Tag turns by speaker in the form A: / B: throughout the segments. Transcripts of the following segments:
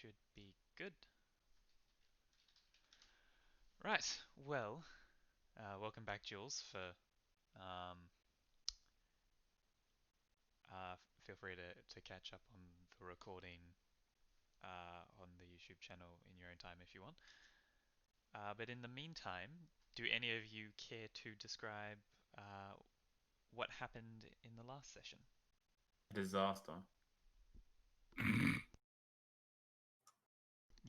A: should be good. Right, well, welcome back, Jules. Um, Feel free to catch up on the recording on the YouTube channel in your own time if you want. But in the meantime, do any of you care to describe what happened in the last session?
B: Disaster.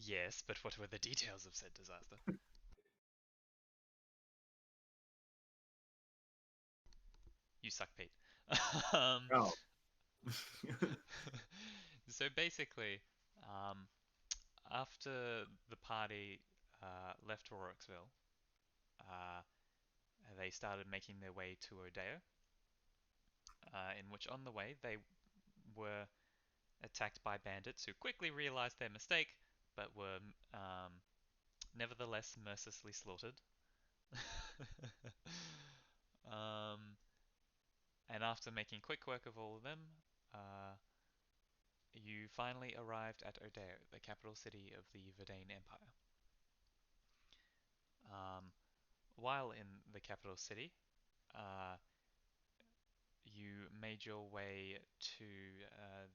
A: Yes, but what were the details of said disaster? You suck, Pete. um,
B: Oh.
A: so basically, um, after the party left Roriksville, uh, they started making their way to Odeo, in which on the way they were attacked by bandits who quickly realized their mistake, but were nevertheless mercilessly slaughtered. um, and after making quick work of all of them, uh, you finally arrived at Odeo, the capital city of the Verdane Empire. Um, while in the capital city, uh, you made your way to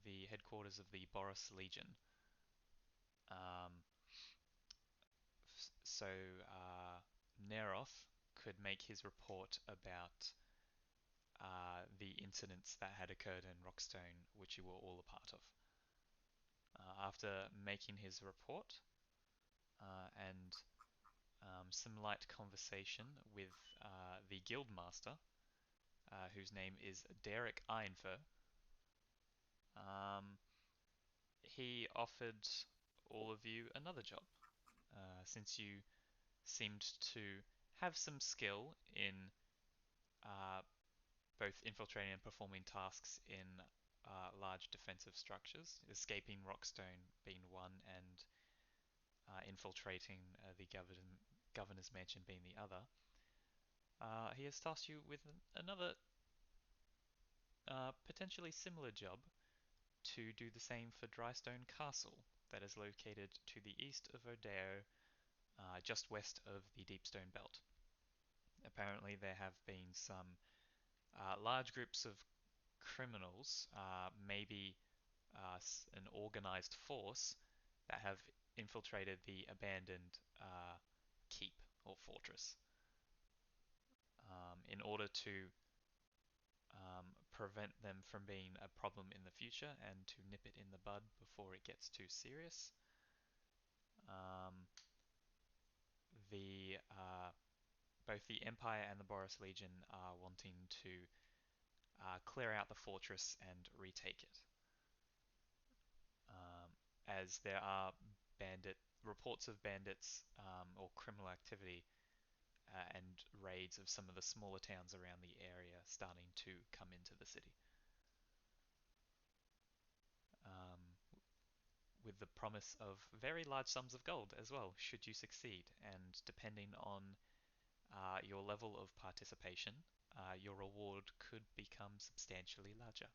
A: the headquarters of the Boris Legion. Um, so Neroth could make his report about the incidents that had occurred in Rockstone, which you were all a part of. After making his report and some light conversation with the Guildmaster, whose name is Derek Ironfur, um, he offered all of you another job, since you seemed to have some skill in uh, both infiltrating and performing tasks in large defensive structures, escaping Rockstone being one, and infiltrating the governor's mansion being the other. He has tasked you with another potentially similar job to do the same for Drystone Castle, that is located to the east of Odeo, just west of the Deepstone Belt. Apparently, there have been some large groups of criminals, maybe an organized force, that have infiltrated the abandoned keep or fortress. In order to prevent them from being a problem in the future and to nip it in the bud before it gets too serious, um, the both the Empire and the Boris Legion are wanting to clear out the fortress and retake it, as there are bandit reports of bandits or criminal activity and raids of some of the smaller towns around the area starting to come into the city, um, with the promise of very large sums of gold as well, should you succeed. And depending on your level of participation, your reward could become substantially larger.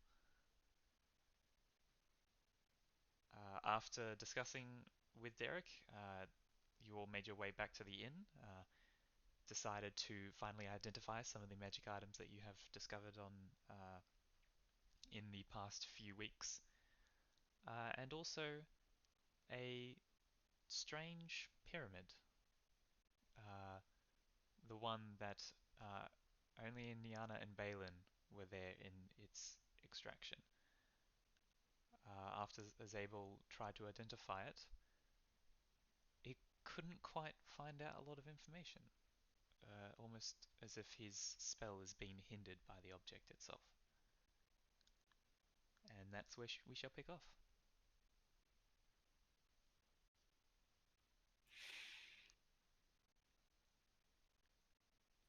A: After discussing with Derek, you all made your way back to the inn, decided to finally identify some of the magic items that you have discovered on in the past few weeks, and also a strange pyramid, uh, the one that only Niana and Balin were there in its extraction. After Zabel tried to identify it, it couldn't quite find out a lot of information, almost as if his spell is being hindered by the object itself. And that's where we shall pick off.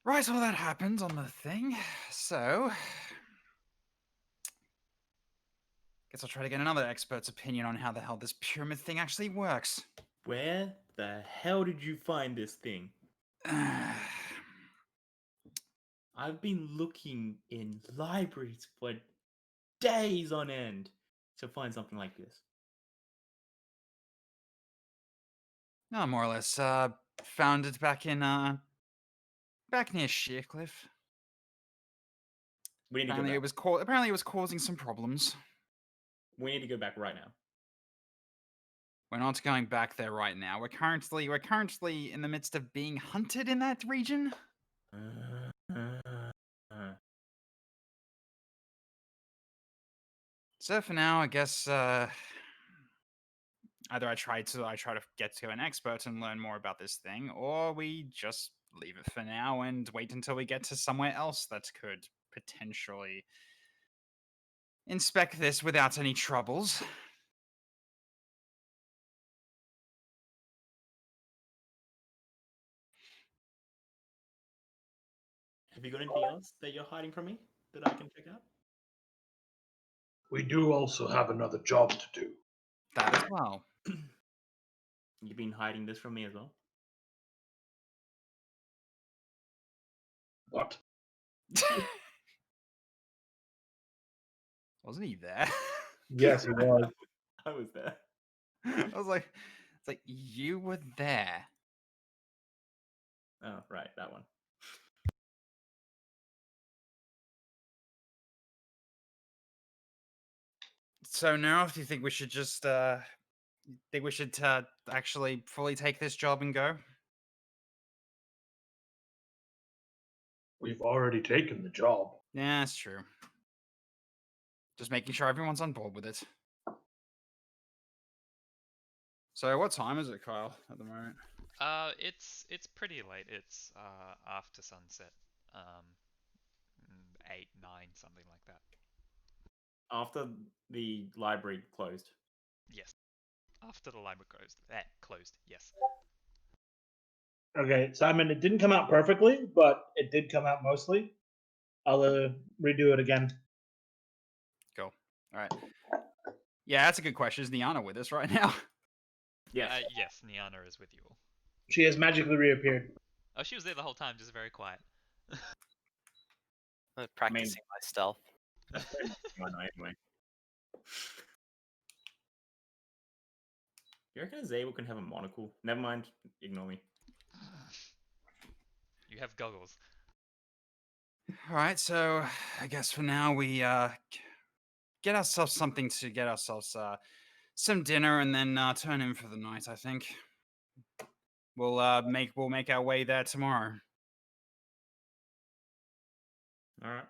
C: Right, well, that happened on the thing. So, guess I'll try to get another expert's opinion on how the hell this pyramid thing actually works.
B: Where the hell did you find this thing? I've been looking in libraries for days on end to find something like this.
C: No, more or less. Found it back in back near Sheercliff.
B: We need to go
C: Apparently,
B: back.
C: apparently it was causing some problems.
B: We need to go back right now.
C: We're not going back there right now. We're currently in the midst of being hunted in that region. So for now, I guess either I try to get to an expert and learn more about this thing, or we just leave it for now and wait until we get to somewhere else that could potentially inspect this without any troubles.
B: Have you got anything else that you're hiding from me that I can check out?
D: We do also have another job to do.
C: That as well.
B: You've been hiding this from me as well?
D: What?
C: Wasn't he there?
D: Yes, he was.
B: I was there.
C: I was like, it's like you were there.
B: Oh, right, that one.
C: So now, do you think we should just actually fully take this job and go?
D: We've already taken the job.
C: Yeah, that's true. Just making sure everyone's on board with it. So, what time is it, Kyle, at the moment?
A: It's pretty late. It's after sunset. 8, 9, something like that.
B: After the library closed.
A: Yes. After the library closed. Closed. Yes.
D: Okay, Simon, it didn't come out perfectly, but it did come out mostly. I'll redo it again.
C: Cool. All right. Yeah, that's a good question. Is Niana with us right now?
B: Yes.
A: Yes. Niana is with you all.
D: She has magically reappeared.
A: Oh, she was there the whole time, just very quiet.
E: I'm practicing my stealth.
B: That's very much going on anyway. You reckon Zabel can have a monocle? Never mind. Ignore me.
A: You have goggles.
C: All right. So, I guess for now we get ourselves something to get ourselves some dinner and then turn in for the night. I think we'll make our way there tomorrow.
B: All right.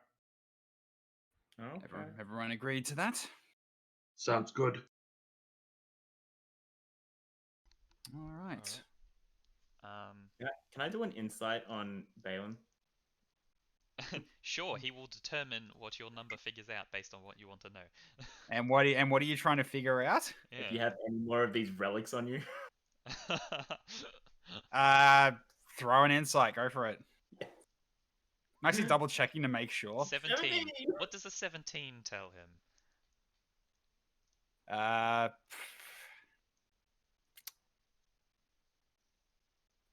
B: Okay.
C: Everyone agreed to that.
D: Sounds good.
C: All right.
B: Can I do an insight on Balin?
A: Sure, he will determine what your number figures out based on what you want to know.
C: And what are you trying to figure out?
B: If you have any more of these relics on you.
C: Throw an insight. Go for it. I'm actually double checking to make sure.
A: 17. What does a 17 tell him?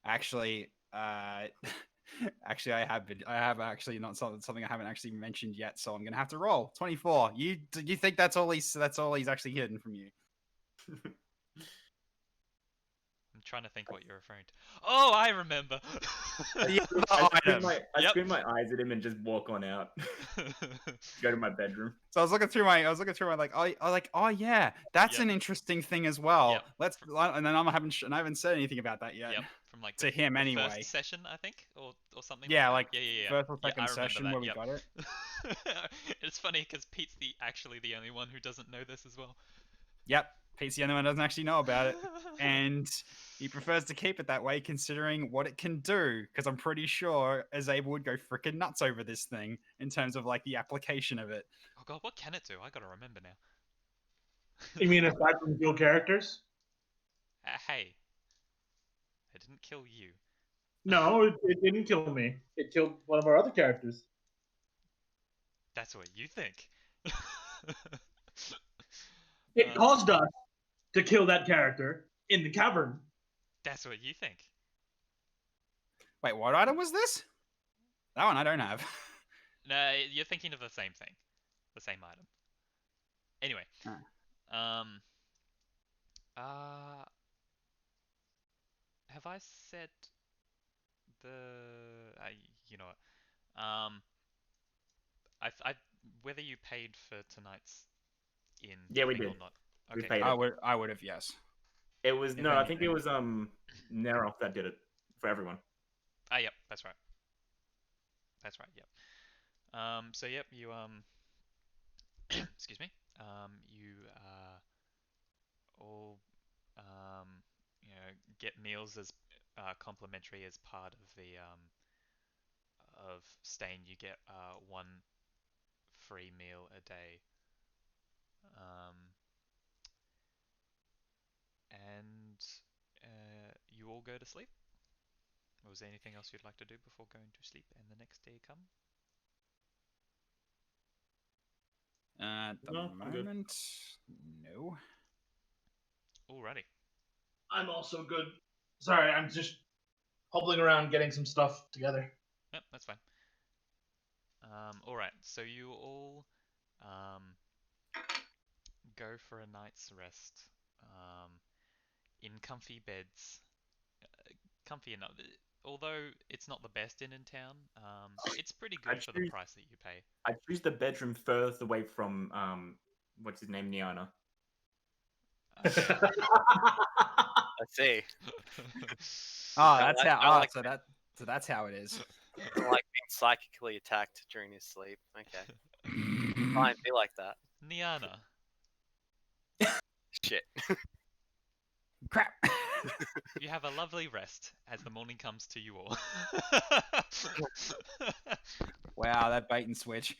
C: Actually, actually, I have actually not something I haven't actually mentioned yet, so I'm gonna have to roll 24. You think that's all he's actually hidden from you?
A: I'm trying to think what you're referring to. Oh, I remember.
C: The
B: I squint my eyes at him and just walk on out. Go to my bedroom.
C: So I was looking through my oh yeah, that's
A: Yep.
C: an interesting thing as well.
A: Yep.
C: And then I haven't said anything about that yet.
A: Yep, from like
C: to him
A: the
C: anyway.
A: first session, I think, or something.
C: Yeah,
A: like
C: like
A: that. Yeah.
C: first or second
A: I remember
C: session
A: that,
C: where we
A: yep.
C: got it.
A: It's funny because Pete's actually the only one who doesn't know this as well.
C: Yep, Pete's the only one who doesn't actually know about it, and he prefers to keep it that way, considering what it can do. Because I'm pretty sure Azabel would go freaking nuts over this thing in terms of like the application of it.
A: Oh god, what can it do? I gotta remember now.
D: You mean aside from kill characters?
A: Hey, I didn't kill you.
D: No, it didn't kill me. It killed one of our other characters.
A: That's what you think.
D: It caused us to kill that character in the cavern.
A: That's what you think.
C: Wait, what item was this? That one I don't have.
A: No, you're thinking of the same thing. The same item. Anyway. I set the? You know what? I whether you paid for tonight's inn
B: Yeah, we
A: thing or
B: did.
A: not.
B: We
A: Okay,
B: paid
A: cool.
B: it.
C: I would have, yes.
B: It was
C: If
B: no, I think it
C: anything.
B: was Neroth that did it for everyone.
A: Ah, yep, that's right. That's right. Yep. So yep, you excuse me. You all you know, get meals as complimentary as part of the of staying. You get one free meal a day. Um, and you all go to sleep. Or was there anything else you'd like to do before going to sleep and the next day come?
C: At the
B: No, I'm good.
C: moment, no.
A: Alrighty.
D: I'm also good. Sorry, I'm just hobbling around getting some stuff together.
A: Yep, that's fine. Alright, so you all um, go for a night's rest in comfy beds. Comfy enough. Although it's not the best inn in town, it's pretty
B: I
A: good for the
B: choose
A: price that you pay.
B: I choose the bedroom furthest away from what's his name, Niana.
E: I see.
C: Oh, that's
E: like-
C: how.
E: I
C: Oh,
E: like
C: so that's how it is.
E: I like being psychically attacked during his sleep. Okay, fine, be like that.
A: Niana,
E: Shit.
C: Crap.
A: you have a lovely rest as the morning comes to you all.
C: Wow, that bait and switch.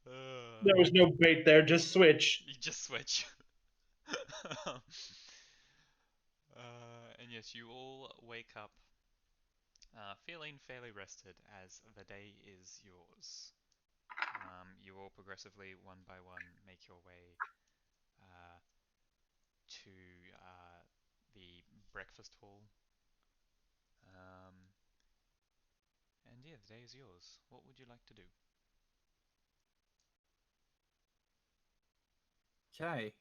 D: There was no bait there, just switch.
A: You just switch. And yes, you all wake up feeling fairly rested as the day is yours. You all progressively, one by one, make your way to the breakfast hall. And yeah, the day is yours. What would you like to do?
C: Okay.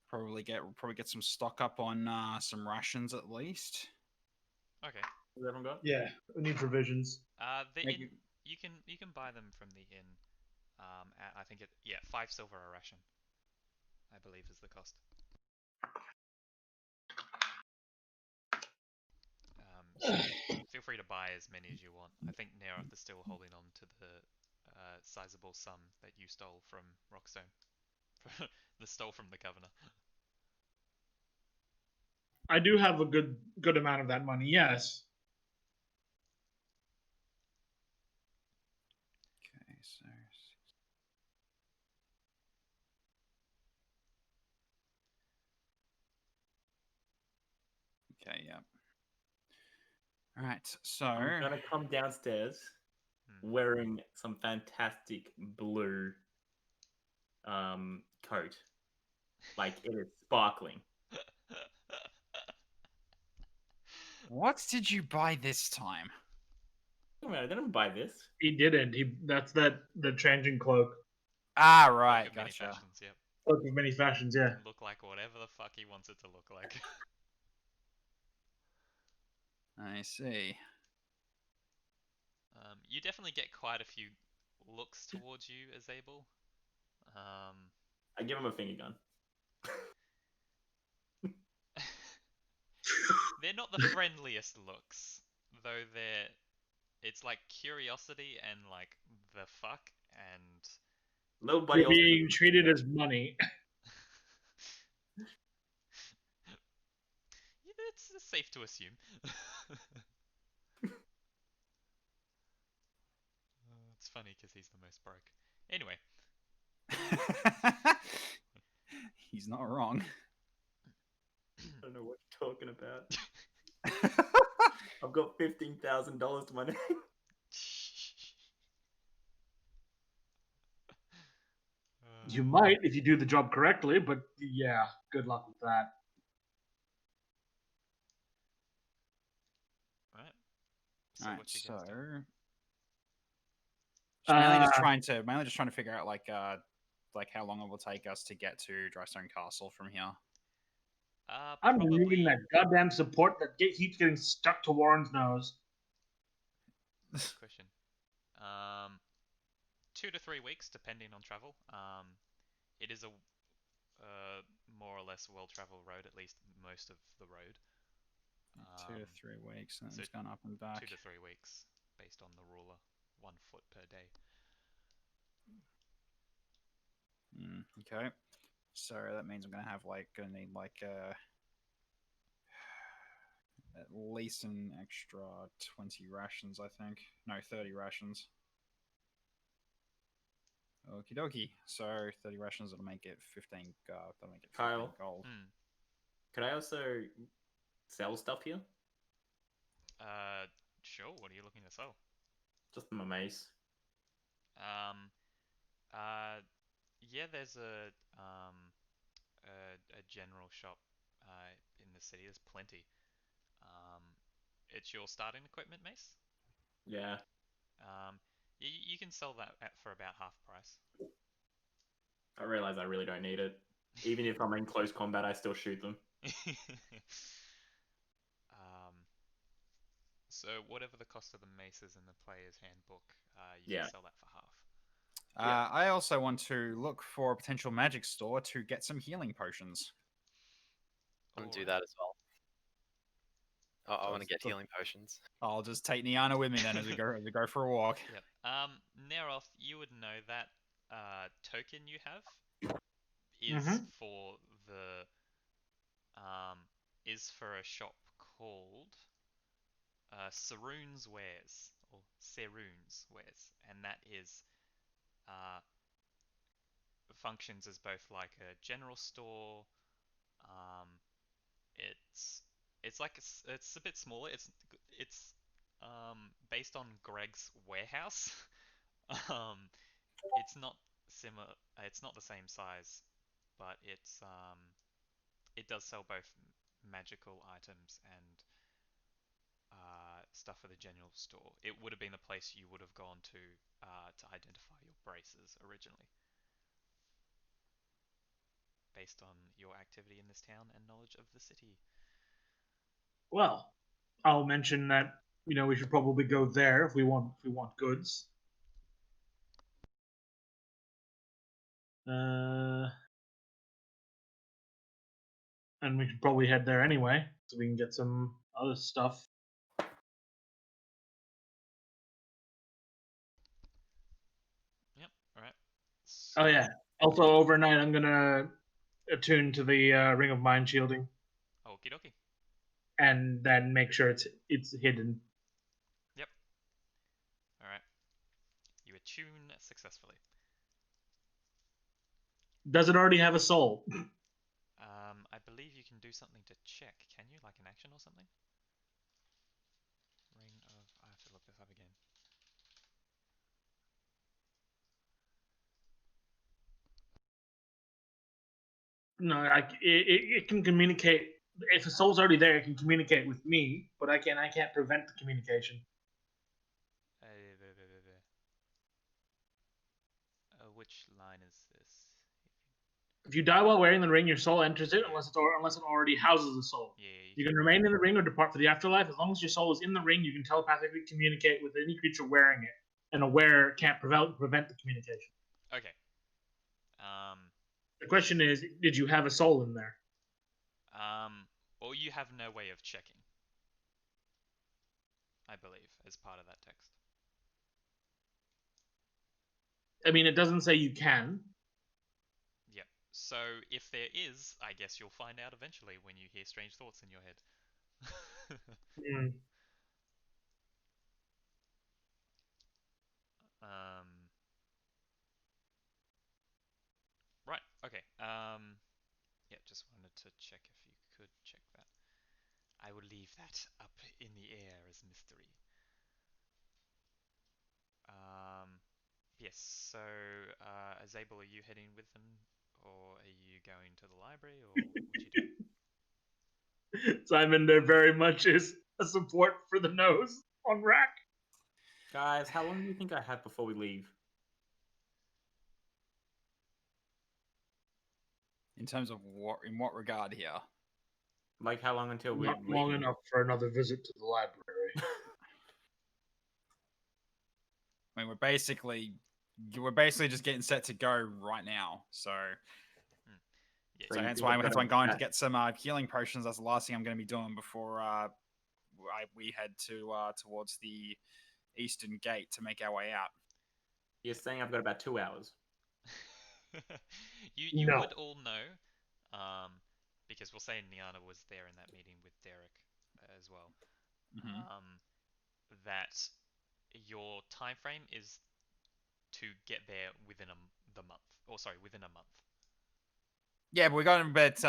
C: Probably get some stock up on some rations at least.
A: Okay.
B: Has everyone got?
D: Yeah, we need provisions.
A: The
C: Make
A: inn, you can buy them from the inn. I think 5 silver a ration, I believe is the cost. So feel free to buy as many as you want. I think Neroth is still holding on to the sizable sum that you stole from Rockstone. The stole from the governor.
D: I do have a good amount of that money. Yes.
C: Okay, so okay, yeah. All right, so
B: I'm gonna come downstairs wearing some fantastic blue coat. Like it is sparkling.
C: what did you buy this time?
B: Wait a minute, I didn't buy this.
D: He didn't. That's the changing cloak.
C: Ah,
A: Look
C: right,
A: at many
C: gotcha.
A: fashions, yep.
D: Cloak of many fashions. Yeah.
A: Can look like whatever the fuck he wants it to look like.
C: I see.
A: You definitely get quite a few looks towards you, Azabel.
B: I give him a finger gun.
A: They're not the friendliest looks, though it's like curiosity and like the fuck and
B: Nobody
D: You're
B: else.
D: being treated as money.
A: yeah, it's safe to assume. It's funny because he's the most broke. Anyway,
C: He's not wrong.
B: I don't know what you're talking about. I've got $15,000 to my name.
D: You might if you do the job correctly, but yeah, good luck with that.
A: Right. So
C: Alright,
A: what you
C: so
A: guys do?
C: just mainly
D: Uh,
C: just trying to figure out like like how long it will take us to get to Drystone Castle from here?
D: I'm
A: Probably.
D: removing that goddamn support that keeps getting stuck to Warren's nose.
A: Good question. 2 to 3 weeks, depending on travel. It is a more or less well-traveled road, at least most of the road.
C: 2 to 3 weeks, and
A: so
C: it's gone up and back.
A: 2 to 3 weeks, based on the ruler. 1 foot per day.
C: Okay, so that means I'm gonna need at least an extra 20 rations, I think. No, 30 rations. Okie dokie. So 30 rations, that'll make it 15. That'll make it 15
B: Kyle?
C: gold.
B: Could I also sell stuff here?
A: Sure. What are you looking to sell?
B: Just my mace.
A: Yeah, there's a general shop in the city. There's plenty. It's your starting equipment, Mace.
B: Yeah.
A: You can sell that for about half price.
B: I realize I really don't need it. Even if I'm in close combat, I still shoot them.
A: So whatever the cost of the mace is in the player's handbook, you
B: Yeah.
A: can sell that for half.
B: Yeah.
C: I also want to look for a potential magic store to get some healing potions.
E: I want to do
A: Alright.
E: that as well. I want to get healing potions.
C: I'll just take Niana with me then as we go for a walk.
A: Yep. Neroth, you would know that token you have is for the is for a shop called Saroon's Wares or Saroon's Wares, and that is functions as both like a general store. It's like it's a bit smaller. It's based on Greg's warehouse. It's not similar. It's not the same size, but it does sell both magical items and stuff for the general store. It would have been the place you would have gone to identify your braces originally, based on your activity in this town and knowledge of the city.
D: Well, I'll mention that we should probably go there if we want goods. And we should probably head there anyway, so we can get some other stuff.
A: Yep. All right. So,
D: Oh yeah. Also, overnight, I'm gonna attune to the Ring of Mind Shielding,
A: okie dokie.
D: and then make sure it's hidden.
A: Yep. All right. You attune successfully.
D: Does it already have a soul?
A: I believe you can do something to check. Can you, like an action or something? Ring of... I have to look this up again.
D: No, it can communicate. If a soul's already there, it can communicate with me, but I can't prevent the communication.
A: Which line is this?
D: If you die while wearing the ring, your soul enters it unless it already houses a soul.
A: Yeah.
D: You can remain in the ring or depart for the afterlife. As long as your soul is in the ring, you can telepathically communicate with any creature wearing it, and a wearer can't prevent the communication.
A: Okay.
D: The question is, did you have a soul in there?
A: Or you have no way of checking, I believe, as part of that text.
D: I mean, it doesn't say you can.
A: Yep. So if there is, I guess you'll find out eventually when you hear strange thoughts in your head. Right. Okay. Yeah. Just wanted to check if you could check that. I will leave that up in the air as mystery. Yes. So, Zabel, are you heading with them, or are you going to the library, or what you doing?
D: Simon there very much is a support for the nose on rack.
B: Guys, how long do you think I have before we leave?
C: In terms of in what regard here?
B: Like how long until we
D: Not long enough for another visit to the library.
C: I mean, we're basically just getting set to go right now. So,
A: Yeah,
C: so
B: you
C: hence
B: think
C: why
B: I've got
C: I'm going to
B: that-
C: get some healing potions. That's the last thing I'm going to be doing before we head to towards the eastern gate to make our way out.
B: You're saying I've got about 2 hours.
A: you
D: No.
A: would all know, because we'll say Niana was there in that meeting with Derek as well,
C: Mm-hmm.
A: that your time frame is to get there within the month, or sorry, within a month.
C: Yeah, but we got, but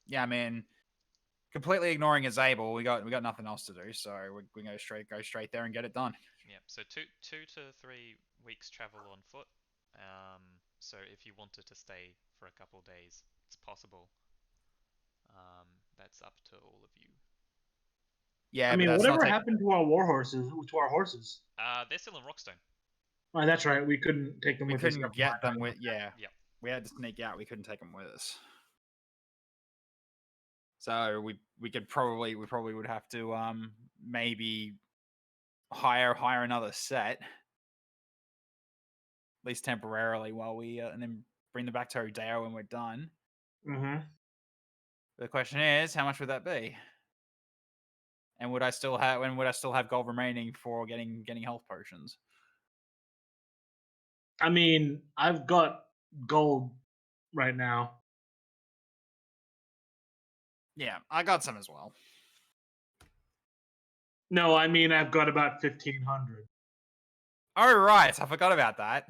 C: yeah, I mean, completely ignoring Azable, we got nothing else to do, so we go straight there and get it done.
A: Yeah, so 2 to 3 weeks travel on foot. So if you wanted to stay for a couple of days, it's possible. That's up to all of you.
C: Yeah,
D: I mean,
C: but that's not
D: whatever
C: take.
D: happened to our war horses? To our horses?
A: They're still in Rockstone.
D: Oh, that's right. We couldn't take them
C: We
D: with us.
C: couldn't get them with. Yeah,
A: Yeah.
C: we had to sneak out. We couldn't take them with us. So we probably would have to maybe hire another set, at least temporarily, while we and then bring them back to Rodeo when we're done.
D: Mm-hmm.
C: The question is, how much would that be? And would I still have gold remaining for getting health potions?
D: I mean, I've got gold right now.
C: Yeah, I got some as well.
D: No, I mean I've got about 1,500.
C: Oh right, I forgot about that.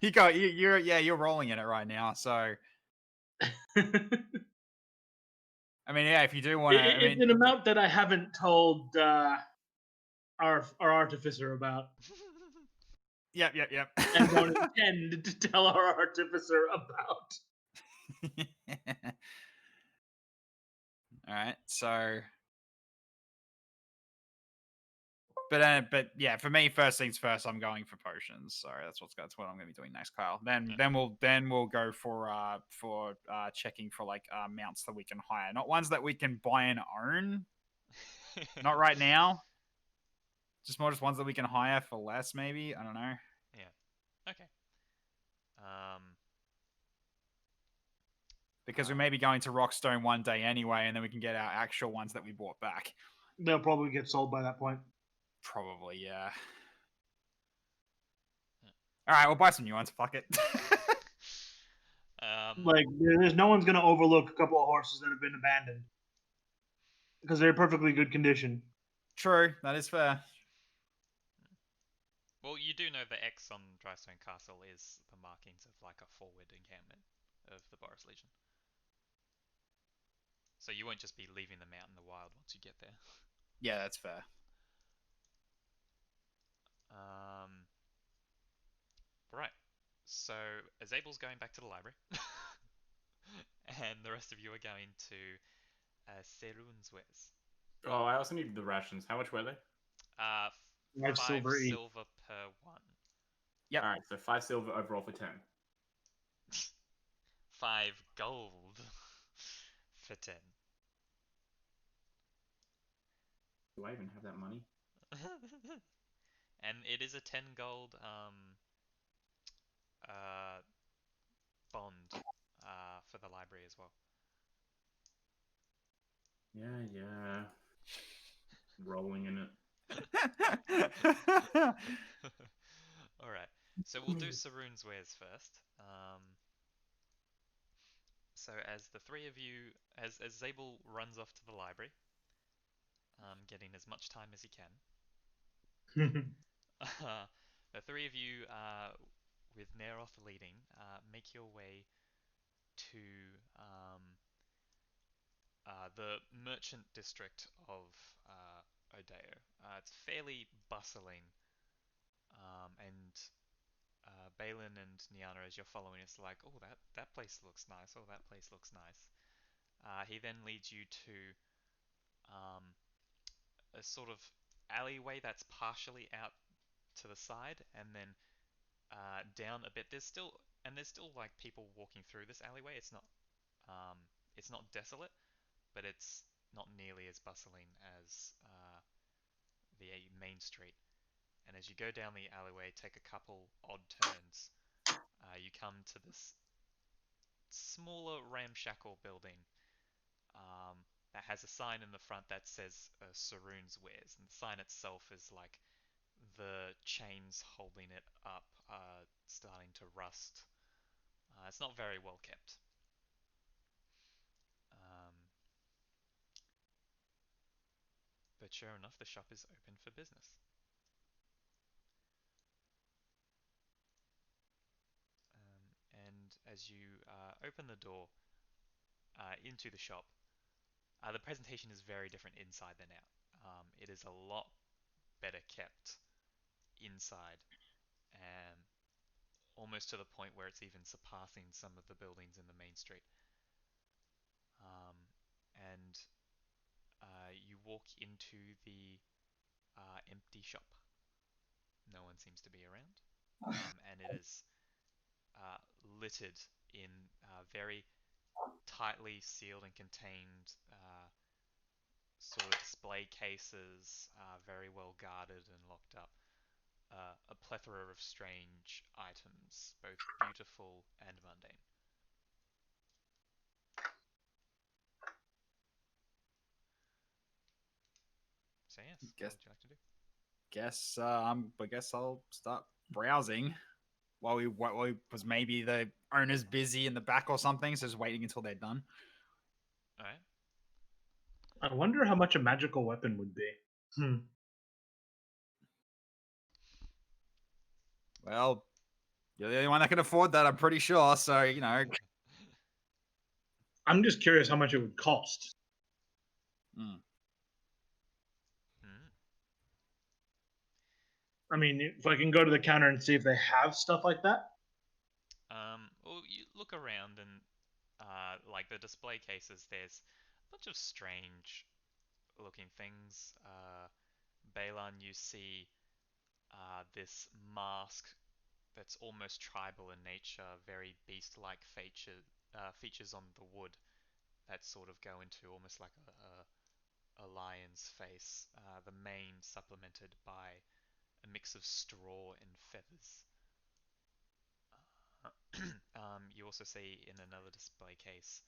C: You're rolling in it right now. So I mean, yeah, if you do want to,
D: It's an amount that I haven't told our artificer about,
C: Yep.
D: and don't intend to tell our artificer about.
C: All right, so, but yeah, for me, first things first, I'm going for potions. So that's what I'm going to be doing next, Kyle. Then we'll go for checking for like mounts that we can hire, not ones that we can buy and own. Not right now. Just ones that we can hire for less, maybe. I don't know.
A: Yeah. Okay.
C: Because we may be going to Rockstone one day anyway, and then we can get our actual ones that we bought back.
D: They'll probably get sold by that point.
C: Probably, yeah. All right, we'll buy some new ones. Fuck it.
D: Like, there's no one's gonna overlook a couple of horses that have been abandoned because they're in perfectly good condition.
C: True, that is fair.
A: Well, you do know the X on Drystone Castle is the markings of like a forward encampment of the Boris Legion. So you won't just be leaving them out in the wild once you get there.
C: Yeah, that's fair.
A: Right. So Azabel's going back to the library, and the rest of you are going to Serunzwes.
B: Oh, I also needed the rations. How much were they?
A: 5
D: silver each.
A: silver per one.
C: Yep.
B: All right, so 5 silver overall for 10.
A: 5 gold for 10.
B: Do I even have that money?
A: And it is a 10 gold bond for the library as well.
B: Yeah. Rolling in it.
A: Alright, so we'll do Sarun's wares first. So as the three of you, as Zabel runs off to the library, getting as much time as he can, the three of you, with Neroth leading, make your way to the merchant district of Odeo. It's fairly bustling, and Balin and Niana, as you're following, it's like, oh, that place looks nice. Oh, that place looks nice. He then leads you to a sort of alleyway that's partially out to the side, and then down a bit. There's still like people walking through this alleyway. It's not desolate, but it's not nearly as bustling as the main street. And as you go down the alleyway, take a couple odd turns, you come to this smaller ramshackle building that has a sign in the front that says Saroon's Wares, and the sign itself is like the chains holding it up starting to rust. It's not very well kept. Um, but sure enough, the shop is open for business. And as you open the door into the shop, the presentation is very different inside than out. It is a lot better kept inside, and almost to the point where it's even surpassing some of the buildings in the main street. And you walk into the empty shop. No one seems to be around, and it is littered in very tightly sealed and contained sort of display cases, very well guarded and locked up. A plethora of strange items, both beautiful and mundane. So yes, what would you like to do?
C: I guess I'll start browsing while because maybe the owner's busy in the back or something, so just waiting until they're done.
A: All right.
D: I wonder how much a magical weapon would be.
C: Well, you're the only one that can afford that, I'm pretty sure. So
D: I'm just curious how much it would cost.
A: Hmm.
D: I mean, if I can go to the counter and see if they have stuff like that.
A: Well, you look around and like the display cases, there's a bunch of strange looking things. Balan, you see this mask that's almost tribal in nature, very beast-like features on the wood that sort of go into almost like a lion's face. The mane supplemented by a mix of straw and feathers. You also see in another display case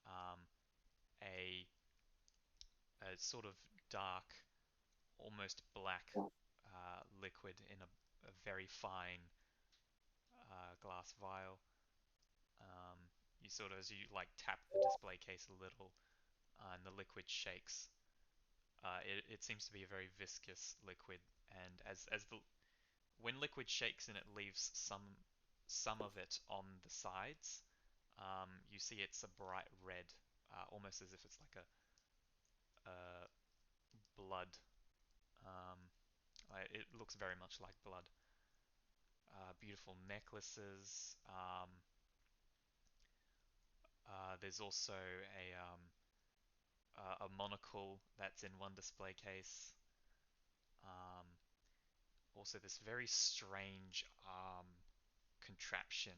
A: um, a, a sort of dark, almost black liquid in a very fine glass vial. You sort of, as you like tap the display case a little, and the liquid shakes. It seems to be a very viscous liquid, and as the when liquid shakes and it leaves some of it on the sides, you see it's a bright red, almost as if it's like a blood. Um, it looks very much like blood. Beautiful necklaces. There's also a monocle that's in one display case. Um, Also, this very strange contraption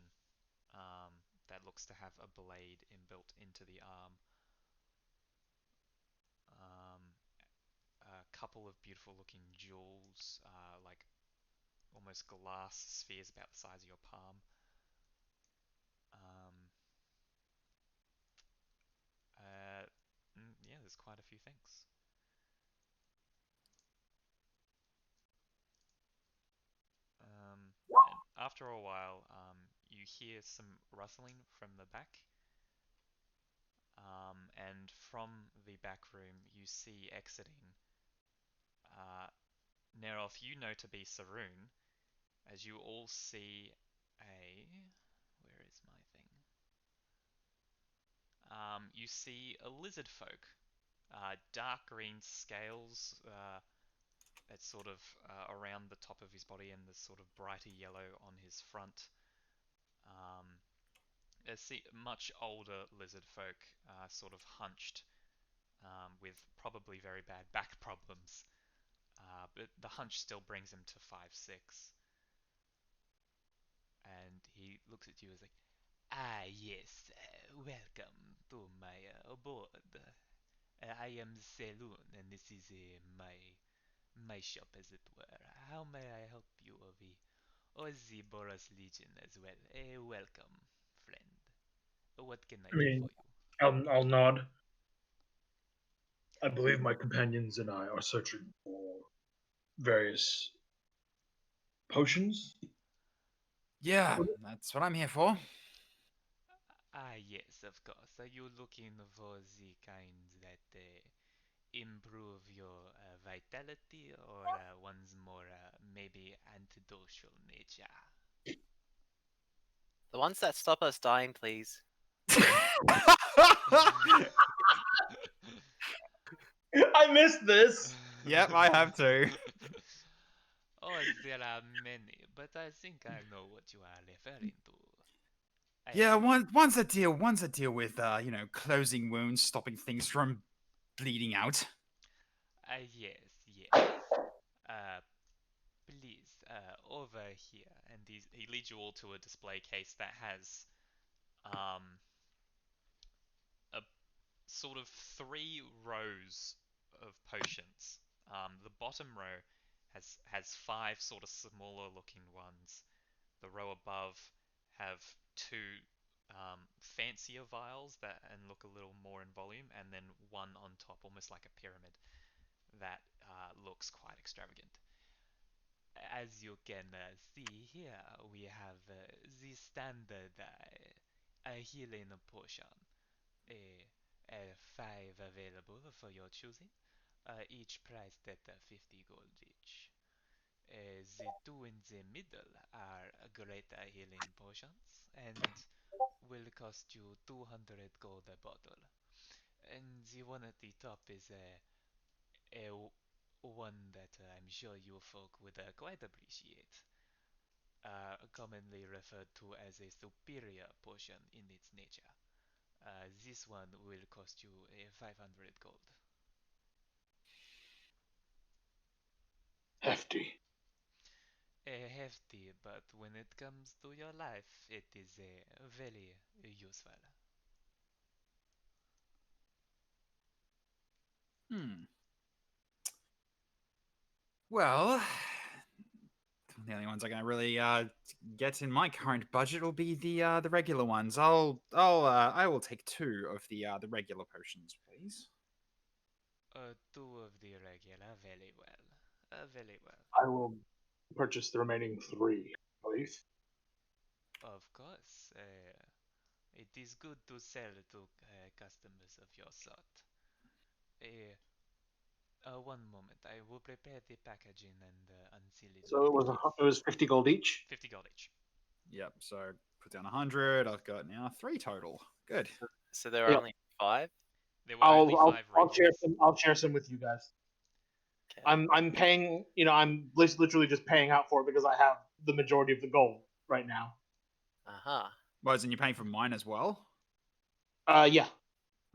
A: that looks to have a blade inbuilt into the arm. Um, a couple of beautiful looking jewels, like almost glass spheres about the size of your palm. Um, yeah, there's quite a few things. And after a while, you hear some rustling from the back. And from the back room, you see exiting Neroth, you know to be Saroon, as you all see a. Where is my thing? You see a lizard folk, dark green scales that's sort of around the top of his body and the sort of brighter yellow on his front. Much older lizard folk, sort of hunched, with probably very bad back problems. But the hunch still brings him to 5'6". looks at you as like, yes, welcome to my abode. I am Selun, and this is my shop, as it were. How may I help you, the Boros Legion as well? Welcome, friend. What can I
D: I
A: do
D: mean,
A: for you?
D: I'll nod. I believe my companions and I are searching for various potions.
C: Yeah, that's what I'm here for.
A: Yes, of course. Are you looking for the kinds that improve your vitality, or ones more maybe antidotal nature?
E: The ones that stop us dying, please.
D: I missed this.
C: Yep, I have to.
A: Oh, there are many, but I think I know what you are referring to.
C: Yeah,
A: I,
C: one's a deal with closing wounds, stopping things from bleeding out.
A: yes. Uh, please, over here. And he leads you all to a display case that has a sort of 3 rows of potions. The bottom row has 5 sort of smaller looking ones. The row above have 2 fancier vials that and look a little more in volume, and then one on top, almost like a pyramid, that looks quite extravagant. As you can see here, we have the standard healing potion. Five available for your choosing, each priced at 50 gold each. The two in the middle are greater healing potions and will cost you 200 gold a bottle. And the one at the top is a one that I'm sure you folk would quite appreciate. Commonly referred to as a superior potion in its nature. This one will cost you 500 gold.
D: Hefty.
A: Hefty, but when it comes to your life, it is very useful.
C: Hmm. Well, the only ones I can really get in my current budget will be the regular ones. I will take 2 of the regular potions, please.
A: 2 of the regular, very well. Very well.
D: I will purchase the remaining 3, please.
A: Of course, it is good to sell to customers of your sort. One moment, I will prepare the packaging and unseal it
D: So
A: for you,
D: it was 50 gold each.
A: 50 gold each.
C: Yep. So put down 100. I've got now 3 total. Good.
E: So there are
D: Yep.
E: only 5.
A: There were only 5
D: I'll share
A: regions.
D: some. I'll share some with you guys.
E: Okay.
D: I'm paying. I'm literally just paying out for it because I have the majority of the gold right now.
E: Uh-huh.
C: Well, and you're paying for mine as well?
D: Yeah.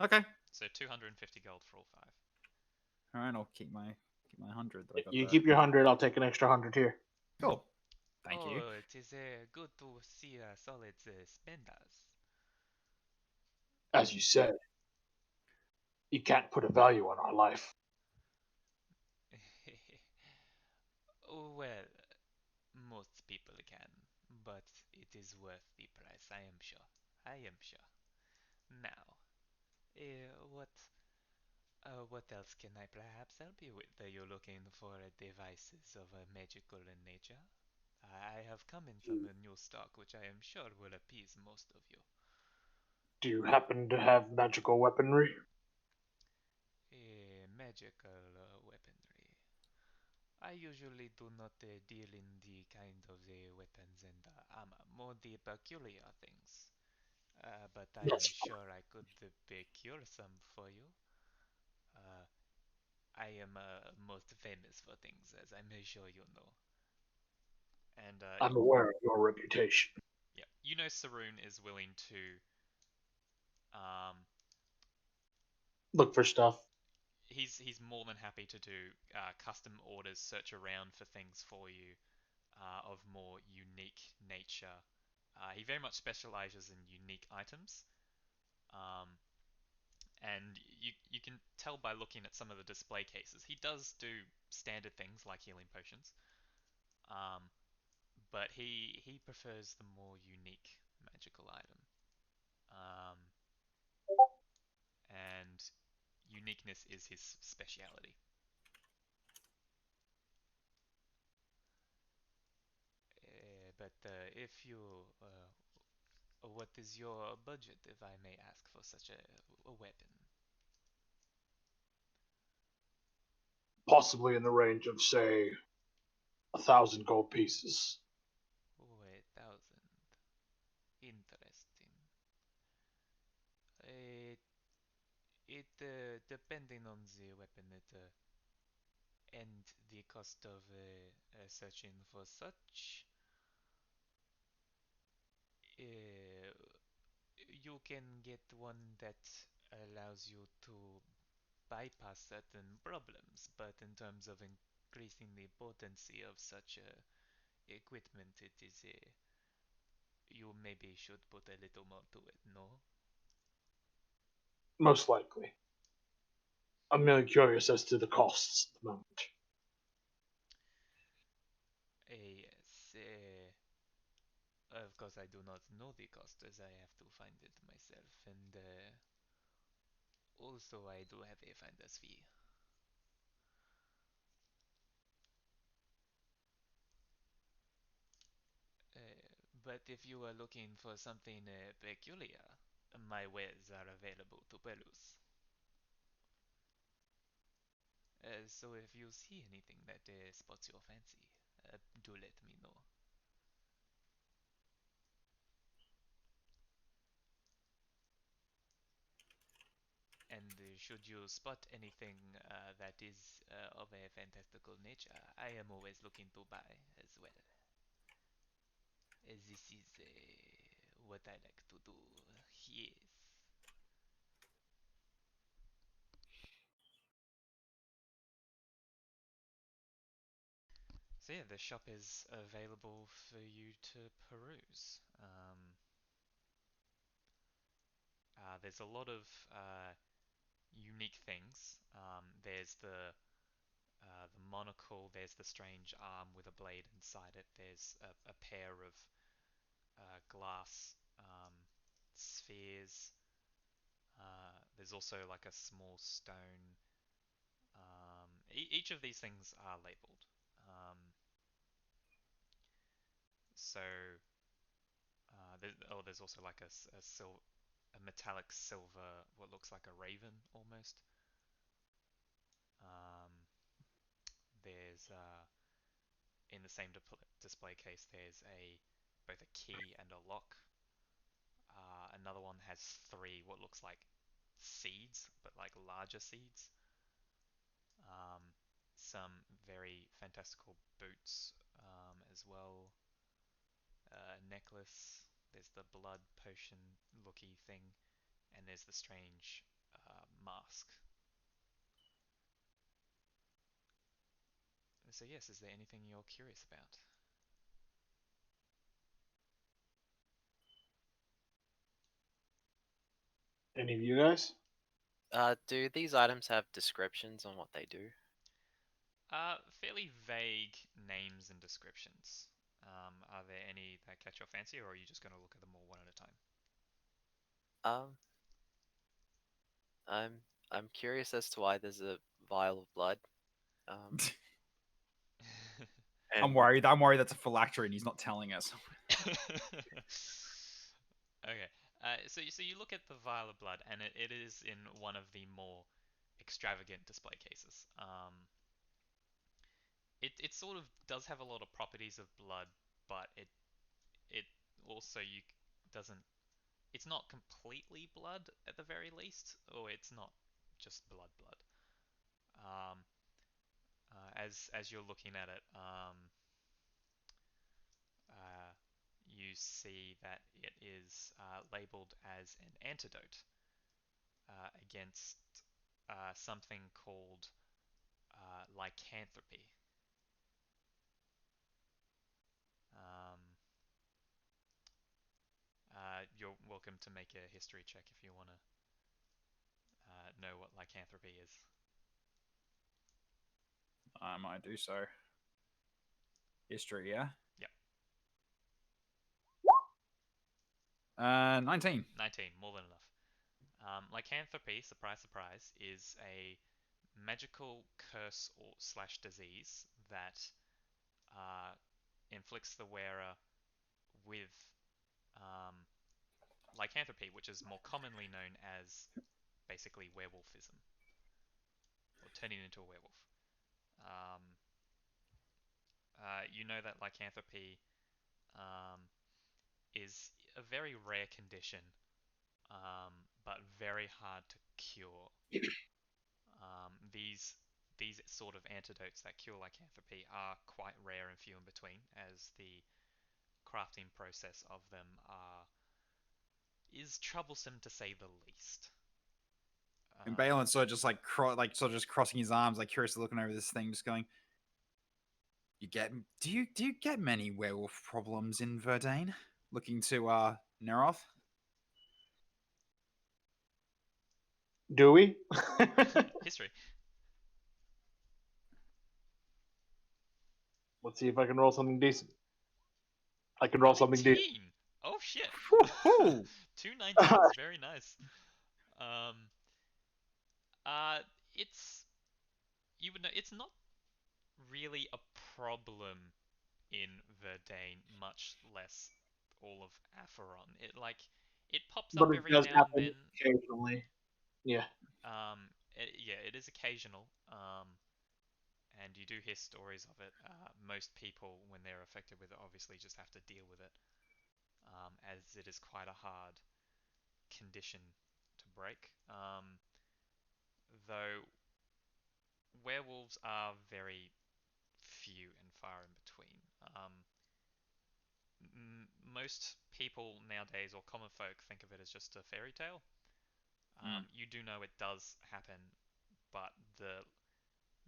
C: Okay.
A: So 250 gold for all 5.
C: All right, I'll keep my 100 that I got
D: You
C: there.
D: keep your 100. I'll take an extra 100 here.
C: Cool. Thank you.
A: It is good to see solid spenders.
D: As you said, you can't put a value on our life.
A: Well, most people can, but it is worth the price, I am sure. I am sure. Now, what else can I perhaps help you with? Are you looking for devices of a magical nature? I have come in some new stock, which I am sure will appease most of you.
D: Do you happen to have magical weaponry?
A: Magical weaponry. I usually do not deal in the kind of weapons and armor, more the peculiar things. But I am
D: Yes.
A: sure I could procure some for you. Uh, I am most famous for things, as I'm sure you know. And
D: I'm aware of your reputation.
A: yeah, you know Saroon is willing to.
D: Look for stuff.
A: He's more than happy to do custom orders, search around for things for you of more unique nature, He very much specializes in unique items, and you can tell by looking at some of the display cases. He does do standard things like healing potions, um, but he prefers the more unique magical item. Um, and uniqueness is his speciality. But if you, what is your budget, if I may ask, for such a weapon?
F: Possibly in the range of, say, 1,000 gold pieces.
A: Oh, 1,000. Interesting. It depending on the weapon, and the cost of searching for such. Uh, you can get one that allows you to bypass certain problems, but in terms of increasing the potency of such equipment, it is you maybe should put a little more to it, no?
F: Most likely. I'm merely curious as to the costs at the moment.
A: Yes. Of course, I do not know the cost as I have to find it myself, and also I do have a finder's fee. Uh, but if you are looking for something peculiar, my wares are available to peruse. So if you see anything that spots your fancy, do let me know. And should you spot anything that is of a fantastical nature, I am always looking to buy as well. This is what I like to do. Yes. So yeah, the shop is available for you to peruse. There's a lot of unique things. There's the monocle. There's the strange arm with a blade inside it. There's a pair of glass spheres. There's also like a small stone. Each of these things are labeled. So there's also like a metallic silver, what looks like a raven almost. Um, there's in the same display case, there's both a key and a lock. Another one has three what looks like seeds, but like larger seeds. Um, some very fantastical boots as well. Necklace. There's the blood potion looky thing, and there's the strange mask. So yes, is there anything you're curious about?
F: Any of you guys?
E: Do these items have descriptions on what they do?
A: Fairly vague names and descriptions. Are there any that catch your fancy, or are you just going to look at them all one at a time?
E: Um, I'm curious as to why there's a vial of blood. Um,
C: I'm
E: and
C: worried. I'm worried that's a phylactery and he's not telling us.
A: Okay. So you look at the Vial of Blood, and it is in one of the more extravagant display cases. It sort of does have a lot of properties of blood, but it also you doesn't. It's not completely blood at the very least, or it's not just blood. Um, as you're looking at it, uh, you see that it is labeled as an antidote against something called lycanthropy. Um, welcome to make a history check if you want to know what lycanthropy is.
C: I might do so. History, yeah?
A: Yep.
C: 19.
A: 19, more than enough. Lycanthropy, surprise, surprise, is a magical curse or slash disease that inflicts the wearer with lycanthropy, which is more commonly known as basically werewolfism, or turning into a werewolf. You know that lycanthropy is a very rare condition, but very hard to cure. These sort of antidotes that cure lycanthropy are quite rare and few in between, as the crafting process of them is troublesome to say the least.
C: And Balin's sort of just like just crossing his arms, like curiously looking over this thing, just going, do you get many werewolf problems in Verdane? Looking to Neroth?
F: Do we?
A: History.
F: Let's see if I can roll something decent. I can roll something decent.
A: 19! Oh shit!
C: Woohoo!
A: 2 19s, very nice. It's you would know it's not really a problem in Verdane, much less all of Aferon. It pops
F: But
A: up
F: it
A: every
F: does
A: now and
F: happen
A: then.
F: occasionally. Yeah.
A: It is occasional. And you do hear stories of it. Most people, when they're affected with it, obviously just have to deal with it, as it is quite a hard condition to break. Though werewolves are very few and far in between. Most people nowadays, or common folk, think of it as just a fairy tale. You do know it does happen, but the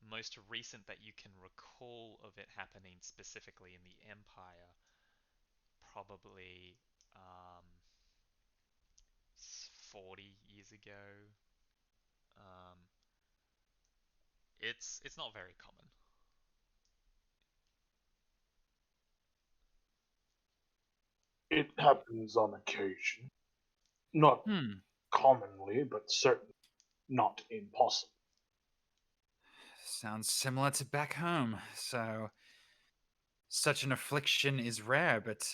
A: most recent that you can recall of it happening specifically in the Empire, probably 40 years ago. It's not very common.
F: It happens on occasion. Not commonly, but certainly not impossible.
C: Sounds similar to back home. So, such an affliction is rare, but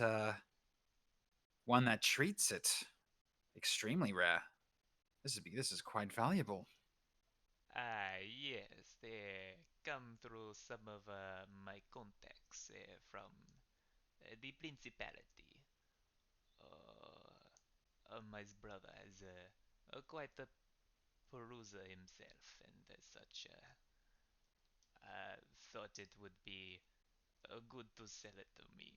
C: one that treats it, extremely rare. This is quite valuable.
A: Yes, they come through some of my contacts from the Principality. My brother has quite a peruser himself, and as such, thought it would be good to sell it to me,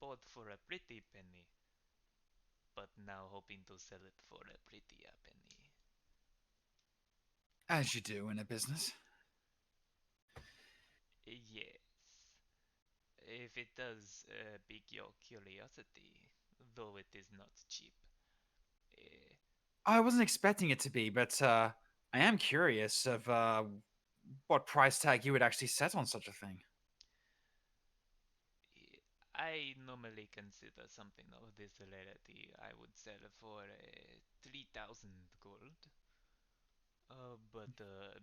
A: both for a pretty penny, but now hoping to sell it for a prettier penny.
C: As you do in a business.
A: Yes. If it does pique your curiosity, though it is not cheap.
C: I wasn't expecting it to be, but I am curious of what price tag you would actually set on such a thing.
A: I normally consider something of this rarity. I would sell for 3,000 gold. But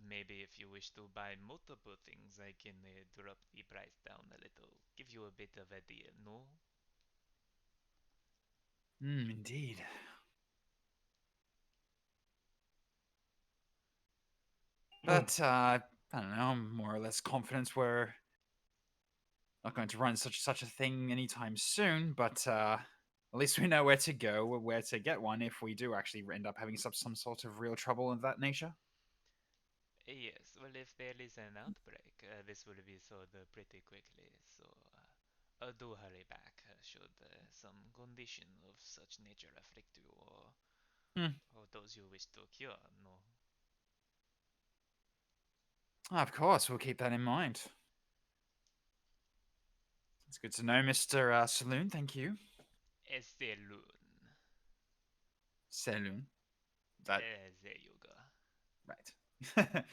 A: maybe if you wish to buy multiple things, I can drop the price down a little. Give you a bit of a deal, no?
C: Indeed. But I don't know. I'm more or less confident we're not going to run such a thing anytime soon. But at least we know where to go, where to get one if we do actually end up having some sort of real trouble of that nature.
A: Yes, well, if there is an outbreak, this will be solved pretty quickly. So do hurry back should some condition of such nature afflict you, or those you wish to cure, no?
C: Of course, we'll keep that in mind. It's good to know, Mr. Saloon. Thank you.
A: Saloon.
C: Saloon. That
A: There you go.
C: right.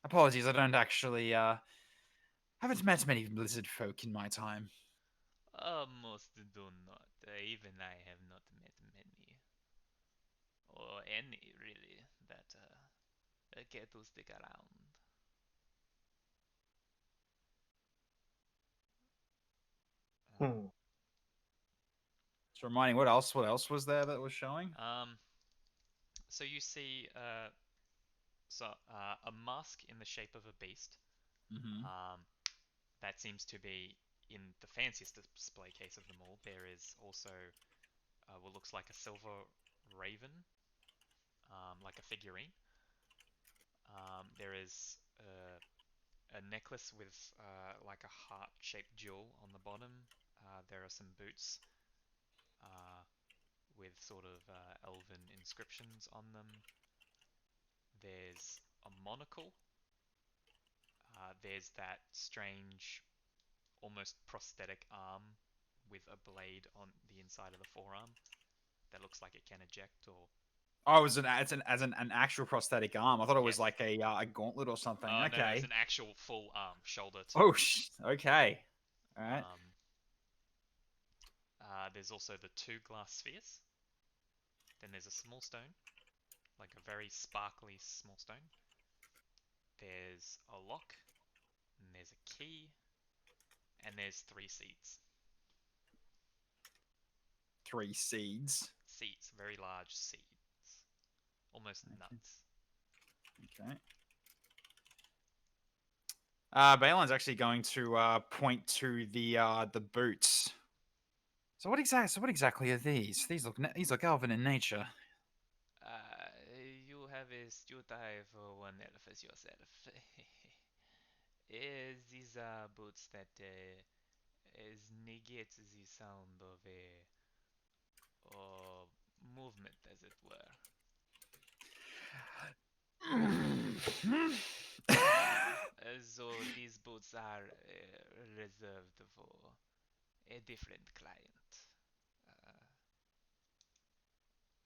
C: Apologies, I don't actually haven't met many lizard folk in my time.
A: Most do not. Even I have not met many, or any really, that care to stick around.
F: Hmm.
C: So reminding, what else was there that was showing?
A: So you see a mask in the shape of a beast.
C: Mm-hmm.
A: That seems to be in the fanciest display case of them all. There is also what looks like a silver raven, like a figurine. There is a necklace with like a heart-shaped jewel on the bottom. There are some boots with sort of elven inscriptions on them. There's a monocle. There's that strange, almost prosthetic arm with a blade on the inside of the forearm that looks like it can eject or.
C: Oh, it's an actual prosthetic arm. I thought it was
A: Yes.
C: like a gauntlet or something.
A: Oh no,
C: Okay.
A: it's an actual full arm, shoulder to.
C: Oh, okay. All right.
A: There's also the 2 glass spheres. Then there's a small stone, like a very sparkly small stone. There's a lock, and there's a key, and there's 3 seeds.
C: 3 seeds.
A: Seeds, very large seeds. Almost nuts.
C: Okay. Balin's actually going to point to the boots. So what exactly are these? These look elven in nature.
A: You have a astute eye for one elf as yourself. These are boots that negate the sound of a movement, as it were. So these boots are reserved for a different client. Uh,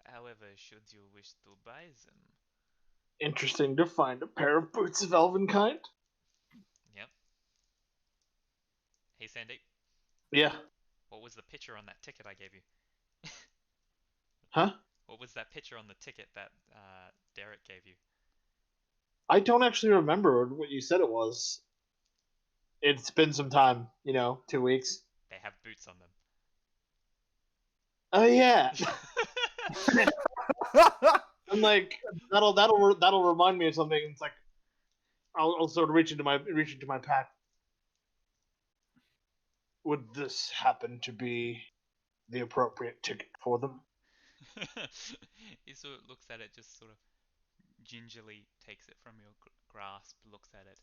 A: However, should you wish to buy them,
F: Interesting to find a pair of boots of Elvenkind.
A: yep. Hey Sandy,
F: Yeah.
A: what was the picture on that ticket I gave you?
F: Huh?
A: What was that picture on the ticket that Derek gave you?
F: I don't actually remember what you said it was. It's been some time, 2 weeks.
A: They have boots on them.
F: Oh yeah. And like that'll remind me of something. It's like I'll sort of reach into my pack. Would this happen to be the appropriate ticket for them?
A: He sort of looks at it, just sort of gingerly takes it from your grasp, looks at it.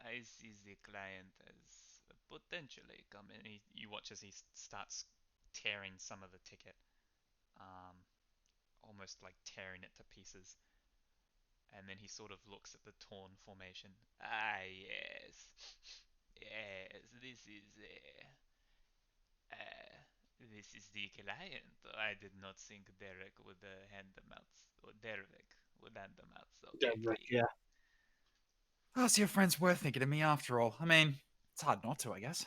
A: I see the client as potentially coming. You watch as he starts tearing some of the ticket, almost like tearing it to pieces. And then he sort of looks at the torn formation. Yes. Yes, this is the client. I did not think Derek would hand them out, or Derek would hand them out so quickly.
F: Yeah.
C: Oh, so your friend's worth thinking of me after all. I mean, it's hard not to, I guess.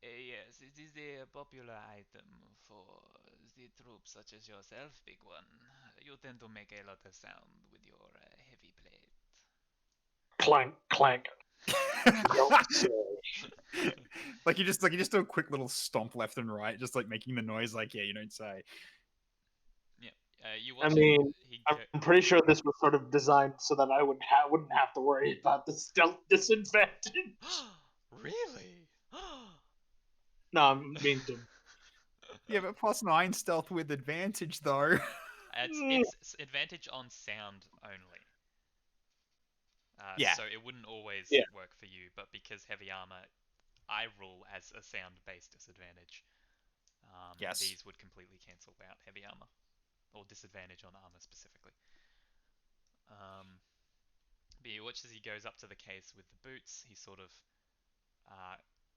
A: Yes, it is a popular item for the troops such as yourself, big one. You tend to make a lot of sound with your heavy plate.
F: Clank, clank.
C: Like you just do a quick little stomp left and right, just like making the noise like, yeah, you don't say.
A: Yeah, you
F: I
A: watch
F: mean,
A: it.
F: I'm pretty sure this was sort of designed so that I wouldn't have to worry about the stealth disadvantage.
A: Really?
F: No, I mean to.
C: Yeah, but +9 stealth with advantage though.
A: It's advantage on sound only.
C: Yeah.
A: So it wouldn't always
F: Yeah.
A: work for you, but because heavy armor, I rule as a sound-based disadvantage.
C: Yes.
A: These would completely cancel out heavy armor, or disadvantage on armor specifically. But you watch as he goes up to the case with the boots. He sort of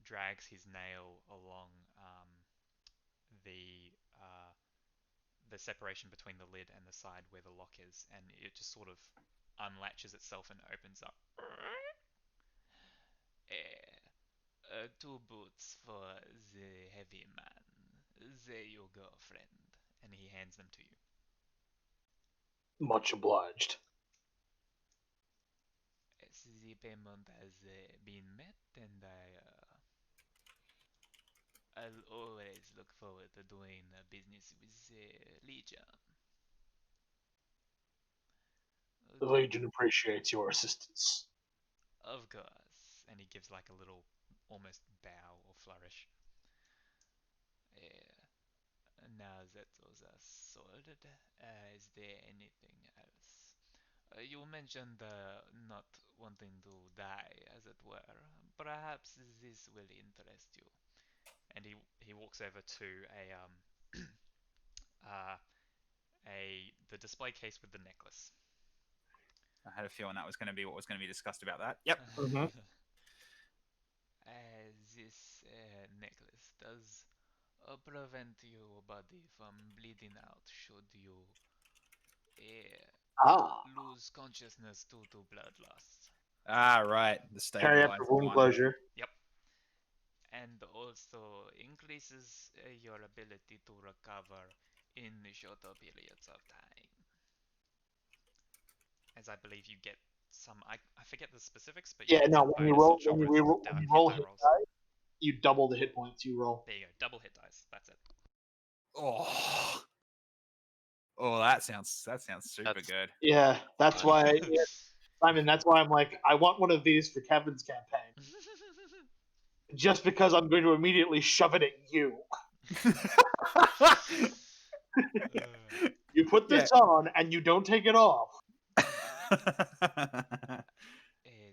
A: drags his nail along the uh, the separation between the lid and the side where the lock is, and it just sort of unlatches itself and opens up. Two boots for the heavy man. There you go, friend. And he hands them to you.
F: Much obliged.
A: Yes, the payment has been met, and I'll always look forward to doing business with the Legion.
F: The Legion appreciates your assistance.
A: Of course. And he gives like a little almost bow or flourish. Now that those are sorted, is there anything else? You mentioned not wanting to die, as it were. Perhaps this will interest you. And he walks over to uh, the display case with the necklace.
C: I had a feeling that was going to be what was going to be discussed about that. Yep.
F: Mhm.
A: This necklace does prevent your body from bleeding out should you
F: Ah.
A: lose consciousness due to blood loss.
C: Ah, right. The
F: Carry after
C: stabilized
F: wound
C: one.
F: closure.
A: Yep. And also increases your ability to recover in shorter periods of time. As I believe you get some, I forget the specifics, but you
F: Yeah,
A: get
F: no.
A: some
F: When you
A: bonus
F: roll,
A: on top
F: when
A: of
F: you
A: hit
F: roll
A: die
F: hit
A: rolls.
F: die, you double the hit points you roll.
A: There you go, double hit dice. That's it.
C: Oh. Oh, that sounds super
E: That's-
C: good.
F: Yeah, that's why, yeah, Simon. That's why I'm like, I want one of these for Kevin's campaign, just because I'm going to immediately shove it at you. You put this on and you don't take it off.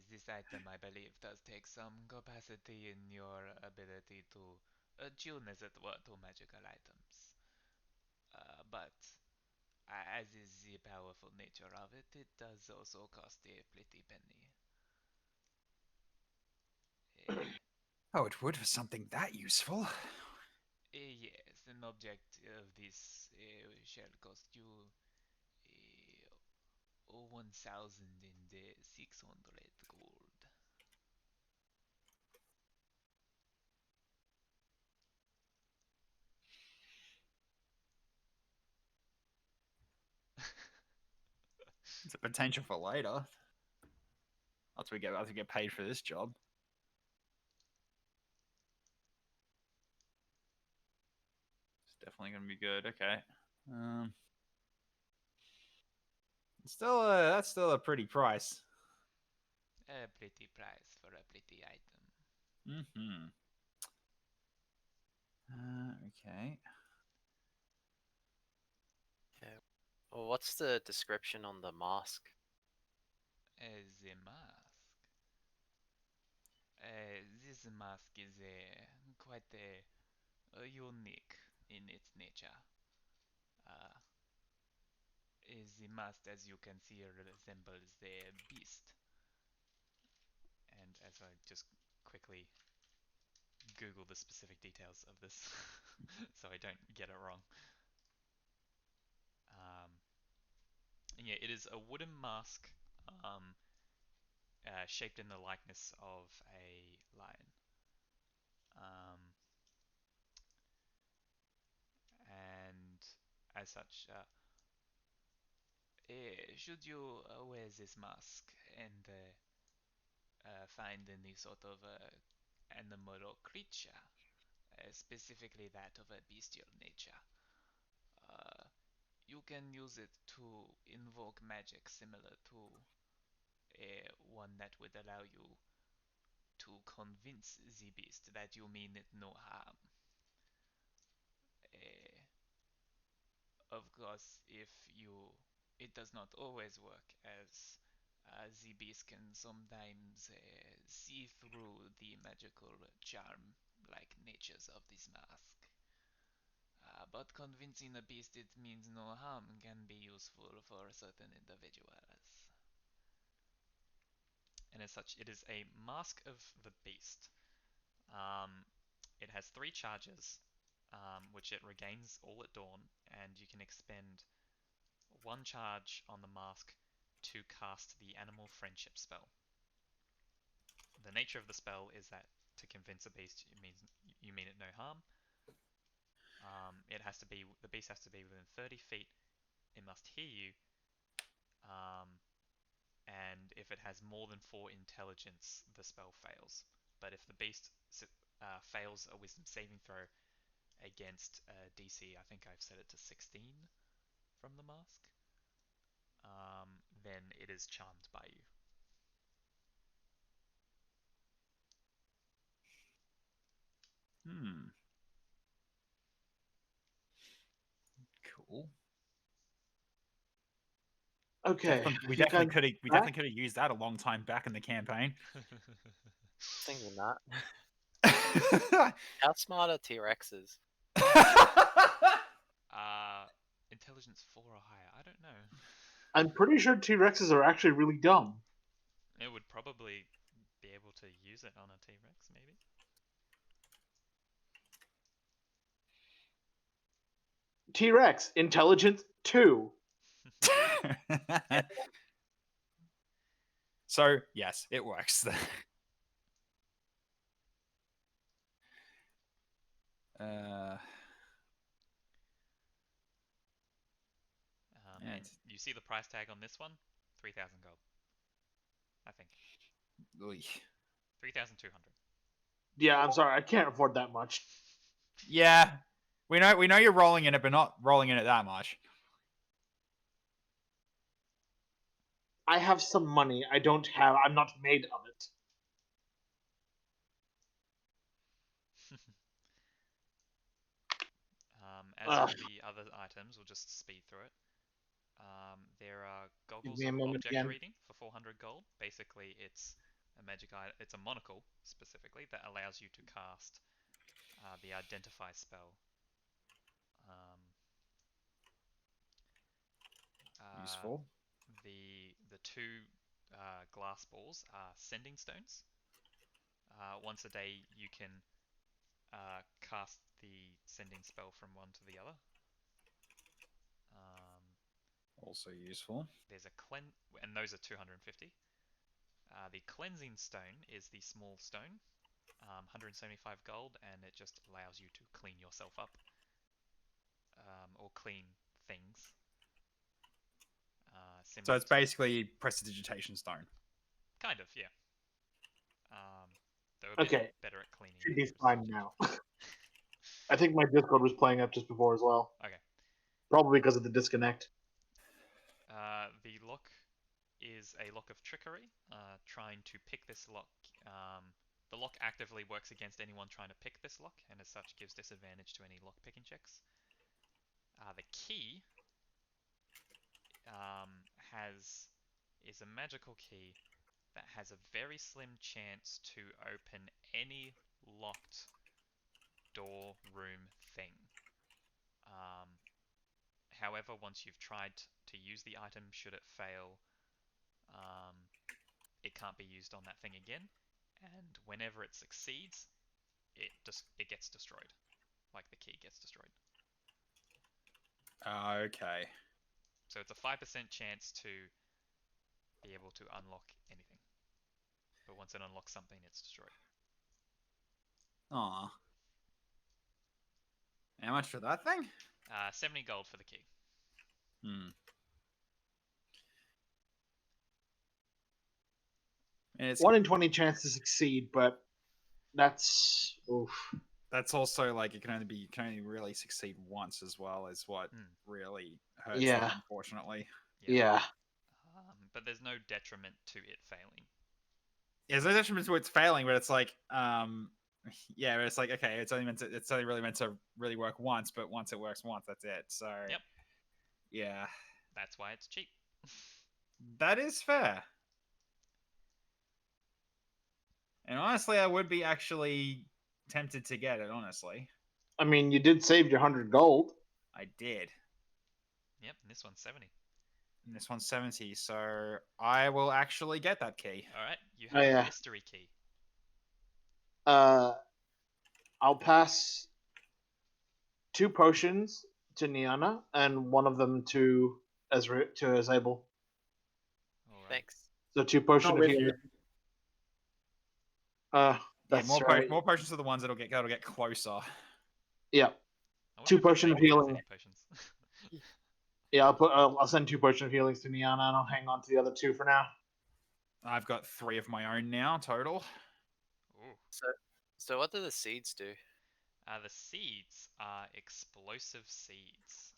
A: This item, I believe, does take some capacity in your ability to attune, as it were, to magical items. But as is the powerful nature of it, it does also cost a pretty penny.
C: Oh, it would for something that useful.
A: Yes, an object of this shall cost you 1,600 gold.
C: It's a potential for later. After we get paid for this job. It's definitely gonna be good. Okay. That's still a pretty price.
A: A pretty price for a pretty item.
C: Mm-hmm. Okay.
E: Well, what's the description on the mask?
A: The mask. This mask is quite unique in its nature. The mask, as you can see, resembles the beast. And as I just quickly Google the specific details of this, so I don't get it wrong. Yeah, it is a wooden mask shaped in the likeness of a lion. And as such, should you wear this mask and find any sort of animal or creature, specifically that of a bestial nature, uh, you can use it to invoke magic similar to one that would allow you to convince the beast that you mean it no harm. Of course, if you, it does not always work, as the beast can sometimes see through the magical charm-like natures of this mask. But convincing a beast it means no harm can be useful for certain individuals. and as such, it is a Mask of the Beast. It has 3 charges, which it regains all at dawn, and you can expend 1 charge on the mask to cast the Animal Friendship spell. The nature of the spell is that to convince a beast, it means you mean it no harm. The beast has to be within 30 feet. It must hear you, and if it has more than 4 intelligence, the spell fails. But if the beast fails a Wisdom saving throw against DC, I think I've set it to 16 from the mask, then it is charmed by you.
C: Cool.
F: Okay.
C: We
F: I think
C: definitely
F: I'm
C: could have. We
F: back.
C: definitely could have used that a long time back in the campaign.
E: Thinking that. How smart are T-Rexes?
A: Intelligence 4 or higher. I don't know.
F: I'm pretty sure T-Rexes are actually really dumb.
A: It would probably be able to use it on a T-Rex, maybe.
F: T-Rex, intelligence 2.
C: So yes, it works.
A: And you see the price tag on this one? 3,000 gold. I think. 3,200.
F: Yeah, I'm sorry, I can't afford that much.
C: Yeah, we know you're rolling in it, but not rolling in it that much.
F: I have some money. I'm not made of it.
A: As for the other items, we'll just speed through it. There are goggles
F: me a
A: of
F: moment
A: object
F: again.
A: reading for 400 gold. Basically, it's a magic item. It's a monocle specifically that allows you to cast the identify spell.
C: Useful.
A: The 2 glass balls are sending stones. Once a day, you can cast the sending spell from one to the other.
C: Also useful.
A: There's a and those are 250. The cleansing stone is the small stone, 175 gold, and it just allows you to clean yourself up, or clean things.
C: So it's basically prestidigitation stone.
A: Kind of, yeah. They're a bit better at cleaning.
F: Should be fine now. I think my Discord was playing up just before as well.
A: Okay.
F: Probably because of the disconnect.
A: The lock is a lock of trickery. Trying to pick this lock. The lock actively works against anyone trying to pick this lock, and as such gives disadvantage to any lock picking checks. The key is a magical key that has a very slim chance to open any locked door, room, thing. However, once you've tried to use the item, should it fail, it can't be used on that thing again. And whenever it succeeds, it gets destroyed, like the key gets destroyed.
C: Okay.
A: So it's a 5% chance to be able to unlock anything. But once it unlocks something, it's destroyed.
C: Aw. How much for that thing?
A: 70 gold for the key.
C: It's
F: 1 in 20 chance to succeed, but that's oof.
C: That's also like you can only really succeed once as well, is what really hurts
F: Yeah.
C: it, unfortunately.
F: Yeah.
A: But there's no detriment to it failing.
C: Yeah, there's no detriment to it's failing, but it's like yeah, it's like okay, it's only really meant to really work once, but once it works once, that's it. So
A: yep.
C: Yeah.
A: That's why it's cheap.
C: That is fair. And honestly, I would be actually tempted to get it, honestly.
F: I mean, you did save your 100 gold.
C: I did.
A: Yep, and this one's 70.
C: And this one's 70, so I will actually get that key.
A: All right, you
F: Oh,
A: have
F: yeah.
A: a mystery key.
F: I'll pass 2 potions to Niana and one of them to Azable.
A: All right.
E: Thanks.
F: So 2 potions
B: Not
F: of
B: with
F: healing.
B: you.
C: Yeah,
F: That's
C: more
F: right.
C: more potions are the ones that'll get closer.
F: Yeah.
A: I wonder
F: 2
A: if the
F: potions of
A: Raven has
F: healing.
A: any potions.
F: Yeah, I'll send 2 potions of healings to Niana and I'll hang on to the other 2 for now.
C: I've got 3 of my own now total.
A: Ooh.
E: So what do the seeds do?
A: The seeds are explosive seeds.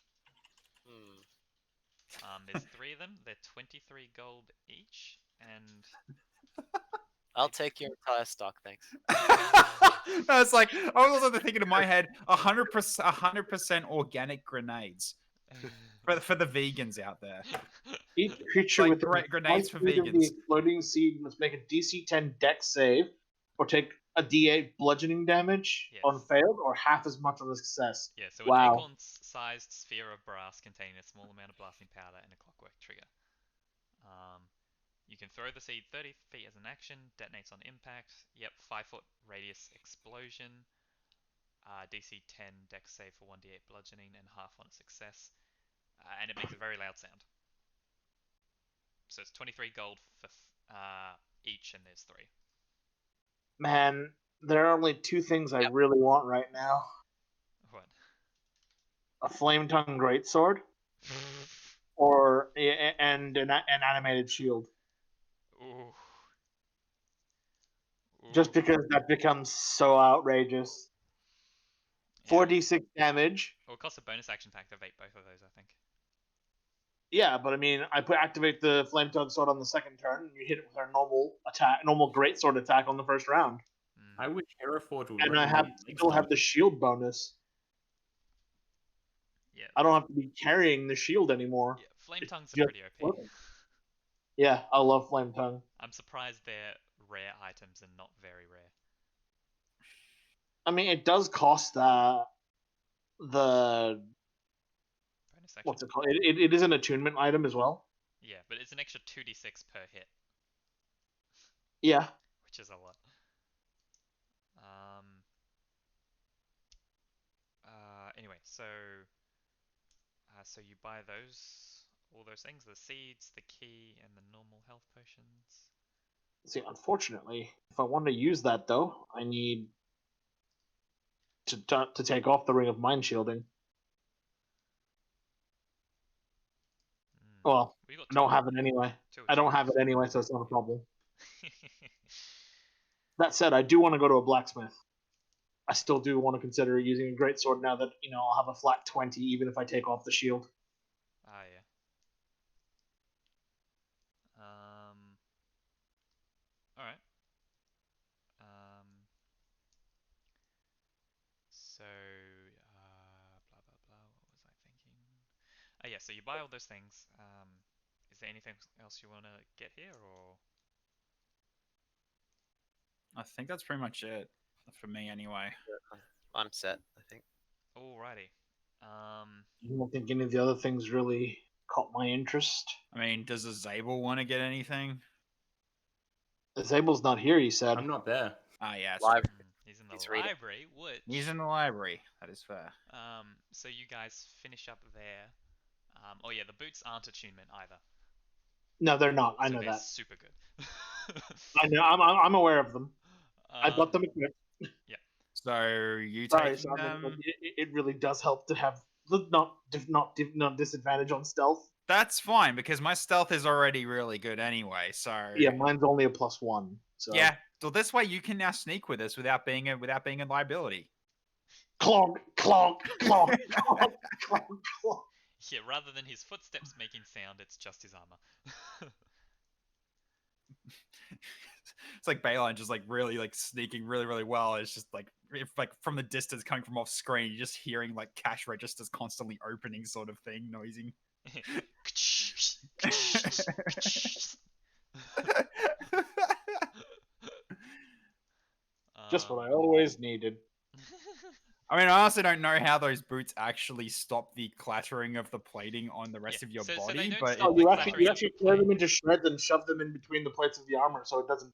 E: Hmm.
A: There's 3 of them. They're 23 gold each, and
E: I'll take your entire stock, thanks.
C: It's like I was also thinking in my head, 100% organic grenades for the vegans out there.
F: Each creature
C: Like
F: with
C: grenades for
F: of the
C: vegans.
F: exploding seed must make a DC 10 Dex save, or take a D8 bludgeoning damage
A: Yes.
F: on failed, or half as much on a success.
A: Yeah, so
F: Wow.
A: an acorn-sized sphere of brass containing a small amount of blasting powder and a clockwork trigger. You can throw the seed 30 feet as an action, detonates on impact. Yep, 5-foot radius explosion. DC 10 Dex save for 1d8 bludgeoning and half on a success. And it makes a very loud sound. So it's 23 gold for each, and there's 3.
F: Man, there are only 2 things I
E: Yep.
F: really want right now:
A: What?
F: a flame tongue greatsword, and an animated shield.
A: Ooh.
F: Just
A: Ooh.
F: because that becomes so outrageous.
A: Yeah.
F: 4d6 damage.
A: It will cost a bonus action to activate both of those, I think.
F: Yeah, but I mean, activate the flame tongue sword on the second turn, and you hit it with our normal greatsword attack on the first round.
B: I wish Hereford would
F: And I
B: recommend
F: still have the shield bonus.
A: Yeah.
F: I don't have to be carrying the shield anymore.
A: Yeah, flame tongues are
F: just
A: pretty OP.
F: Yeah, I love flame tongue.
A: I'm surprised they're rare items and not very rare.
F: I mean, it does cost the
A: Bonus action.
F: what's it called? It is an attunement item as well.
A: Yeah, but it's an extra 2d6 per hit,
F: Yeah.
A: which is a lot. Anyway, so you buy all those things, the seeds, the key, and the normal health potions.
F: See, unfortunately, if I want to use that though, I need to take off the ring of mind shielding. Well,
A: We got
F: I don't have it anyway. I don't have it
A: so-
F: anyway, so it's not a problem. That said, I do want to go to a blacksmith. I still do want to consider using a greatsword now that I'll have a flat 20 even if I take off the shield.
A: Yeah. All right. So blah blah blah. What was I thinking? Yeah. So you buy all those things. Is there anything else you want to get here, or?
C: I think that's pretty much it for me anyway.
E: I'm set, I think.
A: Alrighty.
F: I don't think any of the other things really caught my interest.
C: I mean, does Azable want to get anything?
F: Zabel's not here, he said.
B: I'm not there.
C: Ah, yeah, it's
E: Live.
C: true.
A: He's in the
E: He's reading.
A: library. Which?
C: He's in the library. That is fair.
A: So you guys finish up there. Oh yeah, the boots aren't attunement either.
F: No, they're not. I
A: So
F: know
A: they're
F: that.
A: super good.
F: I know. I'm aware of them. I bought them equipped.
A: Yeah.
C: So you
F: Sorry,
C: taking
F: Simon,
C: them?
F: it really does help to have not disadvantage on stealth.
C: That's fine because my stealth is already really good anyway. So
F: Yeah, mine's only a +1. So
C: yeah. So this way you can now sneak with us without being a liability.
F: Clonk, clonk, clonk, clonk, clonk, clonk.
A: Yeah, rather than his footsteps making sound, it's just his armor.
C: It's like Bayline just like really like sneaking really, really well. It's just like if like from the distance coming from off screen, you're just hearing like cash registers constantly opening sort of thing, noising.
F: Just what I always needed.
C: I mean, I also don't know how those boots actually stop the clattering of the plating on the rest
A: Yeah,
C: of your
A: so they
C: body,
A: don't
C: but
A: stop
F: Oh,
A: the
F: you
A: clattering of
F: actually
A: the
F: tear
A: plate.
F: them into shreds and shove them in between the plates of the armor, so it doesn't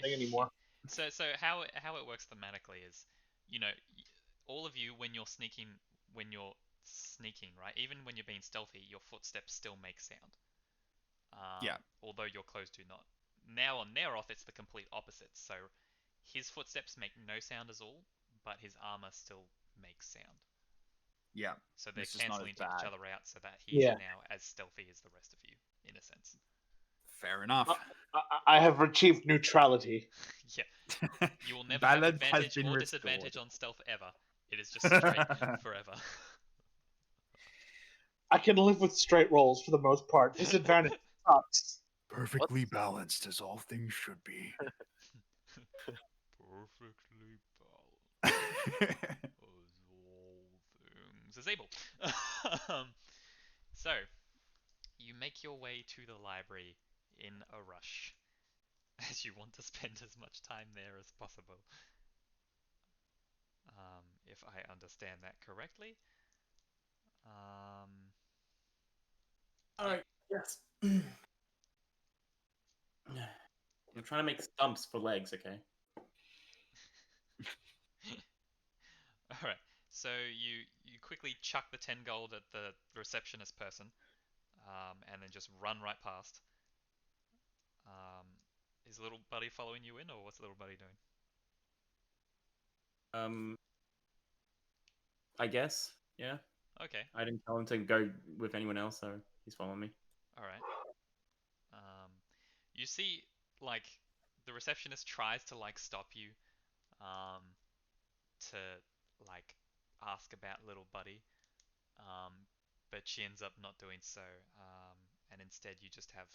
F: thing anymore.
A: So how it works thematically is, you know, all of you when you're sneaking, right? Even when you're being stealthy, your footsteps still make sound.
C: Yeah.
A: Although your clothes do not. Now on Neroth, it's the complete opposite. So his footsteps make no sound at all, but his armor still makes sound.
C: yeah,
A: So they're
C: it's just not as
A: canceling each
C: bad.
A: other out, so that he's
F: Yeah.
A: now as stealthy as the rest of you, in a sense.
C: Fair enough.
F: I have achieved neutrality.
A: Yeah, you will never have
C: Balance has
A: advantage
C: been
A: or
C: restored.
A: disadvantage on stealth ever. It is just straight forever.
F: I can live with straight rolls for the most part. Disadvantage sucks.
C: Perfectly balanced as all things should be.
A: Perfectly balanced as all things is able. So, you make your way to the library in a rush, as you want to spend as much time there as possible. If I understand that correctly.
B: Alright, yes. I'm trying to make stumps for legs, okay?
A: Alright, so you quickly chuck the 10 gold at the receptionist person, and then just run right past. Is little buddy following you in, or what's little buddy doing?
B: I guess, yeah.
A: Okay,
B: I didn't tell him to go with anyone else, so he's following me.
A: alright. You see, like, the receptionist tries to, like, stop you, um, to, like, ask about little buddy, but she ends up not doing so, and instead you just have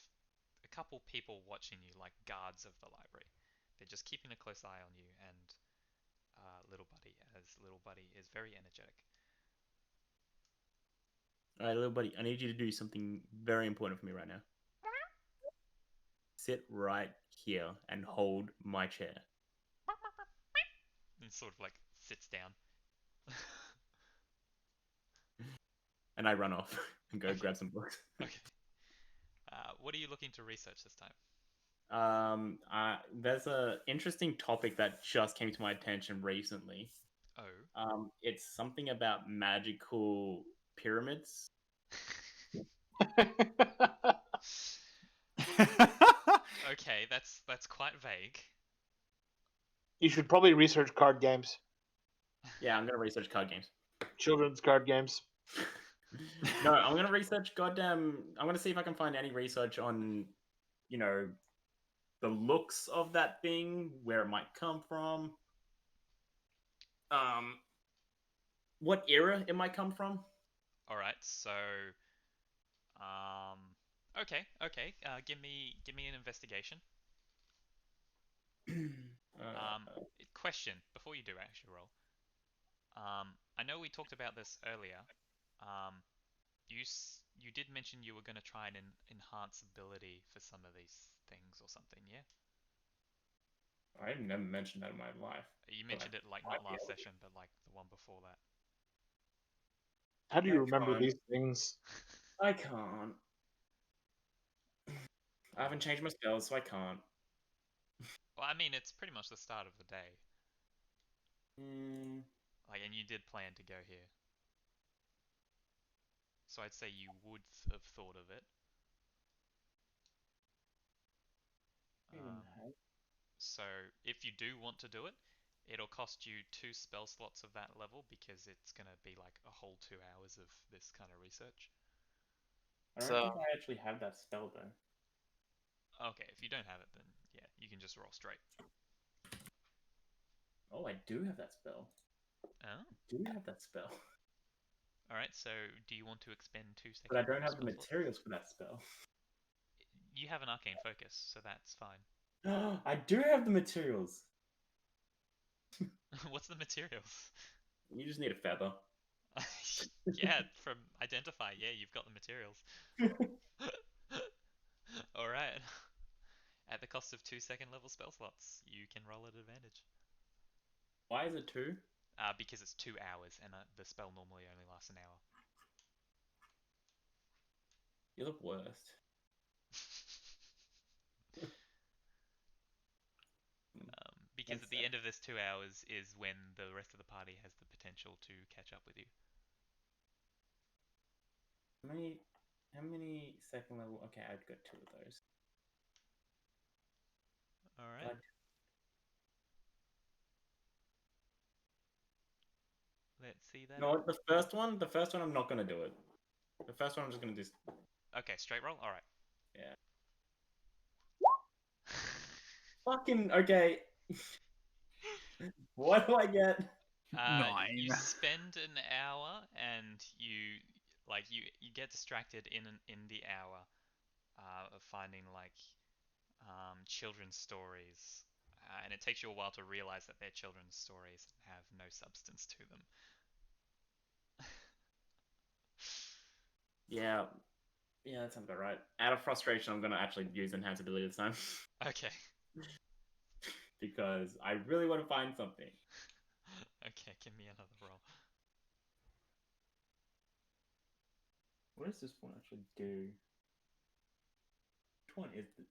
A: a couple people watching you, like guards of the library. They're just keeping a close eye on you and little buddy, as little buddy is very energetic.
B: Alright, little buddy, I need you to do something very important for me right now. Sit right here and hold my chair.
A: And sort of like sits down.
B: And I run off and go
A: Okay.
B: grab some books.
A: Okay. What are you looking to research this time?
B: There's a interesting topic that just came to my attention recently.
A: Oh.
B: It's something about magical pyramids.
A: Okay, that's quite vague.
F: You should probably research card games,
B: Yeah, I'm gonna research card games.
F: children's card games.
B: No, I'm gonna research I'm gonna see if I can find any research on, you know, the looks of that thing, where it might come from, what era it might come from.
A: All right, so okay. Give me an investigation. Question before you do actually roll. I know we talked about this earlier. You did mention you were going to try and enhance ability for some of these things or something, yeah?
B: I've never mentioned that in my life.
A: You mentioned it like not last session, but like the one before that.
F: How do you
B: I
F: remember
B: can't.
F: these things?
B: I can't. I haven't changed my spells, so I can't.
A: Well, I mean, it's pretty much the start of the day.
B: Mm,
A: Like, and you did plan to go here. So I'd say you would have thought of it. So if you do want to do it, it'll cost you 2 spell slots of that level because it's going to be like a whole 2 hours of this kind of research.
B: I don't
E: So-
B: think I actually have that spell though.
A: Okay, if you don't have it, then yeah, you can just roll straight.
B: Oh, I do have that spell.
A: Oh?
B: I do have that spell.
A: Alright, so do you want to expend 2 seconds?
B: But I don't have the
A: spell slots?
B: materials for that spell.
A: You have an arcane focus, so that's fine.
B: I do have the materials.
A: What's the materials?
B: You just need a feather.
A: Yeah, from Identify, yeah, you've got the materials. Alright. At the cost of 2 second level spell slots, you can roll at advantage.
B: Why is it 2?
A: because it's 2 hours, and the spell normally only lasts an hour.
B: You're the worst.
A: Because at
B: That's
A: the end of this 2 hours is when the rest of the party has the potential to catch up with you.
B: How many second level? Okay, I've got 2 of those.
A: All right.
B: Blood.
A: Let's see that.
B: No, the first one I'm not gonna do it. The first one I'm just gonna do.
A: Okay, straight roll. All right.
B: Yeah. Fucking okay. What do I get?
A: You
C: 9.
A: spend an hour and you get distracted in the hour of finding like children's stories, and it takes you a while to realize that they're children's stories and have no substance to them.
B: Yeah, that sounds about right. Out of frustration, I'm gonna actually use enhance ability this time
A: Okay.
B: because I really want to find something.
A: Okay, give me another roll.
B: What does this one actually do?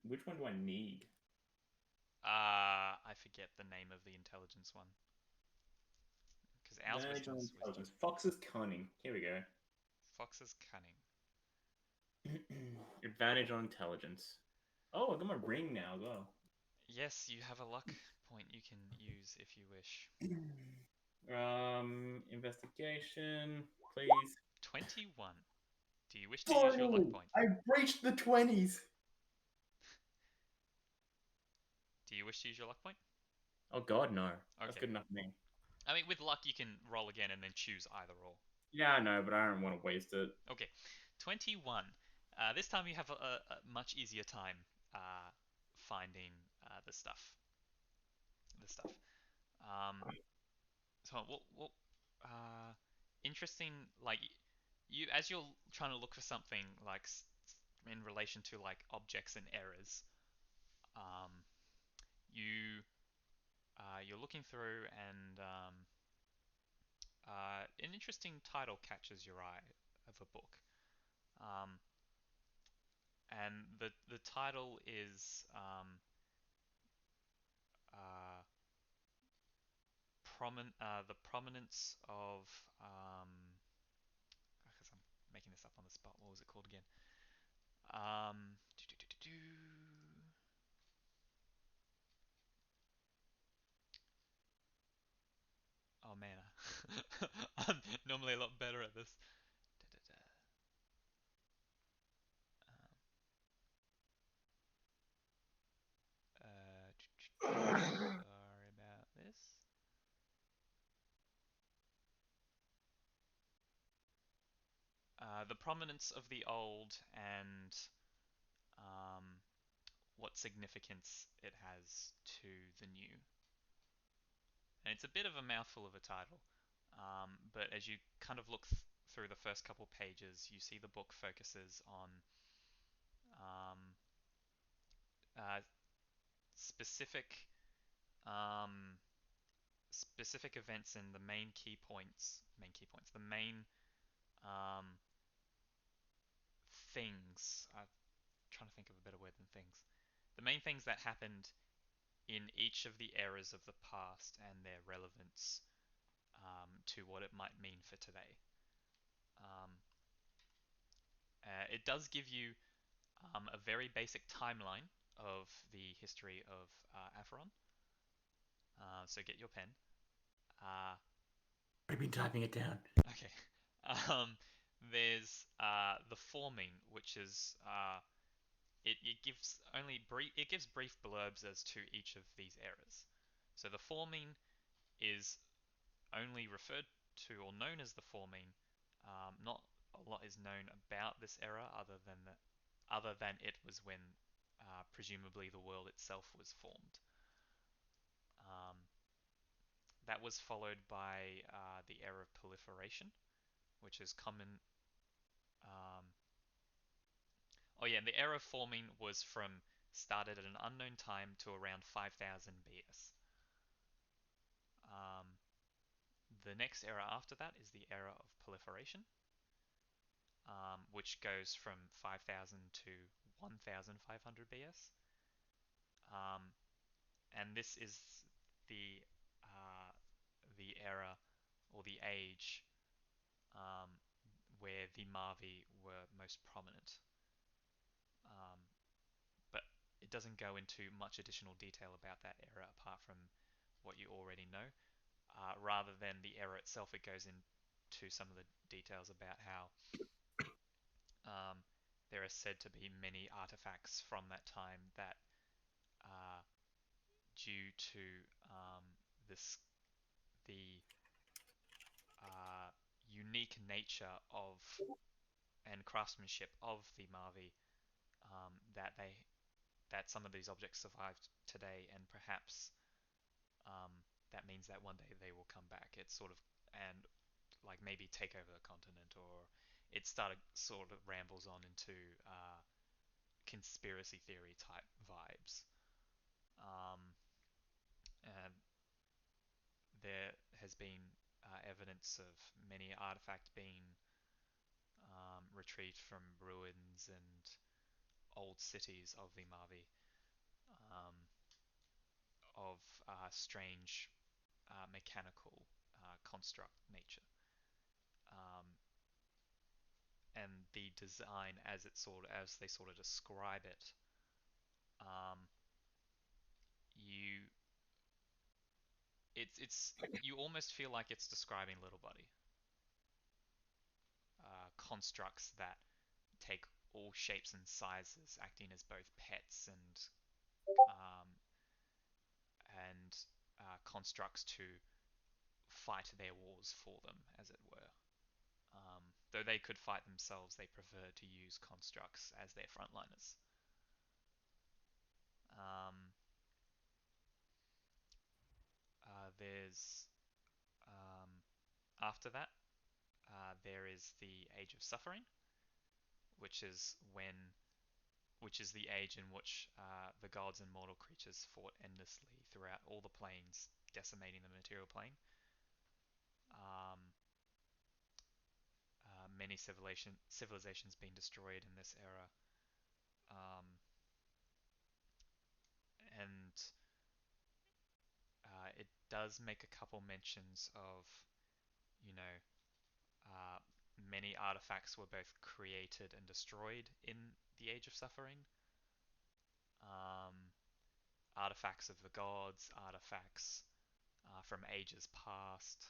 B: Which one do I need?
A: I forget the name of the intelligence one. Because ours was
B: Advantage on
A: just
B: intelligence. Fox's cunning. Here we go.
A: Fox's cunning.
B: Advantage on intelligence. Oh, I got my ring now as well.
A: Yes, you have a luck point you can use if you wish.
B: Investigation, please.
A: 21. Do you wish to use your luck point?
B: I breached the 20s.
A: Do you wish to use your luck point?
B: Oh god, no. That's
A: Okay.
B: good enough for me.
A: I mean, with luck, you can roll again and then choose either or.
B: Yeah, I know, but I don't want to waste it.
A: Okay, 21. This time you have a much easier time finding the stuff. So what interesting, like you as you're trying to look for something like in relation to like objects and errors, um, you you're looking through and an interesting title catches your eye of a book. And the title is uh, the prominence of because I'm making this up on the spot. What was it called again? Do, do, do, do, do. Oh man, I'm normally a lot better at this. Da, da, da. Sorry about this. The prominence of the old and what significance it has to the new. And it's a bit of a mouthful of a title, but as you kind of look through the first couple pages, you see the book focuses on um, specific um, specific events and the the main um, things. I'm trying to think of a better word than things. The main things that happened in each of the eras of the past and their relevance to what it might mean for today. Um, it does give you a very basic timeline of the history of Aferon. So get your pen.
B: I've been typing it down.
A: Okay. There's the forming, which is it gives brief blurbs as to each of these eras. So the forming is only referred to or known as the forming. Not a lot is known about this era other than it was when presumably the world itself was formed. That was followed by the era of proliferation, which is common. Oh yeah, the era of forming was from started at an unknown time to around 5000 BS. The next era after that is the era of Proliferation, which goes from 5000 to 1500 BS. And this is the the era or the age where the Mavi were most prominent. But it doesn't go into much additional detail about that era apart from what you already know. Rather than the era itself, it goes into some of the details about how there are said to be many artifacts from that time that are due to this the unique nature of and craftsmanship of the Mavi, that some of these objects survived today, and perhaps that means that one day they will come back. It's sort of and like maybe take over the continent, or it sort of rambles on into conspiracy theory type vibes. And there has been evidence of many artifacts being retrieved from ruins and old cities of the Mavi, of strange mechanical construct nature. And the design, as they sort of describe it, you you almost feel like it's describing Little Buddy. Constructs that take all shapes and sizes, acting as both pets um, and constructs to fight their wars for them, as it were. Though they could fight themselves, they prefer to use constructs as their frontliners. There's After that, there is the Age of Suffering, which is the age in which the gods and mortal creatures fought endlessly throughout all the planes, decimating the material plane. Many civilizations being destroyed in this era, and it does make a couple mentions of, you know, many artifacts were both created and destroyed in the Age of Suffering. Artifacts of the gods, artifacts from ages past,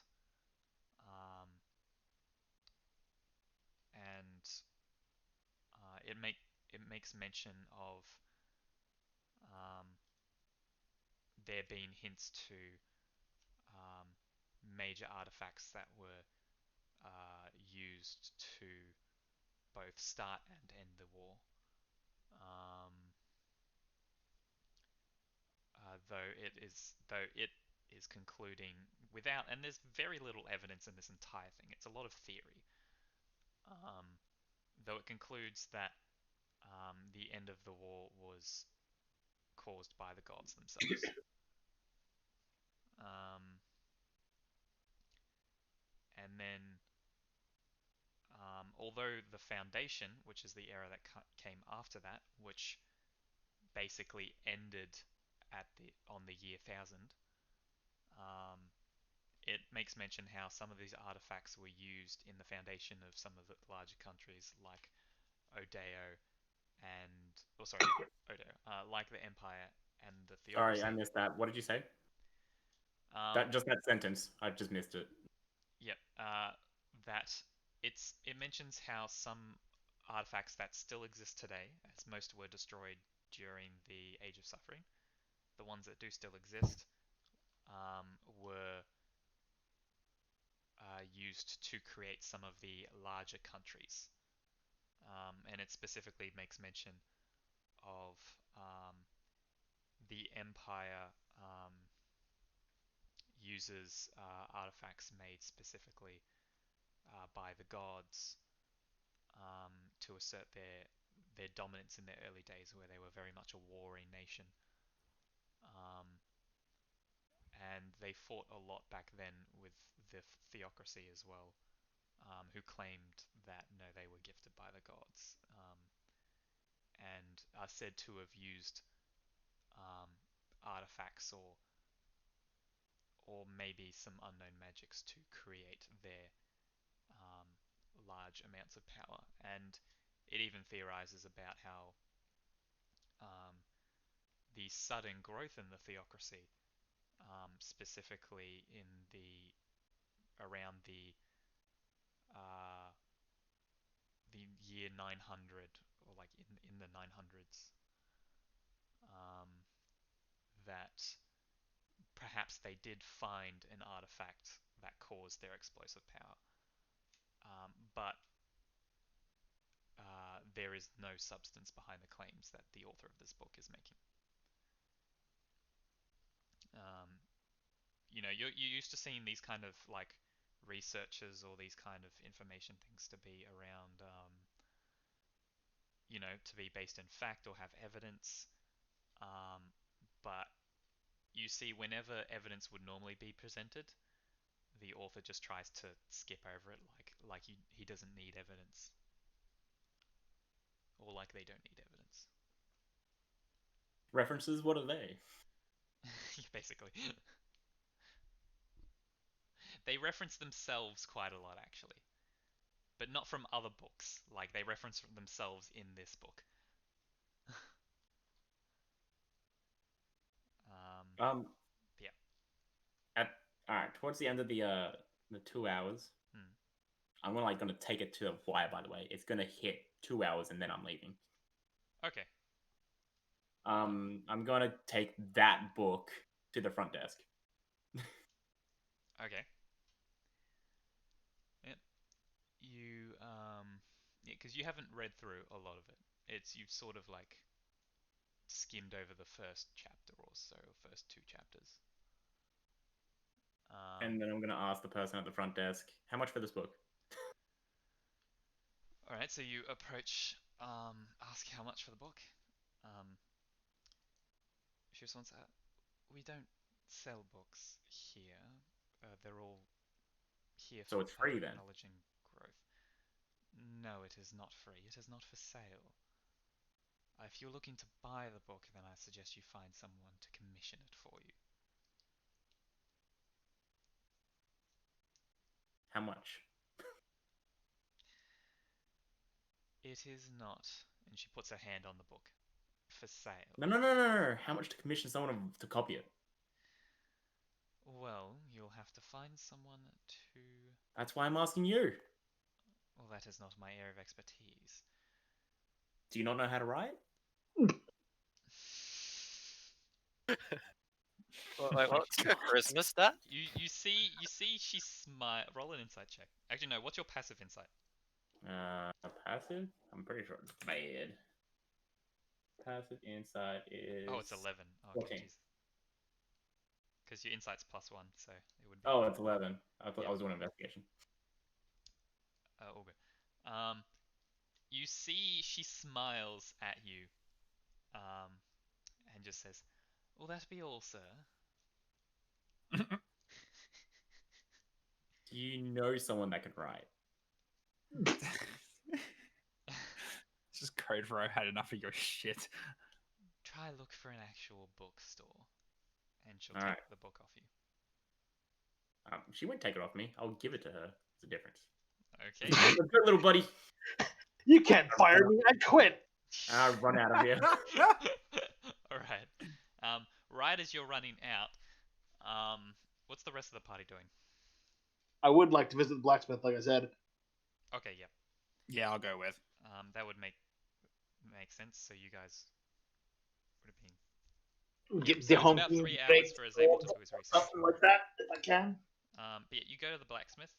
A: and it makes mention of there being hints to major artifacts that were used to both start and end the war. Though it is concluding without, and there's very little evidence in this entire thing. It's a lot of theory. Though it concludes that the end of the war was caused by the gods themselves. And then, although the Foundation, which is the era that came after that, which basically ended on the year 1000, it makes mention how some of these artifacts were used in the foundation of some of the larger countries like Odeo like the Empire and the Theocracy.
B: Sorry, I missed that. What did you say? That sentence. I just missed it.
A: Yep. That it mentions how some artifacts that still exist today, as most were destroyed during the Age of Suffering, the ones that do still exist, were used to create some of the larger countries. And it specifically makes mention of the Empire uses artifacts made specifically by the gods to assert their dominance in their early days, where they were very much a warring nation. And they fought a lot back then with the theocracy as well, who claimed that no, they were gifted by the gods, and are said to have used artifacts or maybe some unknown magics to create their large amounts of power. And it even theorizes about how the sudden growth in the theocracy, specifically in the around the year 900, or like in the 900s, that perhaps they did find an artifact that caused their explosive power, but there is no substance behind the claims that the author of this book is making. You're used to seeing these kind of like researchers or these kind of information things to be around, to be based in fact or have evidence. But you see, whenever evidence would normally be presented, the author just tries to skip over it, like he doesn't need evidence, or like they don't need evidence.
B: References, what are they?
A: Basically. They reference themselves quite a lot, actually. But not from other books. Like, they reference themselves in this book.
B: Um,
A: yeah.
B: Alright, towards the end of the 2 hours, I'm gonna take it to the wire, by the way. It's gonna hit 2 hours and then I'm leaving.
A: Okay.
B: I'm gonna take that book to the front desk.
A: Okay. Yep. Because you haven't read through a lot of it. You've sort of like skimmed over the first chapter or so, or first 2 chapters.
B: And then I'm gonna ask the person at the front desk, how much for this book?
A: Alright, so you approach, ask how much for the book. She responds, we don't sell books here. They're all here
B: So
A: for
B: it's free
A: public
B: then?
A: knowledge and growth. No, it is not free. It is not for sale. If you're looking to buy the book, then I suggest you find someone to commission it for you.
B: How much?
A: It is not, and she puts her hand on the book, for sale.
B: No. How much to commission someone to copy it?
A: Well, you'll have to find someone to...
B: That's why I'm asking you.
A: Well, that is not my area of expertise.
B: Do you not know how to write?
E: Wait, what's your charisma stat?
A: You see she smile. Roll an insight check. Actually, no. What's your passive insight?
B: Passive? I'm pretty sure it's bad. Passive insight is...
A: Oh, it's 11. Oh,
B: 14.
A: okay, because your insight's +1, so it would be...
B: Oh, it's 11. I thought
A: Yeah.
B: I was doing an investigation.
A: All good. You see she smiles at you, and just says, "Will that be all, sir?"
B: Do you know someone that can write?
C: It's just code for I've had enough of your shit.
A: Try look for an actual bookstore, and she'll
B: All
A: take
B: right.
A: the book off you.
B: She won't take it off me. I'll give it to her. It's a difference.
A: Okay.
B: Good little buddy.
F: You can't fire me. I quit.
B: I'll run out of here.
A: All right. Right as you're running out, what's the rest of the party doing?
F: I would like to visit the blacksmith, like I said.
A: Okay, yeah.
C: Yeah, I'll go with.
A: That would make sense. So you guys would have been...
F: Get
A: So
F: the
A: it's
F: home
A: about
F: team
A: 3 hours
F: baked
A: for Xavier to do his research.
F: something like that, if I can.
A: But yeah, you go to the blacksmith.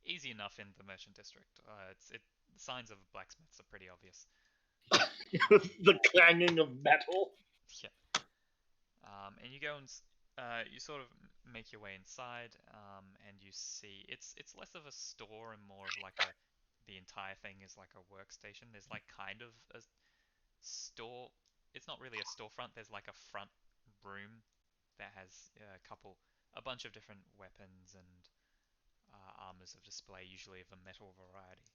A: Easy enough in the merchant district. The signs of blacksmiths are pretty obvious.
F: The clanging of metal.
A: Yeah. And you go and you sort of make your way inside, and you see it's less of a store and more of like the entire thing is like a workstation. There's like kind of a store. It's not really a storefront. There's like a front room that has a bunch of different weapons and armors of display, usually of a metal variety.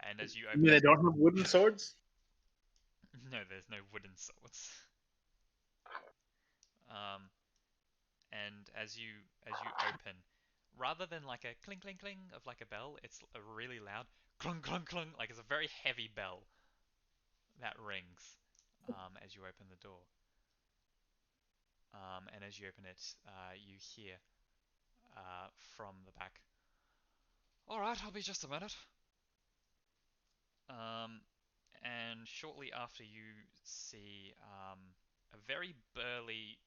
A: And as you
F: You
A: open
F: mean
A: the
F: they don't have wooden swords?
A: no, there's no wooden swords. And as you open, rather than like a cling cling cling of like a bell, it's a really loud clunk clunk clunk, like it's a very heavy bell that rings as you open the door. And as you open it, you hear from the back, "All right, I'll be just a minute." And shortly after, you see a very burly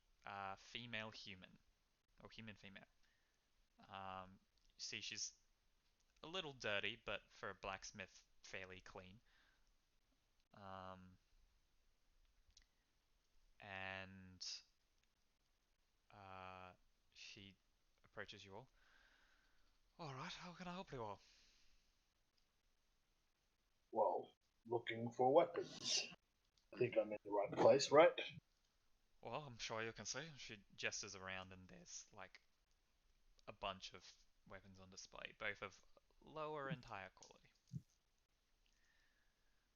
A: female human, or human female. You see she's a little dirty, but for a blacksmith, fairly clean. And she approaches you all. "All right, how can I help you all?"
F: Well, looking for weapons. I think I'm in the right place, right?
A: "Well, I'm sure you can see." She gestures around, and there's like a bunch of weapons on display, both of lower and higher quality.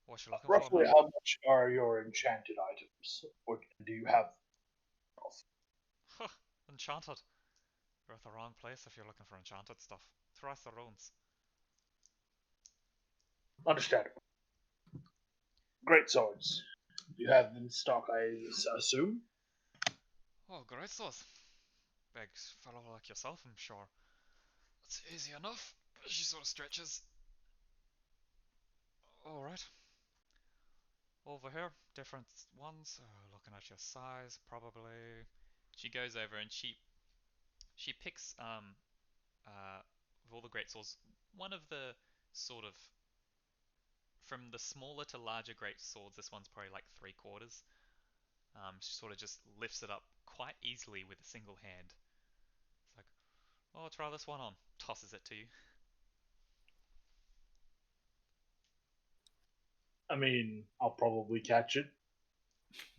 A: "What you looking for,
F: Roughly
A: madam?"
F: how much are your enchanted items? Or do you have
A: "Huh, enchanted. You're at the wrong place if you're looking for enchanted stuff. Thrice the runes."
F: understandable? Great swords. You have them in stock, I assume?
A: "Oh, great sauce. Big fellow like yourself, I'm sure. It's easy enough." She sort of stretches. "All right. Over here, different ones. Looking at your size, probably." She goes over and she picks of all the great swords, one of the sort of from the smaller to larger great swords. This one's probably like 3/4. She sort of just lifts it up quite easily with a single hand. It's like, "Oh, try this one on." Tosses it to you.
F: I mean, I'll probably catch it.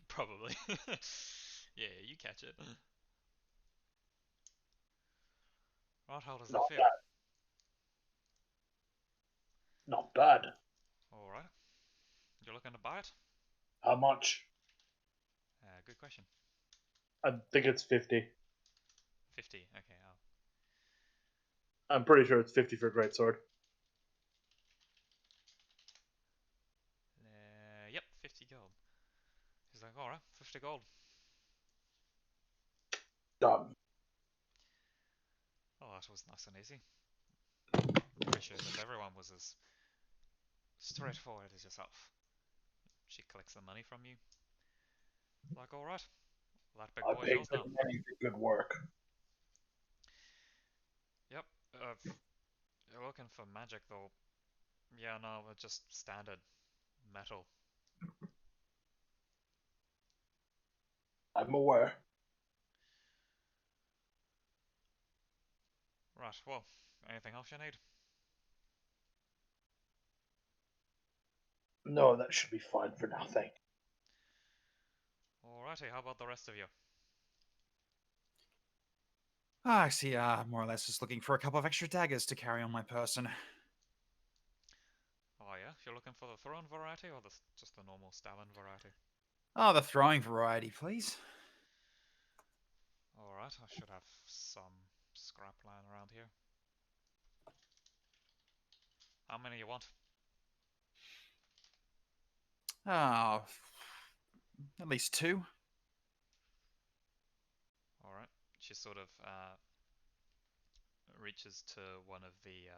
A: Probably. Yeah, you catch it. Right, how does it
F: Not
A: feel?
F: bad. Not bad.
A: Alright. You're looking to buy it?
F: How much?
A: Good question.
F: I think it's 50.
A: 50. Okay,
F: I'm pretty sure it's 50 for a great sword.
A: yep, 50 gold. He's like, "Alright, 50 gold."
F: Done.
A: Oh, that was nice and easy. Appreciate if everyone was as straightforward as yourself. She collects the money from you. Like, "Alright, well, that big
F: I
A: boy's
F: paid
A: yours
F: good
A: now."
F: money for good work.
A: Yep. If you're looking for magic, though, yeah, no, we're just standard metal.
F: I'm aware.
A: Right, well, anything else you need?
F: No, that should be fine for now, thank you.
A: Alrighty, how about the rest of you?
C: Actually, more or less just looking for a couple of extra daggers to carry on my person.
A: Oh yeah, you're looking for the thrown variety or just the normal Stalin variety?
C: Oh, the throwing variety, please.
A: Alright, I should have some scrap lying around here. How many you want?
C: Oh, at least 2.
A: Alright. She sort of reaches to one of the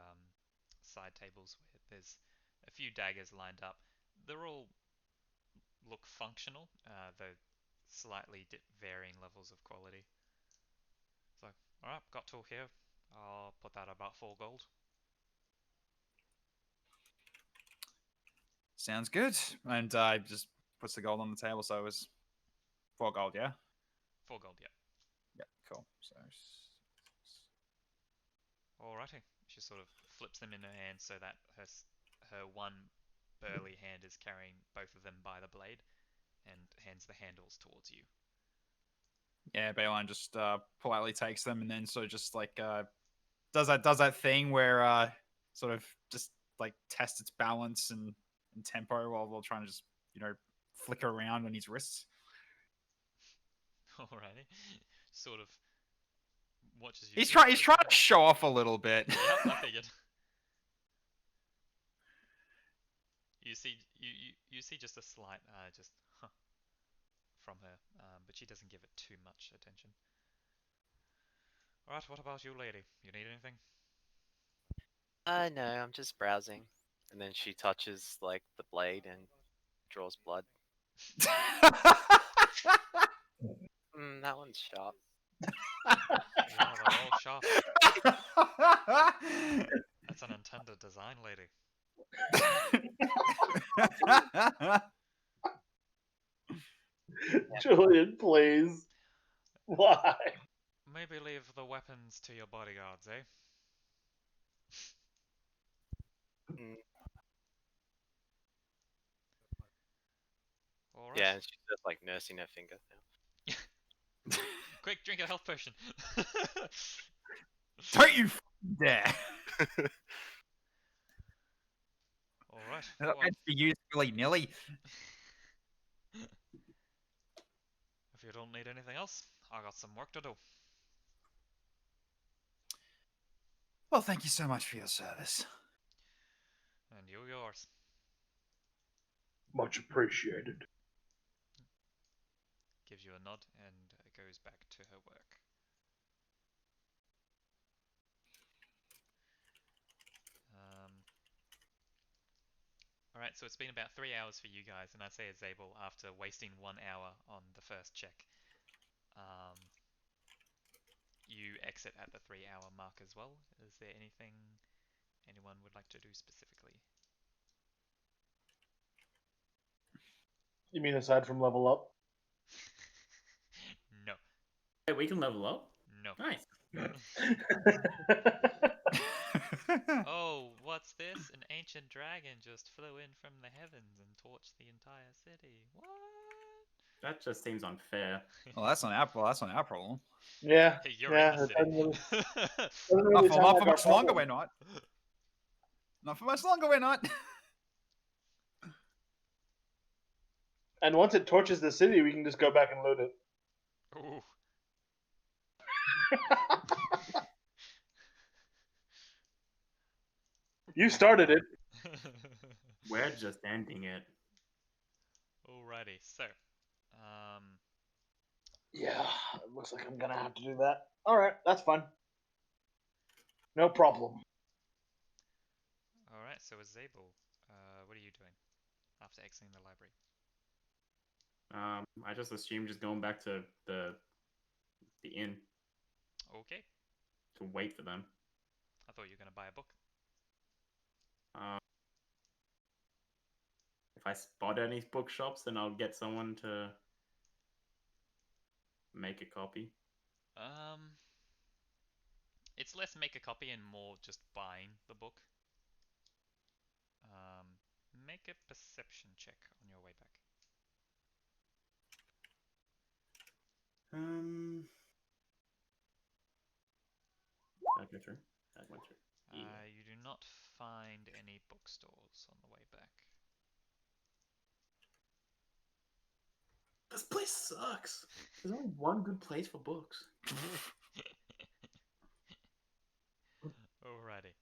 A: side tables where there's a few daggers lined up. They're all look functional, though slightly varying levels of quality. It's like, "Alright, got 2 here. I'll put that about 4 gold."
C: Sounds good. And just puts the gold on the table, so it was 4 gold, yeah?
A: 4 gold, yeah.
C: Yep, cool. So,
A: Alrighty. She sort of flips them in her hand so that her one burly hand is carrying both of them by the blade, and hands the handles towards you.
C: Yeah, Bayline just politely takes them and then sort of just like does that thing where sort of just like tests its balance and tempo while trying to just flicker around on his wrists.
A: Alrighty. Sort of watches you.
C: He's
A: do it
C: trying
A: for a
C: to show off a little bit.
A: Yep, I figured. You see just a slight just from her, but she doesn't give it too much attention. Alright, what about you, lady? You need anything?
E: No, I'm just browsing. And then she touches like the blade and draws blood. That one's sharp.
A: Yeah, they're all sharp. That's an intended design, lady.
F: Julian, please. Why?
A: Maybe leave the weapons to your bodyguards, eh?
E: Mm.
A: Alright.
E: Yeah, and she's just like nursing her finger now.
A: Quick, drink a health potion.
C: Don't you dare!
A: Alright.
C: That
A: Well,
C: meant to be used willy-nilly.
A: if you don't need anything else, I got some work to do.
C: Well, thank you so much for your service.
A: And you yours.
F: Much appreciated.
A: Gives you a nod and goes back to her work. Alright, so it's been about 3 hours for you guys, and I'd say it's Zabel after wasting 1 hour on the first check. You exit at the 3-hour mark as well. Is there anything anyone would like to do specifically?
F: You mean aside from level up?
A: No.
B: Hey, we can level up.
A: No.
B: Nice.
A: Oh, what's this? An ancient dragon just flew in from the heavens and torched the entire city. What?
B: That just seems unfair.
C: Well, that's not our problem.
F: Yeah.
A: You're
F: yeah,
A: in the
F: it doesn't really,
A: city.
F: doesn't really sound
C: Not
F: like
C: for
F: our
C: much longer,
F: problem.
C: we're not. Not for much longer, we're not.
F: And once it torches the city, we can just go back and loot it.
A: Ooh.
F: You started it.
B: We're just ending it.
A: Alrighty, so,
F: Yeah, it looks like I'm gonna have to do that. Alright, that's fine. No problem.
A: alright, so as Zabel, what are you doing after exiting the library?
B: I just assumed just going back to the inn
A: Okay,
B: to wait for them.
A: I thought you were going to buy a book.
B: If I spot any bookshops, then I'll get someone to make a copy.
A: It's less make a copy and more just buying the book. Make a perception check on your way back.
B: Did I go through? I went through. Yeah.
A: You do not find any bookstores on the way back.
B: This place sucks. There's only one good place for books.
A: Alrighty.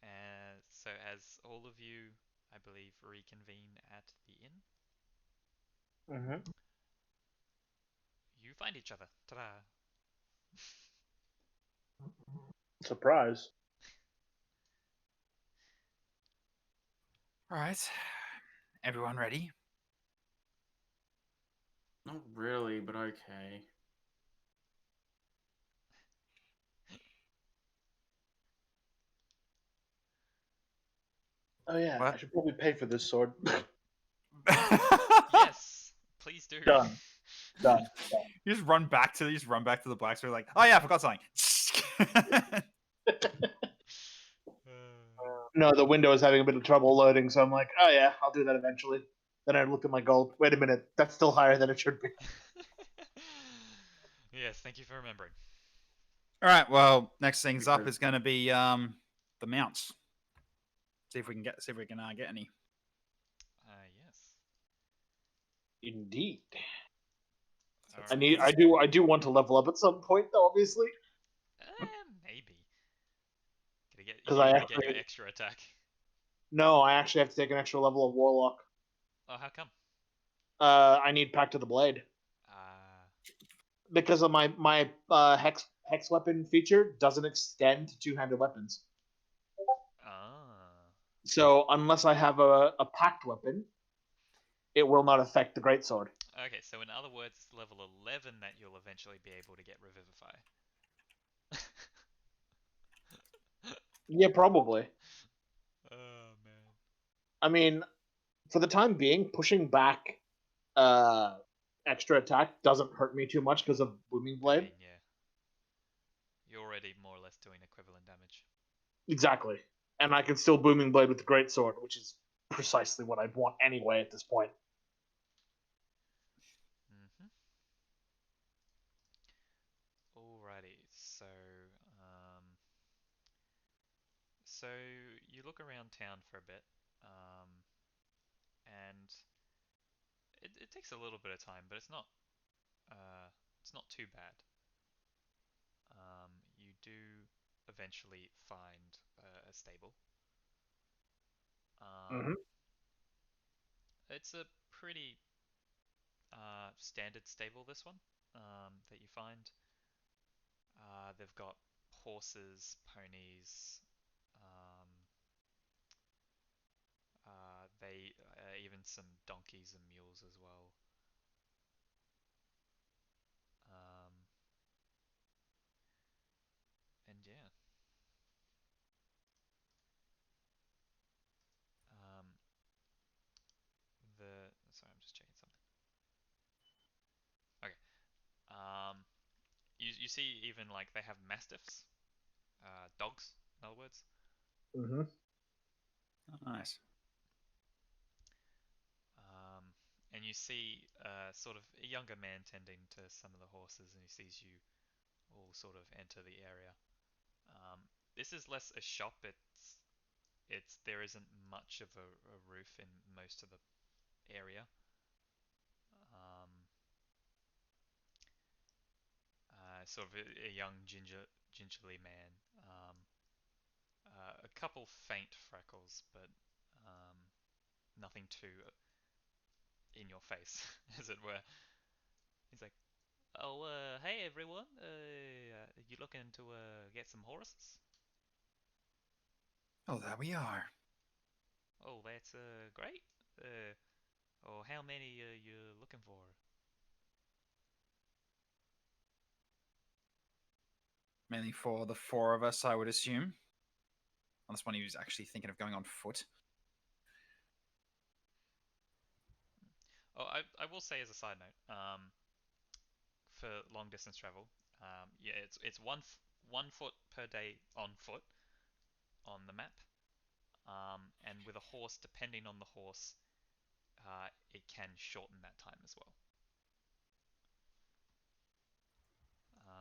A: And so as all of you, I believe, reconvene at the inn,
F: Mm-hmm.
A: you find each other. Ta-da!
F: Surprise.
C: All right. Everyone ready?
B: Not really, but okay.
F: Oh yeah,
C: What?
F: I should probably pay for this sword.
A: Yes, please do.
F: Done. Done.
C: You just run back to the blacksmith like, oh yeah, I forgot something.
F: No, the window is having a bit of trouble loading, so I'm like, oh yeah, I'll do that eventually. Then I look at my gold. Wait a minute, that's still higher than it should be.
A: Yes, thank you for remembering.
C: All right. Well, next things up
B: Because-
C: is going to be the mounts. See if we can get any.
A: Yes.
F: Indeed.
A: All
C: So
A: right.
F: I do want to level up at some point, though, obviously,
A: Maybe.
F: because
A: You're
F: I
A: gonna get
F: actually
A: your extra attack.
F: no, I actually have to take an extra level of warlock.
A: Oh, how come?
F: I need Pact of the Blade
A: Uh,
F: because of my hex weapon feature doesn't extend to two-handed weapons.
A: ah.
F: So unless I have a pact weapon, it will not affect the greatsword.
A: Okay, so in other words, it's level 11 that you'll eventually be able to get Revivify.
F: Yeah, probably.
A: Oh, man.
F: I mean, for the time being, pushing back extra attack doesn't hurt me too much because of Booming
A: I
F: Blade.
A: mean, yeah. You're already more or less doing equivalent damage.
F: Exactly. And I can still Booming Blade with the greatsword, which is precisely what I'd want anyway at this point.
A: Mm-hmm. Alrighty, um, so you look around town for a bit, and it takes a little bit of time, but it's not too bad. You do eventually find a stable.
F: Mhm.
A: It's a pretty standard stable, this one, that you find. They've got horses, ponies, um, they even some donkeys and mules as well. Um, and yeah, um, sorry, I'm just checking something. Okay. You see even like they have mastiffs, dogs, in other words.
F: Mhm.
C: Nice.
A: And you see sort of a younger man tending to some of the horses, and he sees you all sort of enter the area. This is less a shop. It's there isn't much of a roof in most of the area. Um, Sort of a young gingerly man. A couple faint freckles, but um, nothing too in your face, as it were. He's like, "Oh, hey everyone. You looking to get some horses?
C: Oh, there we are.
A: Oh, that's great. Oh, how many are you looking for?"
C: Mainly for the four of us, I would assume. Unless one of you was actually thinking of going on foot.
A: Oh, I will say as a side note, for long distance travel, yeah, it's 1 foot per day on foot on the map, and with a horse, depending on the horse, it can shorten that time as well.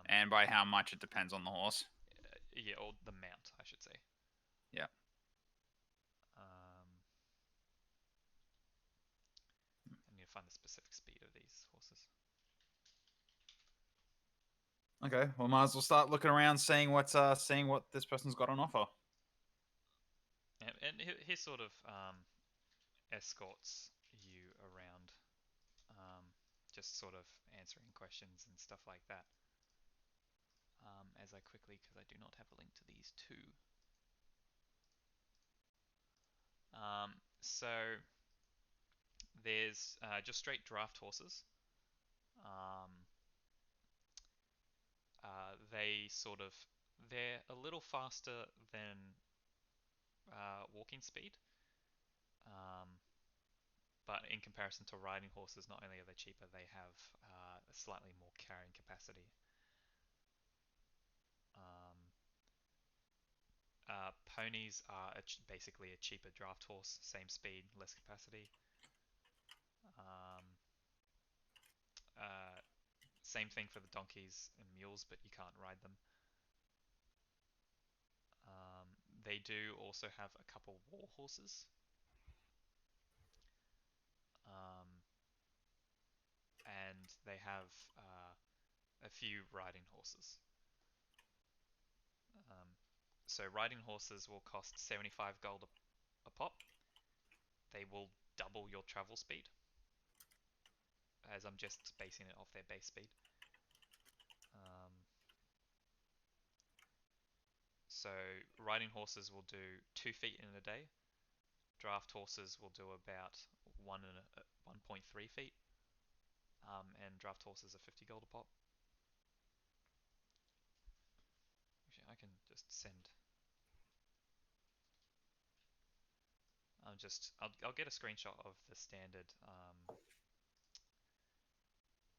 C: And by how much, it depends on the horse.
A: Yeah, or the mount, I should say.
C: Yeah.
A: I need to find the specific speed of these horses.
C: Okay, well, might as well start looking around, seeing what this person's got on offer.
A: And he sort of escorts you around, just sort of answering questions and stuff like that. As I quickly, because I do not have a link to these two. So there's just straight draft horses. Um, they're a little faster than walking speed. But in comparison to riding horses, not only are they cheaper, they have a slightly more carrying capacity. Ponies are basically a cheaper draft horse, same speed, less capacity. Same thing for the donkeys and mules, but you can't ride them. They do also have a couple war horses. And they have a few riding horses. So riding horses will cost 75 gold a pop. They will double your travel speed, as I'm just basing it off their base speed. So riding horses will do 2 feet in a day. Draft horses will do about 1.3 feet. And draft horses are 50 gold a pop. Actually, I can just send. I'll get a screenshot of the standard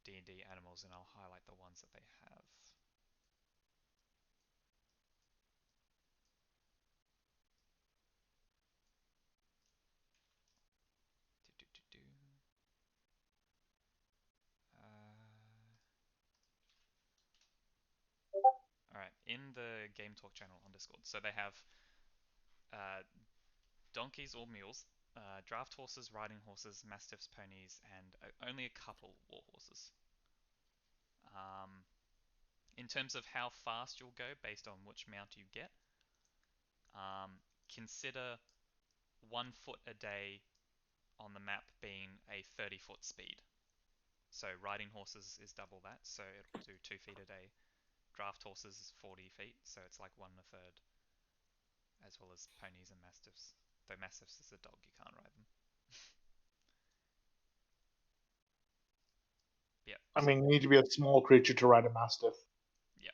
A: D&D animals, and I'll highlight the ones that they have. Alright, in the Game Talk channel on Discord. So they have donkeys or mules, draft horses, riding horses, mastiffs, ponies, and only a couple war horses. In terms of how fast you'll go based on which mount you get, consider 1 foot a day on the map being a 30-foot speed. So riding horses is double that, so it'll do 2 feet a day. Draft horses is 40 feet, so it's like 1 1/3, as well as ponies and mastiffs. Though mastiffs is a dog, you can't ride them. Yeah.
F: I mean, you need to be a small creature to ride a mastiff.
A: Yeah.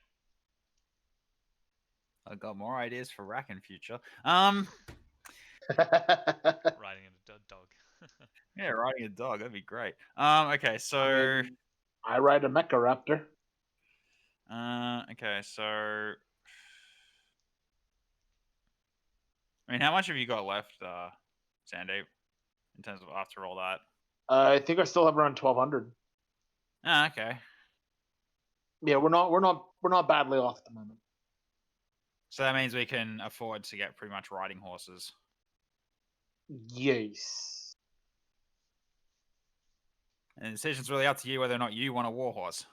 C: I've got more ideas for rack in future.
A: Riding a dog.
C: Yeah, riding a dog, that'd be great. Okay, so
F: I ride a mecha raptor.
C: okay, so I mean, how much have you got left, Sandeep, in terms of after all that?
F: I think I still have around 1,200.
C: Ah, okay.
F: Yeah, we're not badly off at the moment.
C: So that means we can afford to get pretty much riding horses.
F: Yes.
C: And the decision's really up to you whether or not you want a war horse.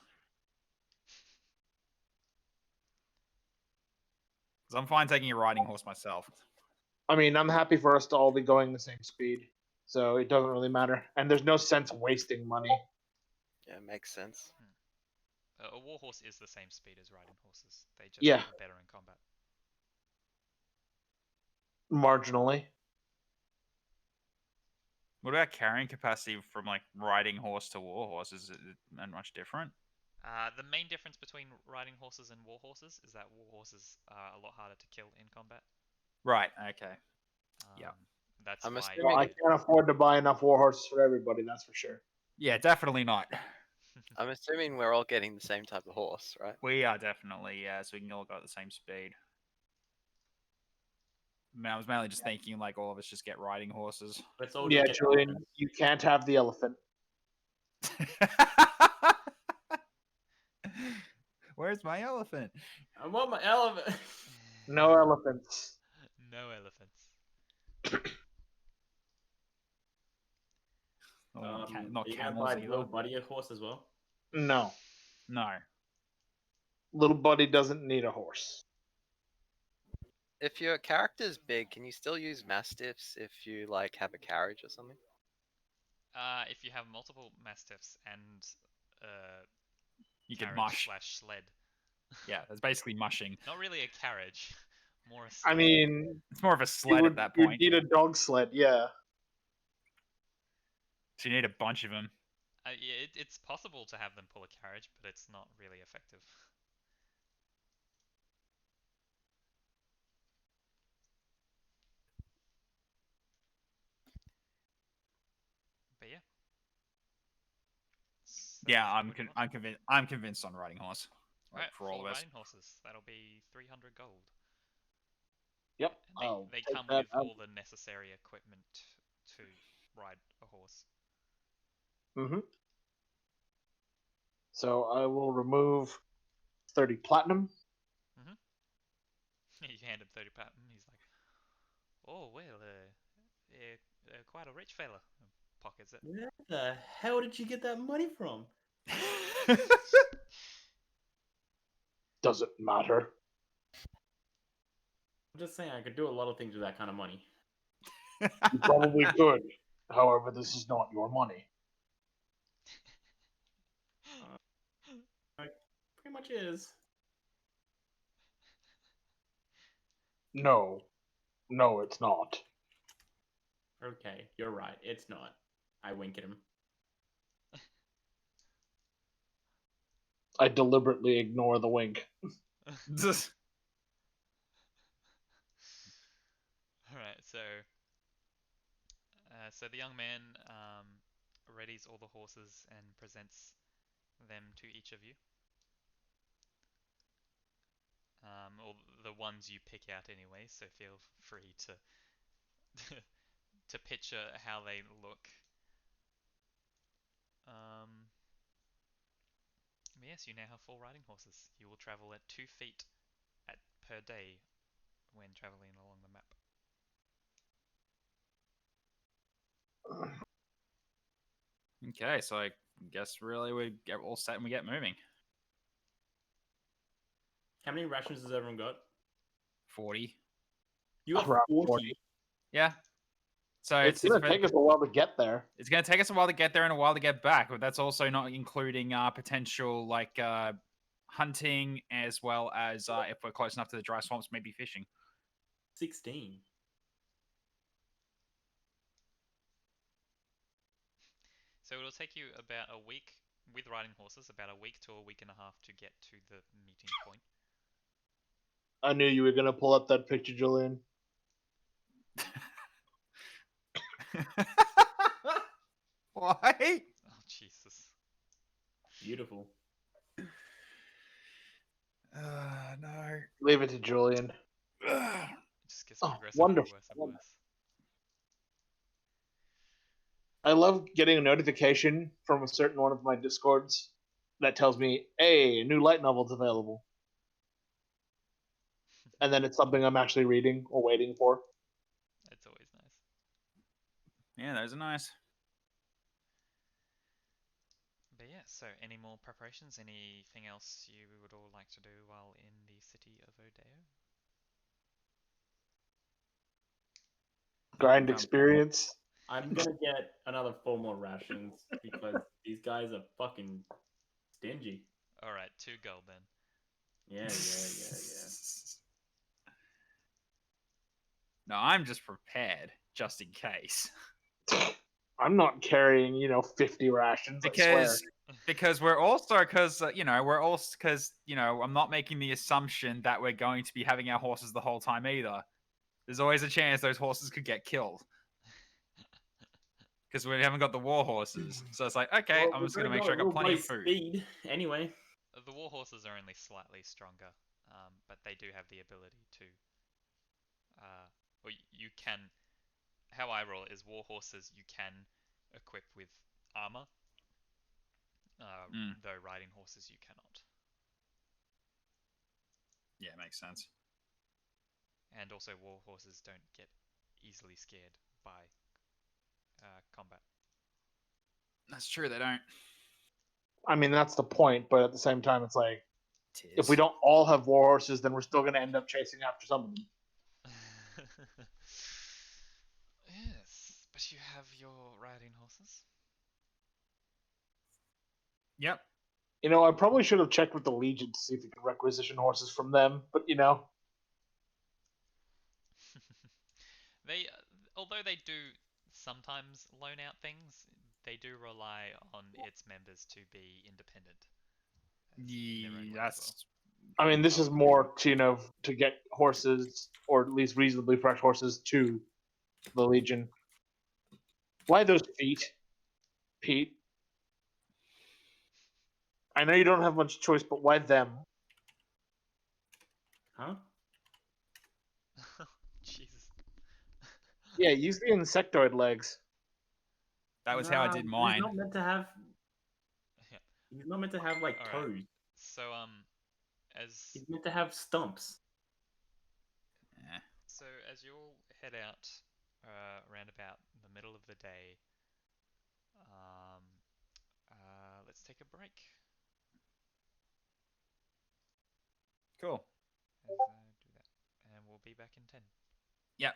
C: Because I'm fine taking a riding horse myself.
F: I mean, I'm happy for us to all be going the same speed, so it doesn't really matter. And there's no sense wasting money.
E: Yeah, makes sense.
A: A war horse is the same speed as riding horses. They just
F: Yeah.
A: are better in combat.
F: Marginally.
C: What about carrying capacity from like riding horse to war horse? Is it much different?
A: The main difference between riding horses and war horses is that war horses are a lot harder to kill in combat.
C: Right, okay. Yeah.
A: That's
E: I'm
A: why.
E: assuming-
F: Well, I can't afford to buy enough war horses for everybody, that's for sure.
C: Yeah, definitely not.
E: I'm assuming we're all getting the same type of horse, right?
C: We are definitely, yeah, so we can all go at the same speed. I mean, I was mainly just thinking like all of us just get riding horses.
B: Let's all
F: Yeah,
B: just get
F: Julian,
B: elephants.
F: you can't have the elephant.
C: Where's my elephant?
B: I want my elephant.
F: No elephants.
A: No elephants.
C: Oh, not
B: Are you gonna
C: camels
B: buy
C: either.
B: little buddy a horse as well?
F: No.
C: No.
F: Little buddy doesn't need a horse.
E: If your character's big, can you still use mastiffs if you like have a carriage or something?
A: If you have multiple mastiffs and
C: You can
A: carriage
C: mush.
A: slash sled.
C: Yeah, it's basically mushing.
A: Not really a carriage, more a sled.
F: I mean,
C: It's more of a sled at that
F: you
C: point.
F: need a dog sled, yeah.
C: So you need a bunch of them.
A: Yeah, it's possible to have them pull a carriage, but it's not really effective. But yeah. So
C: Yeah,
A: what do you want?
C: I'm convinced on riding horse. Like,
A: Alright,
C: for all
A: 4
C: of us.
A: riding horses. That'll be 300 gold.
F: Yep.
A: And they
F: take
A: come
F: that
A: with
F: out.
A: all the necessary equipment to ride a horse.
F: Mm-hmm. So I will remove 30 platinum.
A: You hand him 30 platinum. He's like, "Oh well, quite a rich fella." Pockets it.
B: Where the hell did you get that money from?
F: Does it matter?
B: I'm just saying I could do a lot of things with that kind of money.
F: You probably could. However, this is not your money.
B: Pretty much is.
F: No. No, it's not.
B: Okay, you're right. It's not. I wink at him.
F: I deliberately ignore the wink.
A: Alright, so the young man readies all the horses and presents them to each of you. Or the ones you pick out anyway, so feel free to to picture how they look. Yes, you now have 4 riding horses. You will travel at 2 feet per day when traveling along the map.
C: Okay, so I guess really we get all set and we get moving.
B: How many rations has everyone got?
C: 40.
B: You got
F: Around
B: 40.
F: 40.
C: Yeah. So
F: It's going to take us a while to get there.
C: It's going to take us a while to get there and a while to get back, but that's also not including potential like hunting as well as if we're close enough to the dry swamps, maybe fishing.
B: 16.
A: So it'll take you about a week with riding horses, about a week to a week and a half to get to the meeting point.
F: I knew you were going to pull up that picture, Julian.
C: Why?
A: Oh, Jesus.
B: Beautiful.
C: No.
F: Leave it to Julian.
A: It just gets
F: Oh,
A: progressively
F: wonderful.
A: worse and worse.
F: I love getting a notification from a certain one of my Discords that tells me, hey, a new light novel's available. And then it's something I'm actually reading or waiting for.
A: It's always nice.
C: Yeah, those are nice.
A: But yeah, so any more preparations? Anything else you would all like to do while in the city of Odeo?
F: Grind experience.
B: I'm gonna get another 4 more rations because these guys are fucking stingy.
A: Alright, 2 gold then.
B: Yeah.
C: No, I'm just prepared, just in case.
F: I'm not carrying, 50 rations, I swear.
C: Because we're also, I'm not making the assumption that we're going to be having our horses the whole time either. There's always a chance those horses could get killed. Because we haven't got the war horses. So it's like, okay,
B: Well,
C: I'm
B: we've
C: just going to
B: already
C: make sure I got
B: real
C: plenty of
B: base
C: food.
B: Speed, anyway.
A: The war horses are only slightly stronger, but they do have the ability to, or you can, how I roll it is war horses you can equip with armor, though riding horses you cannot.
C: Yeah, makes sense.
A: And also war horses don't get easily scared by combat.
C: That's true, they don't.
F: I mean, that's the point, but at the same time, it's like, if we don't all have war horses, then we're still going to end up chasing after some of them.
A: Yes, but you have your riding horses.
C: Yep.
F: I probably should have checked with the Legion to see if we could requisition horses from them, but
A: They, although they do sometimes loan out things, they do rely on its members to be independent. In their own way as well.
F: I mean, this is more to, to get horses, or at least reasonably fresh horses, to the Legion. Why those feet, Pete? I know you don't have much choice, but why them?
B: Huh?
A: Jesus.
F: Yeah, use the insectoid legs.
C: That was how I did
B: He's
C: mine.
B: not meant to have.
A: Yeah.
B: He's not meant to have like
A: All right.
B: toes.
A: So as
B: He's meant to have stumps.
C: Yeah.
A: so as you all head out around about the middle of the day, um, let's take a break.
C: Cool.
A: As I do that, and we'll be back in 10.
C: Yeah.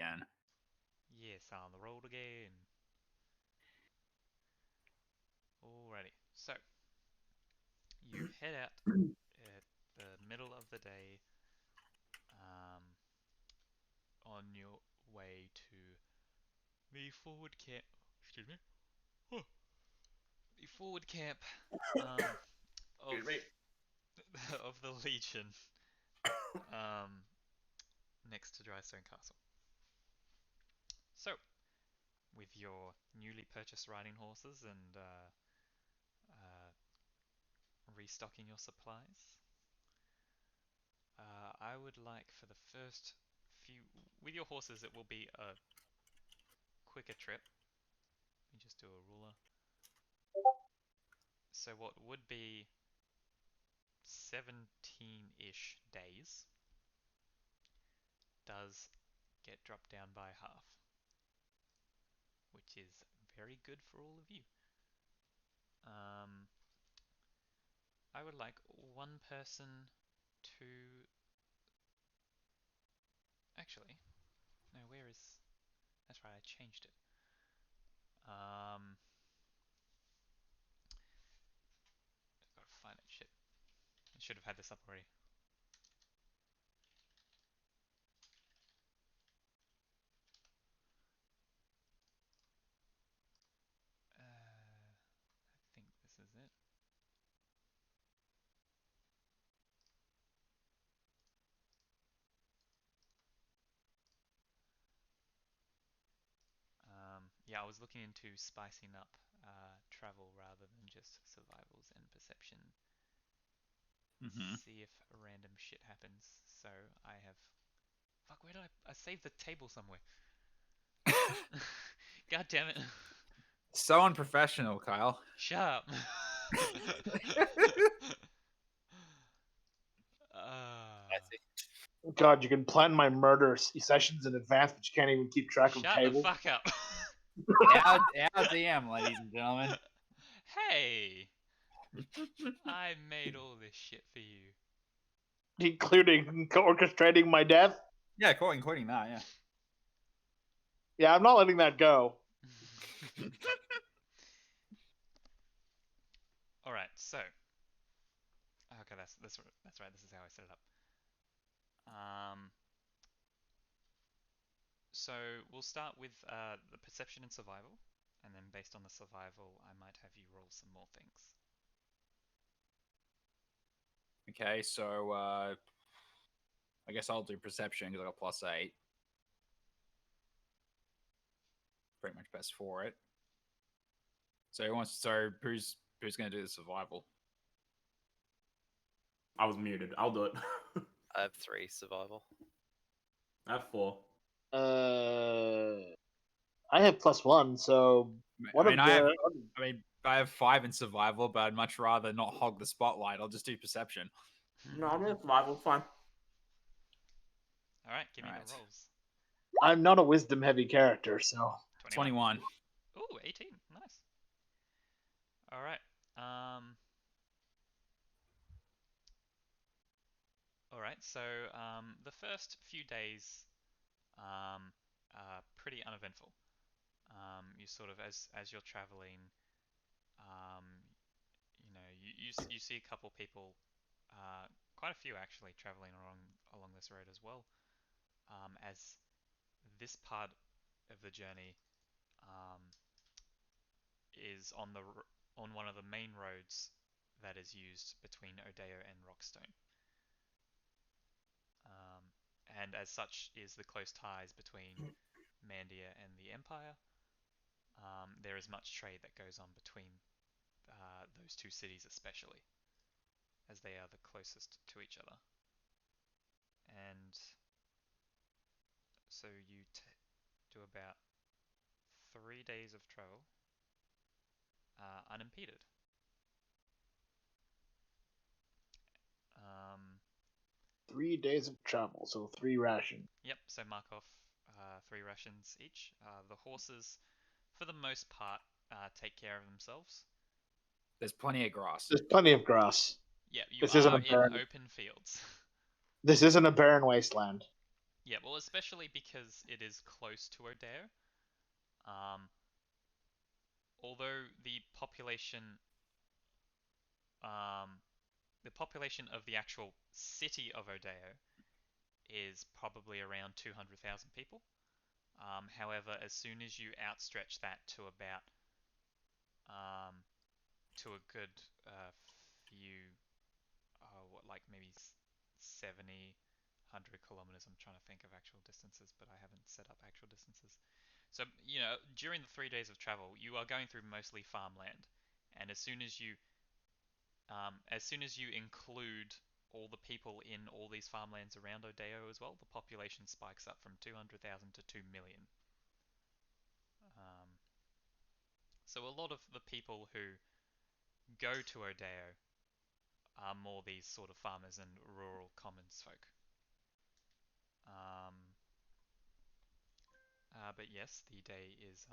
C: again.
A: Yes, on the road again. Alrighty, so you head out at the middle of the day, on your way to the forward camp. Excuse me. Oh, the forward camp of
B: Excuse me.
A: of the Legion, next to Drystone Castle. So, with your newly purchased riding horses and restocking your supplies, I would like for the first few... With your horses, it will be a quicker trip. Let me just do a ruler. So what would be 17-ish days does get dropped down by half, which is very good for all of you. I would like one person to... Actually, no, where is... That's right, I changed it. I've got to find it. Shit. I should have had this up already. I think this is it. Yeah, I was looking into spicing up travel rather than just survivals and perception. See if random shit happens. So I have... Fuck, where did I saved the table somewhere. God damn it.
C: So unprofessional, Kyle.
A: Shut up.
E: I see.
F: God, you can plan my murder sessions in advance, but you can't even keep track of
A: Shut the
F: tables.
A: fuck up.
C: Our DM, ladies and gentlemen.
A: Hey, I made all this shit for you.
F: Including orchestrating my death.
C: Yeah, including that, yeah.
F: Yeah, I'm not letting that go.
A: All right, so okay, that's right. This is how I set it up. So we'll start with the perception and survival, and then based on the survival, I might have you roll some more things.
C: Okay, so I guess I'll do perception because I got +8. Pretty much best for it. So who's gonna do the survival?
B: I was muted. I'll do it.
E: I have 3 survival.
B: I have 4.
F: I have +1, so
C: I have 5 in survival, but I'd much rather not hog the spotlight. I'll just do perception.
B: No, I'm doing survival. It's fine.
A: All right, give me
C: Alright.
A: the rolls.
F: I'm not a wisdom heavy character, so
C: 21.
A: Ooh, 18. Nice. All right. All right. So the first few days are pretty uneventful. You sort of as you're traveling, um, you see a couple people, quite a few actually traveling along this road as well. As this part of the journey is on one of the main roads that is used between Odeo and Rockstone. And as such is the close ties between Mandia and the Empire. There is much trade that goes on between those two cities especially, as they are the closest to each other. And so you do about 3 days of travel unimpeded.
F: 3 days of travel, so 3 rations.
A: Yep, so mark off 3 rations each. The horses, for the most part, take care of themselves.
C: There's plenty of grass.
F: There's plenty of grass.
A: Yeah, you
F: This isn't
A: are
F: a
A: in
F: barren-
A: open fields.
F: This isn't a barren wasteland.
A: Yeah, well, especially because it is close to O'Dare. Um, although um, the population of the actual city of O'Dare is probably around 200,000 people. However, as soon as you outstretch that to about to a good few, like maybe 70, 100 kilometers. I'm trying to think of actual distances, but I haven't set up actual distances. So, during the 3 days of travel, you are going through mostly farmland, and as soon as you include all the people in all these farmlands around Odeo as well, the population spikes up from 200,000 to 2 million. Um, so a lot of the people who go to Odeo are more these sort of farmers and rural commons folk. But yes, the day is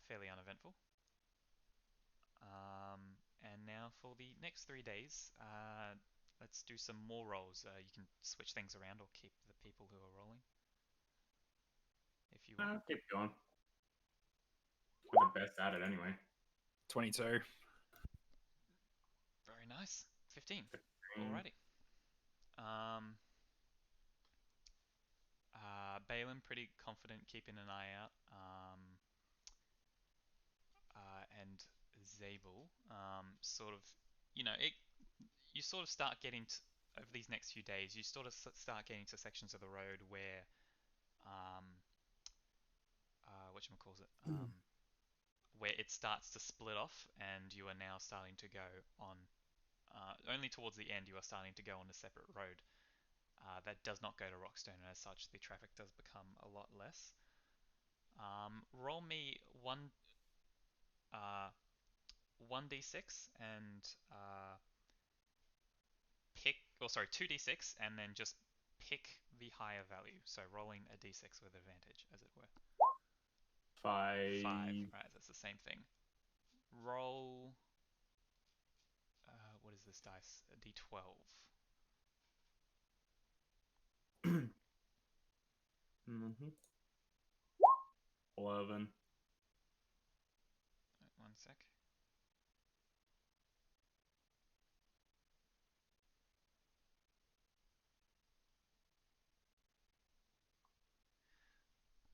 A: fairly uneventful. And now for the next 3 days, let's do some more rolls. You can switch things around or keep the people who are rolling, if you want.
B: Keep going. We're the best at it anyway.
C: 22.
A: Very nice. 15. Alrighty. Balin, pretty confident, keeping an eye out. And Zabel, sort of, you sort of start getting to, over these next few days, you sort of start getting to sections of the road where, whatchamacallit, where it starts to split off, and you are now starting to go on, only towards the end, you are starting to go on a separate road that does not go to Rockstone, and as such, the traffic does become a lot less. Roll me 1d6 and pick, 2d6, and then just pick the higher value. So rolling a d6 with advantage, as it were.
B: 5.
A: 5. Right, that's the same thing. Roll. What is this dice? A d12.
B: Mm-hmm. 11.
A: Right, one sec.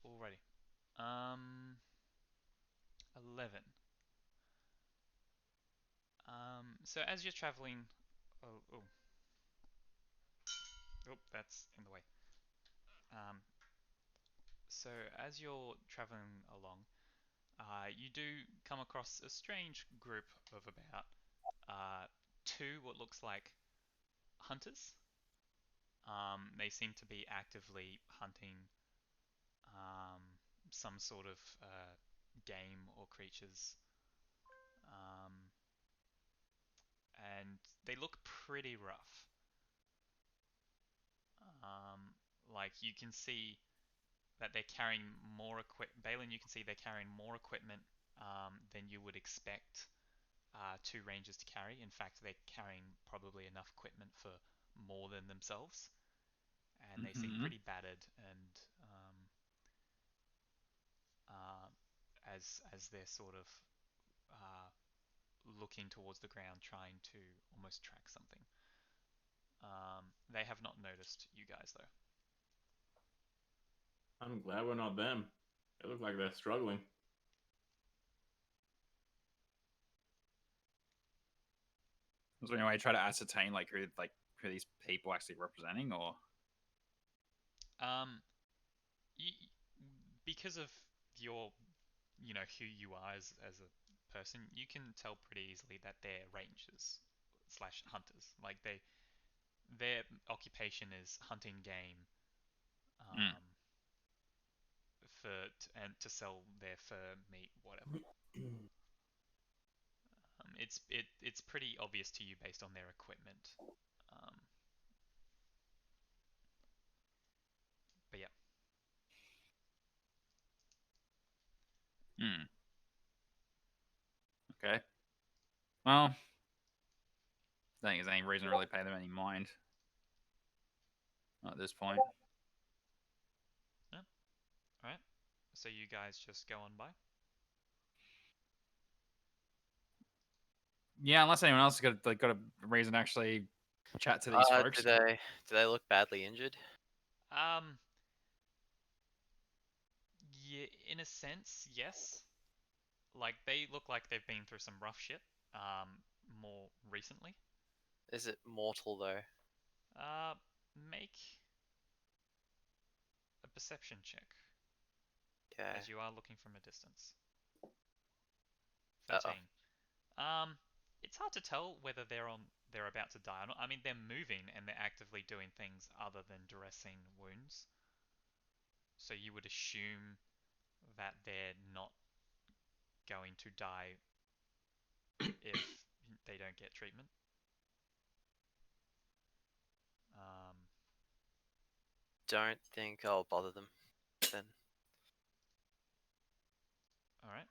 A: Alrighty. 11. So as you're traveling, oh, that's in the way. So as you're traveling along, you do come across a strange group of about two what looks like hunters. They seem to be actively hunting um, some sort of game or creatures. And they look pretty rough. Like you can see that they're carrying more equipment. Balin, you can see they're carrying more equipment than you would expect two rangers to carry. In fact, they're carrying probably enough equipment for more than themselves, and they seem pretty battered. And as they're sort of looking towards the ground, trying to almost track something. They have not noticed you guys though.
B: I'm glad we're not them. They look like they're struggling.
C: Was there any way to try to ascertain who these people actually representing, or?
A: You, because of your, who you are as a person, you can tell pretty easily that they're rangers slash hunters. Like their occupation is hunting game, and to sell their fur, meat, whatever. It's pretty obvious to you based on their equipment. But yeah.
C: Okay. Well, I think there's any reason to really pay them any mind. at this point.
A: Alright. So you guys just go on by?
C: Yeah, unless anyone else has got a reason to actually chat to these folks.
E: Do they look badly injured?
A: Yeah, in a sense, yes. Like, they look like they've been through some rough shit, more recently.
E: Is it mortal though?
A: Make a perception check,
E: Yeah.
A: as you are looking from a distance.
E: Uh-oh.
A: 13. It's hard to tell whether they're about to die or not. I mean, they're moving and they're actively doing things other than dressing wounds. So you would assume that they're not going to die if they don't get treatment.
E: Don't think I'll bother them then.
A: Alright.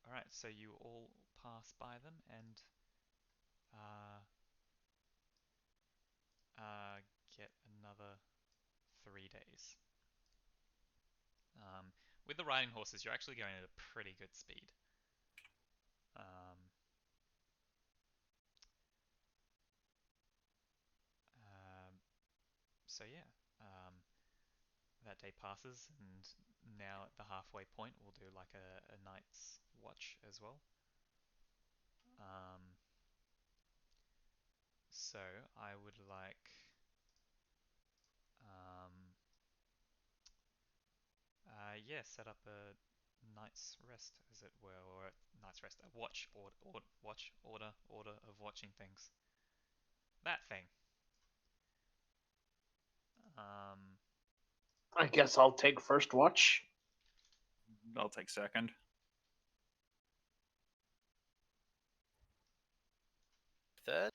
A: Alright, so you all pass by them and get another 3 days. With the riding horses, you're actually going at a pretty good speed. So yeah, that day passes, and now at the halfway point, we'll do like a night's watch as well. So I would like set up a night's rest, as it were, or a night's rest, a watch order of watching things. That thing.
F: I guess I'll take first watch.
C: I'll take second.
E: Third?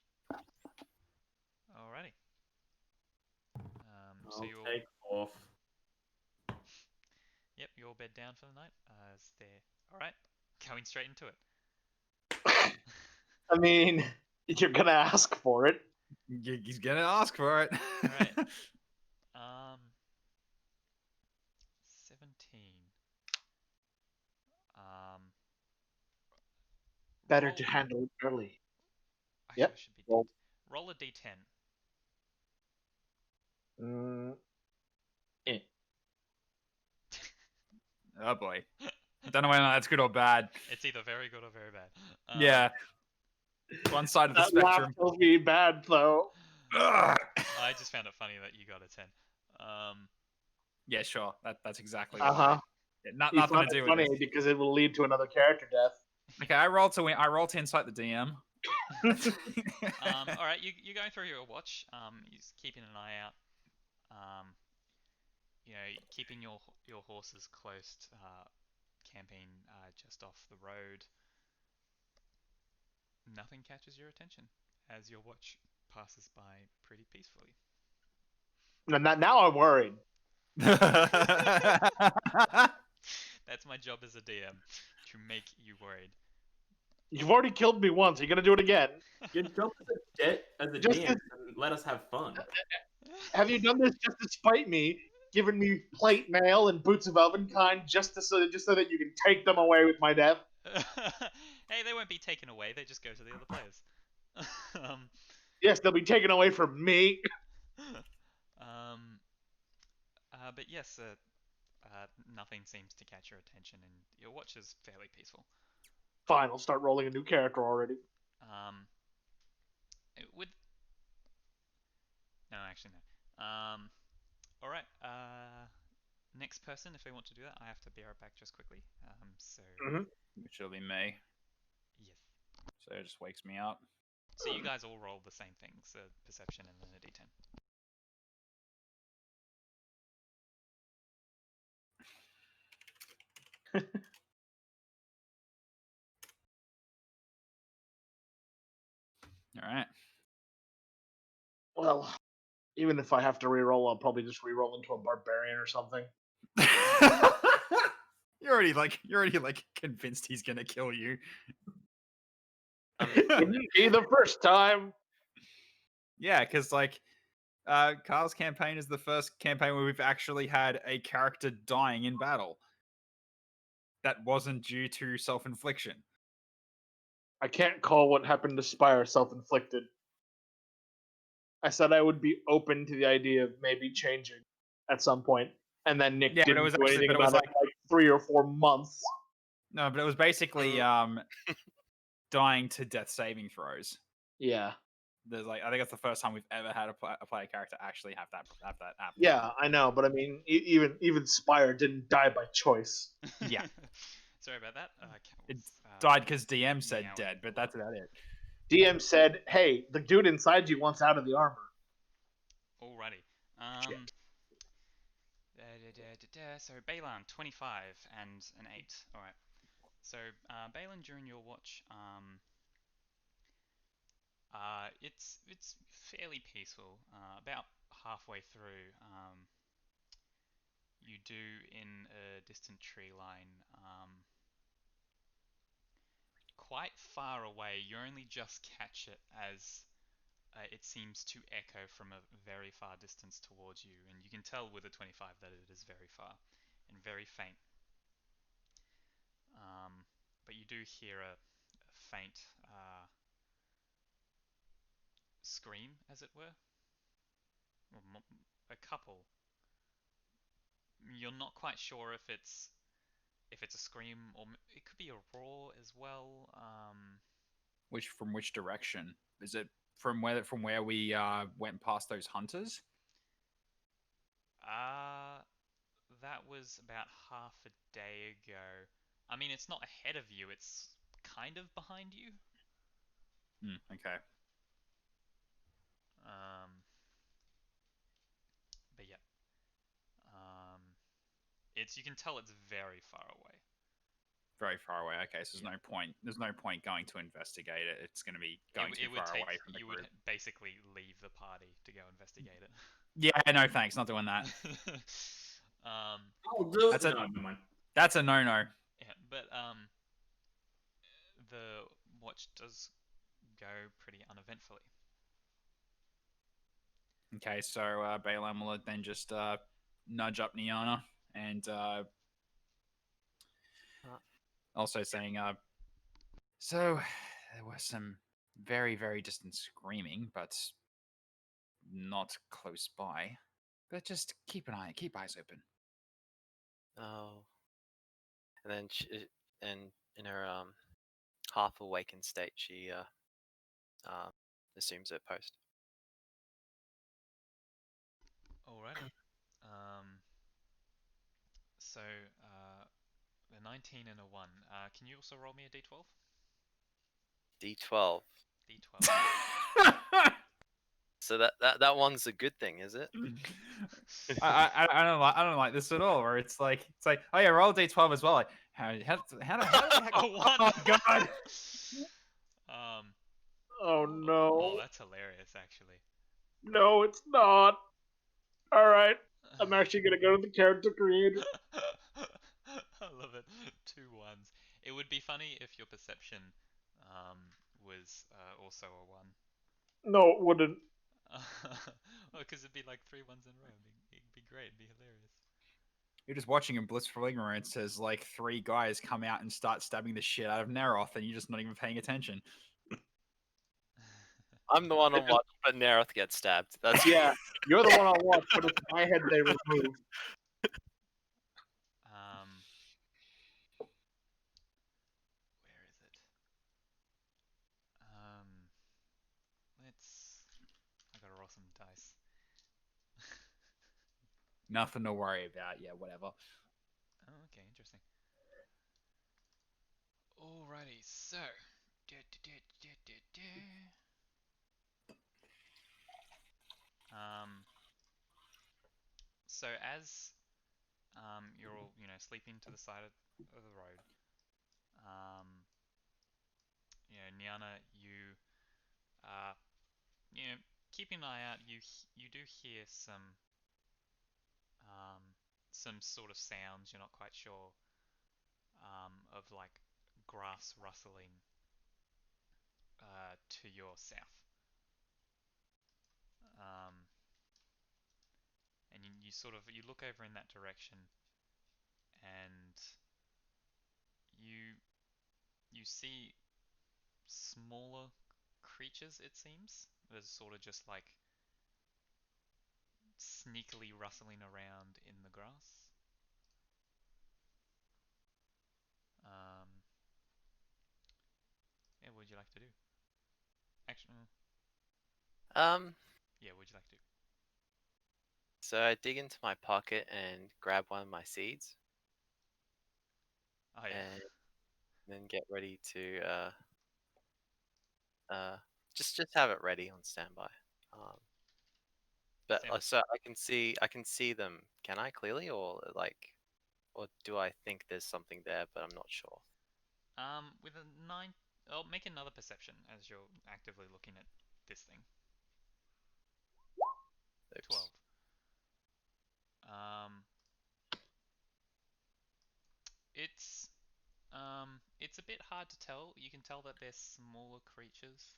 A: Alrighty. So
B: I'll
A: you'll
B: take off.
A: Yep, you all bed down for the night. As they're alright, going straight into it.
F: I mean, you're gonna ask for it.
C: He's gonna ask for it.
A: Alright. 17.
F: Better
A: roll-
F: to handle it early.
A: Actually,
F: Yep.
A: it should be
F: Roll.
A: roll a d10.
C: Oh boy. I don't know whether that's good or bad.
A: It's either very good or very bad.
C: Yeah. One side of the
F: That laugh
C: spectrum.
F: tells me bad, though.
C: Ugh.
A: I just found it funny that you got a 10.
C: Yeah, sure. That's exactly
F: Uh huh.
C: yeah,
F: You
C: nothing to
F: find
C: do
F: it
C: with
F: funny
C: this.
F: because it will lead to another character death.
C: Okay, I roll to win. I roll to incite the DM.
A: All right, you're going through your watch. You're keeping an eye out. Keeping your horses close. Camping just off the road. Nothing catches your attention as your watch passes by pretty peacefully.
F: Now I'm worried.
A: That's my job as a DM, to make you worried.
F: You've already killed me once. Are you gonna do it again?
B: Your job as a
F: Just
B: DM, and let us have fun.
F: Have you done this just to spite me, giving me plate mail and boots of Elvenkind just so that you can take them away with my death?
A: Hey, they won't be taken away. They just go to the other players.
F: Yes, they'll be taken away from me.
A: But yes, nothing seems to catch your attention, and your watch is fairly peaceful.
F: Fine, I'll start rolling a new character already.
A: No, actually no. All right. Next person, if they want to do that, I have to be right back just quickly.
C: Which will be me.
A: Yes.
C: So it just wakes me up.
A: So you guys all roll the same things: perception and then a d10.
C: All right.
F: Well, even if I have to reroll, I'll probably just reroll into a barbarian or something.
C: You're already convinced he's gonna kill you.
F: Wouldn't be the first time.
C: Yeah, because like Carl's campaign is the first campaign where we've actually had a character dying in battle. That wasn't due to self-infliction.
F: I can't call what happened to Spire self-inflicted. I said I would be open to the idea of maybe changing at some point, and then Nick
C: Yeah, but it
F: didn't
C: was
F: do
C: actually-
F: anything
C: but it was
F: about it for like 3 or 4 months.
C: No, but it was basically dying to death saving throws.
F: Yeah.
C: There's like I think that's the first time we've ever had a player character actually have that happen.
F: Yeah, I know, but I mean, even Spire didn't die by choice.
C: Yeah.
A: Sorry about that.
C: It died because DM said
A: meowing
C: dead, but that's about it.
F: DM said, "Hey, the dude inside you wants out of the armor."
A: Alrighty. So Balan, 25 and an 8. Alright. So Balan, during your watch, it's fairly peaceful. About halfway through, you do in a distant tree line, quite far away. You only just catch it as it seems to echo from a very far distance towards you, and you can tell with a 25 that it is very far and very faint. But you do hear a faint scream, as it were, or a couple. You're not quite sure if it's a scream or it could be a roar as well.
C: From which direction? Is it from where we went past those hunters?
A: That was about half a day ago. I mean, it's not ahead of you, it's kind of behind you.
C: Okay.
A: But yeah. You can tell it's very far away.
C: Very far away. Okay, so there's no point going to investigate it. It's going to be going too far away from the
A: you
C: group.
A: would basically leave the party to go investigate it.
C: Yeah, no thanks, not doing that.
B: I'll do it.
C: That's
B: No, never mind.
C: That's a no-no.
A: Yeah, but the watch does go pretty uneventfully.
C: Okay, so Balaam will then just nudge up Niana and also saying, so there was some very, very distant screaming, but not close by. But just keep eyes open.
E: Oh. And then in her half awakened state, she assumes her post.
A: Alrighty. So a 19 and a 1. Can you also roll me a d12?
E: D12.
A: D12.
E: So that one's a good thing, is it?
C: I don't like this at all. Where it's like oh yeah, roll d12 as well. Like how the heck?
A: A 1.
C: Oh god.
F: Oh no.
A: Oh, that's hilarious, actually.
F: No, it's not. All right. I'm actually gonna go to the character creator.
A: I love it. 2 1s. It would be funny if your perception was also a 1.
F: No, it wouldn't.
A: Well, because it'd be like 3 1s in a row. It'd be great. It'd be hilarious.
C: You're just watching in blissful ignorance as like 3 guys come out and start stabbing the shit out of Neroth, and you're just not even paying attention.
E: I'm the one on watch, but Nereth gets stabbed. That's
F: Yeah, you're the one on watch, but it's my head they remove.
A: Where is it? I gotta roll some dice.
C: Nothing to worry about. Yeah, whatever.
A: Oh, okay, interesting. Alrighty, so. So as you're all, sleeping to the side of the road, Niana, uh, you know, keeping an eye out. You do hear some sort of sounds. You're not quite sure of like grass rustling to your south. And you sort of you look over in that direction, and you see smaller creatures. It seems there's sort of just like sneakily rustling around in the grass. Yeah, what would you like to do? Actually, yeah, what would you like to do?
E: So I dig into my pocket and grab one of my seeds,
A: Oh yeah.
E: and then get ready to just have it ready on standby. But
A: Sam.
E: so I can see them. Can I clearly, or do I think there's something there, but I'm not sure?
A: With a 9, I'll make another perception as you're actively looking at this thing.
E: Oops.
A: 12. Um, it's a bit hard to tell. You can tell that they're smaller creatures.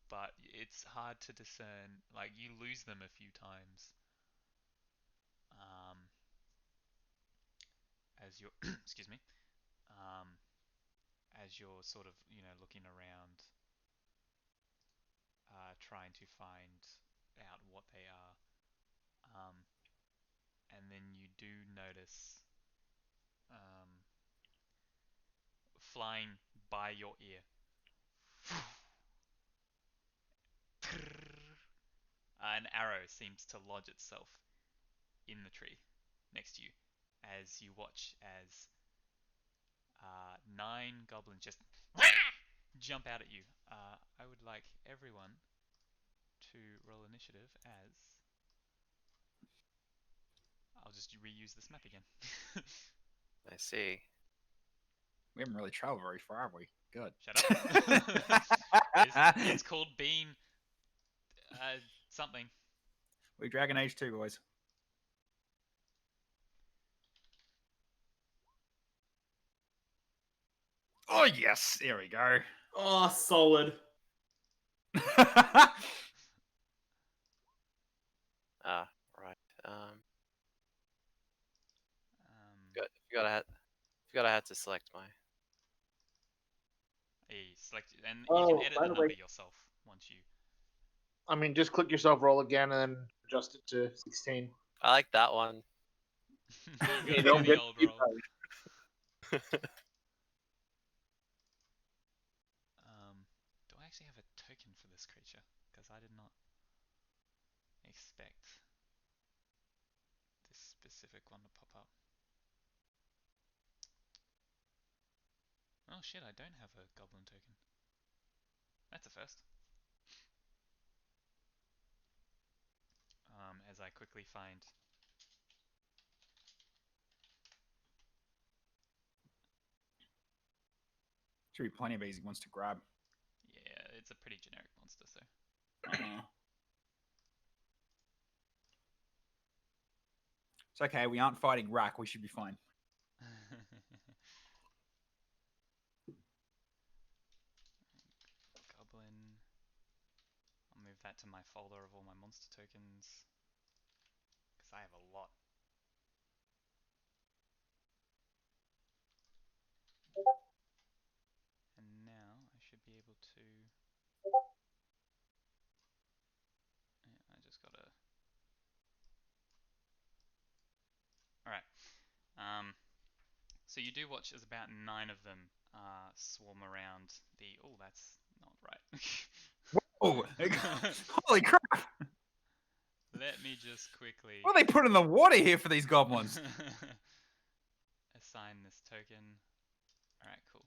A: But it's hard to discern. Like you lose them a few times. As you're excuse me. As you're sort of looking around, trying to find out what they are. And then you do notice flying by your ear. An arrow seems to lodge itself in the tree next to you as you watch as 9 goblins just jump out at you. I would like everyone to roll initiative as I'll just reuse this map again.
E: I see.
C: We haven't really traveled very far, have we? Good.
A: Shut up. It's called being something.
C: We Dragon Age 2, boys. Oh, yes. There we go.
B: Oh, solid.
E: Right. Forgot I had to select my.
A: Select, and you
F: Oh,
A: can edit
F: by
A: the
F: the
A: number
F: way,
A: yourself once you.
F: I mean, just click yourself, roll again, and then adjust it to 16.
E: I like that one.
A: You gotta
F: You
A: do
F: don't
A: the
F: get
A: old
F: to
A: roll. Do I actually have a token for this creature? Because I did not expect this specific one to pop up. Oh shit, I don't have a goblin token. That's a first. As I quickly find.
C: Should be plenty of easy ones to grab.
A: Yeah, it's a pretty generic monster, so.
C: It's okay. We aren't fighting Rack. We should be fine.
A: Goblin. I'll move that to my folder of all my monster tokens. Because I have a lot. And now I should be able to. Yeah, I just gotta. Alright. So you do watch as about 9 of them swarm around the. Oh, that's not right.
C: Oh, holy crap!
A: Let me just quickly.
C: What are they put in the water here for these goblins?
A: Assign this token. Alright, cool.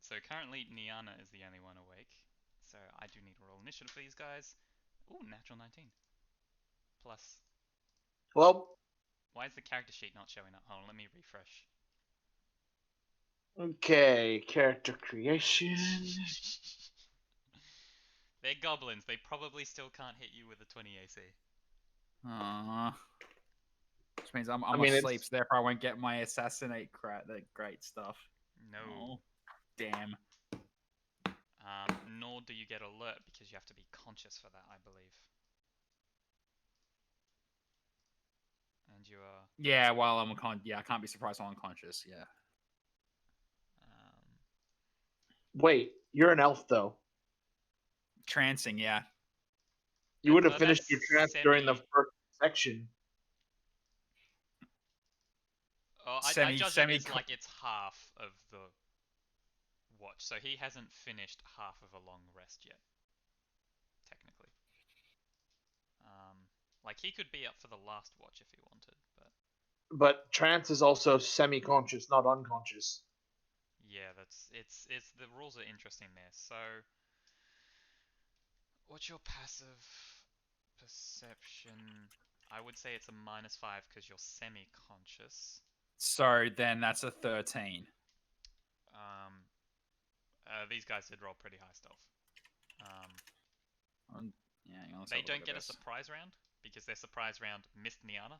A: So currently Niana is the only one awake. So I do need to roll initiative for these guys. Ooh, natural 19. Plus.
F: Well,
A: Why is the character sheet not showing up? Hold on, let me refresh.
F: okay, character creation.
A: They're goblins. They probably still can't hit you with a 20 AC.
C: Aww. It's which means I'm
F: I mean,
C: asleep,
F: it's-
C: so therefore I won't get my assassinate the great stuff.
A: No.
C: Oh, damn.
A: Nor do you get alert because you have to be conscious for that, I believe. And you are.
C: Yeah, while I'm I can't be surprised while I'm unconscious. Yeah.
A: Um,
F: Wait, you're an elf though.
C: Trancing, yeah.
F: You would have
A: no,
F: finished your
A: that's
F: trance during the
A: semi-
F: first section.
A: Oh, I
C: Semi-
A: judge
C: semi-
A: it as like it's half of the watch, so he hasn't finished half of a long rest yet, technically. Like he could be up for the last watch if he wanted, but
F: But trance is also semi-conscious, not unconscious.
A: yeah, it's the rules are interesting there. So, what's your passive perception? I would say it's a -5 because you're semi-conscious.
C: So then that's a 13.
A: These guys did roll pretty high stealth.
C: Yeah, hang on, let's
A: They
C: have a look
A: don't
C: at
A: get a
C: this.
A: surprise round because their surprise round missed Niana.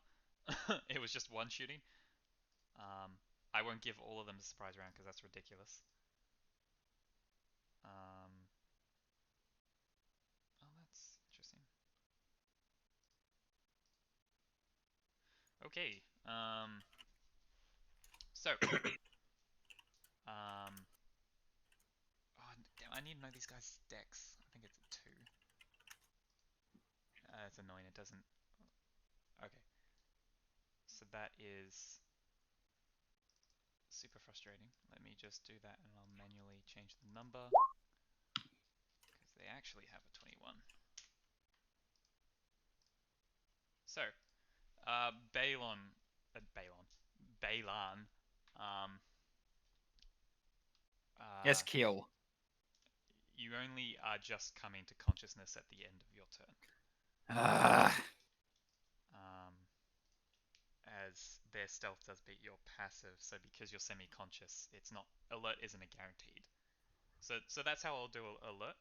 A: It was just one shooting. I won't give all of them a surprise round because that's ridiculous. Oh, that's interesting. Okay. So, oh, damn, I need to know these guys' decks. I think it's a 2. It's annoying. It doesn't. Okay. So that is super frustrating. Let me just do that and I'll manually change the number because they actually have a 21. So, Balon, Balan, um,
C: Yes, kill.
A: you only are just coming to consciousness at the end of your turn. As their stealth does beat your passive, so because you're semi-conscious, it's not alert isn't a guaranteed. So that's how I'll do alert.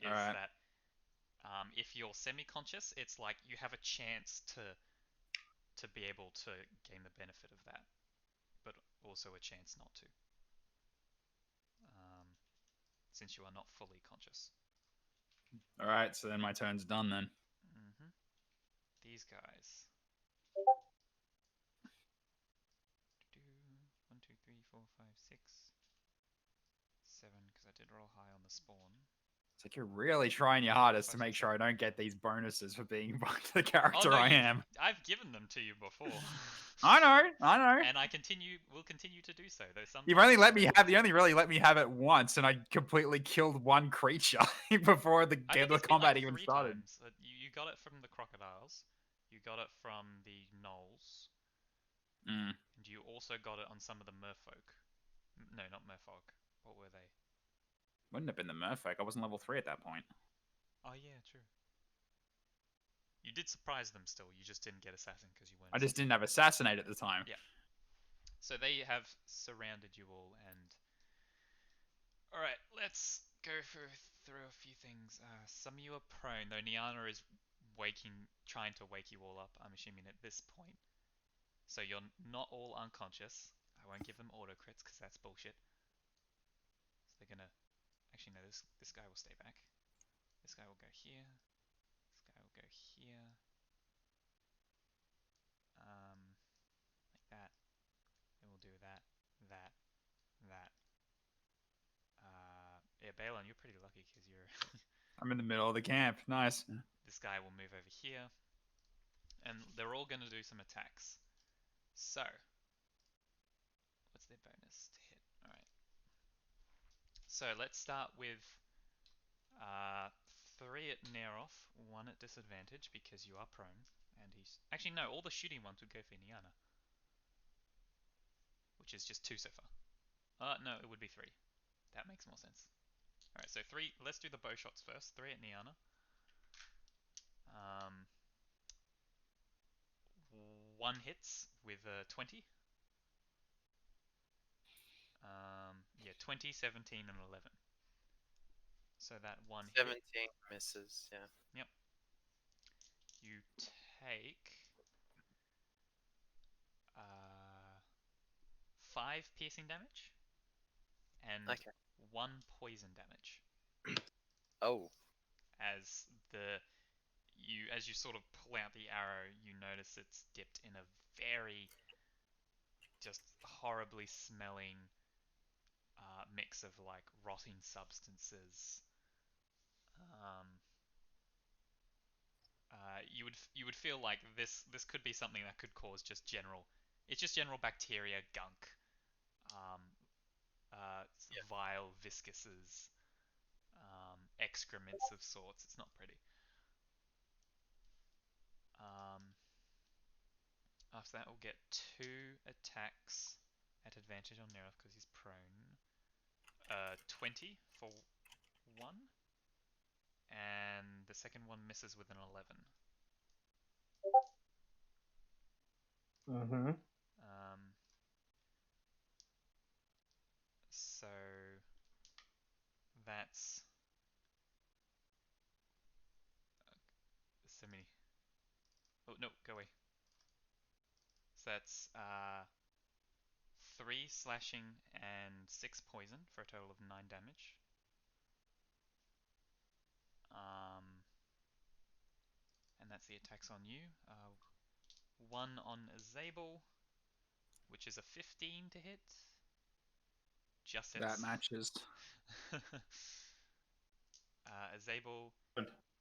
A: Is
C: Alright.
A: that if you're semi-conscious, it's like you have a chance to be able to gain the benefit of that, but also a chance not to, since you are not fully conscious.
C: Alright, so then my turn's done then.
A: These guys. 1, 2, 3, 4, 5, 6, 7, because I did roll high on the spawn.
C: It's like you're really trying your hardest to make sure I don't get these bonuses for being the character
A: no,
C: I am.
A: I've given them to you before.
C: I know.
A: And will continue to do so. Though some
C: You only really let me have it once, and I completely killed one creature before the
A: I think
C: the
A: it's been
C: combat
A: like
C: even
A: 3
C: started.
A: times. You got it from the crocodiles. You got it from the gnolls. And you also got it on some of the merfolk. No, not merfolk. What were they?
C: Wouldn't have been the merfolk. I wasn't level 3 at that point.
A: Oh yeah, true. You did surprise them still. You just didn't get assassin because you weren't.
C: I just didn't have assassinate at the time.
A: Yeah. So they have surrounded you all, and all right, let's go through a few things. Some of you are prone, though. Niana is trying to wake you all up. I'm assuming at this point. So you're not all unconscious. I won't give them auto crits because that's bullshit. So they're gonna. Actually, no. This guy will stay back. This guy will go here. This guy will go here. Like that. Then we'll do that, that, that. Yeah, Balon, you're pretty lucky because you're.
C: I'm in the middle of the camp. Nice.
A: This guy will move over here, and they're all going to do some attacks. So, what's their bonus to hit? All right. So let's start with 3 at Neroth, 1 at disadvantage because you are prone, and he's actually no. All the shooting ones would go for Niana, which is just 2 so far. No, it would be 3. That makes more sense. Alright, so 3. Let's do the bow shots first. 3 at Niana. 1 hits with a 20. Yeah, 20, 17, and 11. So that 1 hit.
E: 17 misses, yeah.
A: Yep. You take 5 piercing damage and
E: Okay.
A: 1 poison damage.
E: Oh.
A: As you sort of pull out the arrow, you notice it's dipped in a very just horribly smelling mix of like rotting substances. You would feel like this could be something that could cause just general bacteria, gunk, um, vile viscuses, excrements of sorts. It's not pretty. After that, we'll get 2 attacks at advantage on Nerf because he's prone. 20 for 1, and the second one misses with an 11.
F: Mm-hmm.
A: So that's so many. Oh no, go away. So that's 3 slashing and 6 poison for a total of 9 damage. And that's the attacks on you. 1 on Zabel, which is a 15 to hit. Just hits.
C: That matches.
A: Zabel,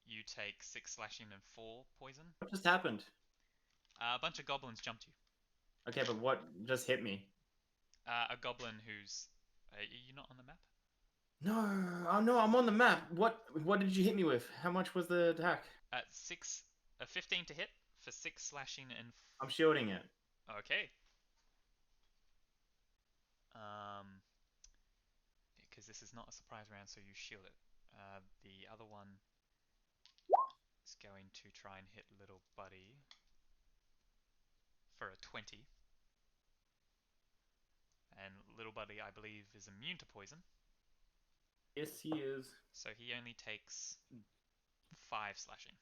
A: you take 6 slashing and 4 poison.
B: What just happened?
A: A bunch of goblins jumped you.
B: Okay, but what just hit me?
A: A goblin who's... Are you not on the map?
B: No, oh no, I'm on the map. What did you hit me with? How much was the attack?
A: 15 to hit for 6 slashing and...
B: I'm shielding it.
A: Okay. Because this is not a surprise round, so you shield it. The other one is going to try and hit little buddy for a 20. And little buddy, I believe, is immune to poison.
B: Yes, he is.
A: So he only takes 5 slashing.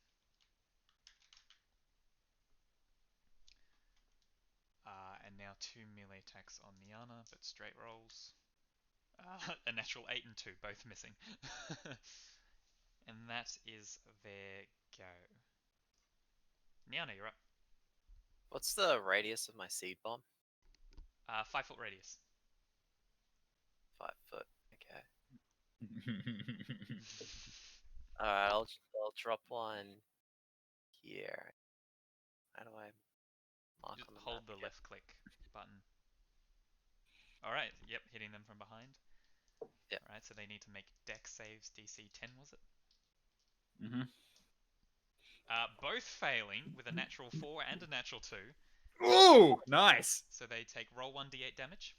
A: And now 2 melee attacks on Niana, but straight rolls. A natural 8 and 2, both missing. And that is their go. Niana, you're up.
E: What's the radius of my seed bomb?
A: 5 foot radius.
E: 5 foot. Okay. Alright, I'll drop one here. How do I mark
A: Just
E: on the
A: hold
E: map
A: the
E: again?
A: left click button. Alright, yep, hitting them from behind.
E: Yep.
A: Alright, so they need to make dex saves. DC 10, was it?
C: Mm-hmm.
A: Both failing with a natural 4 and a natural 2.
C: Ooh, nice.
A: So they take roll 1d8 damage.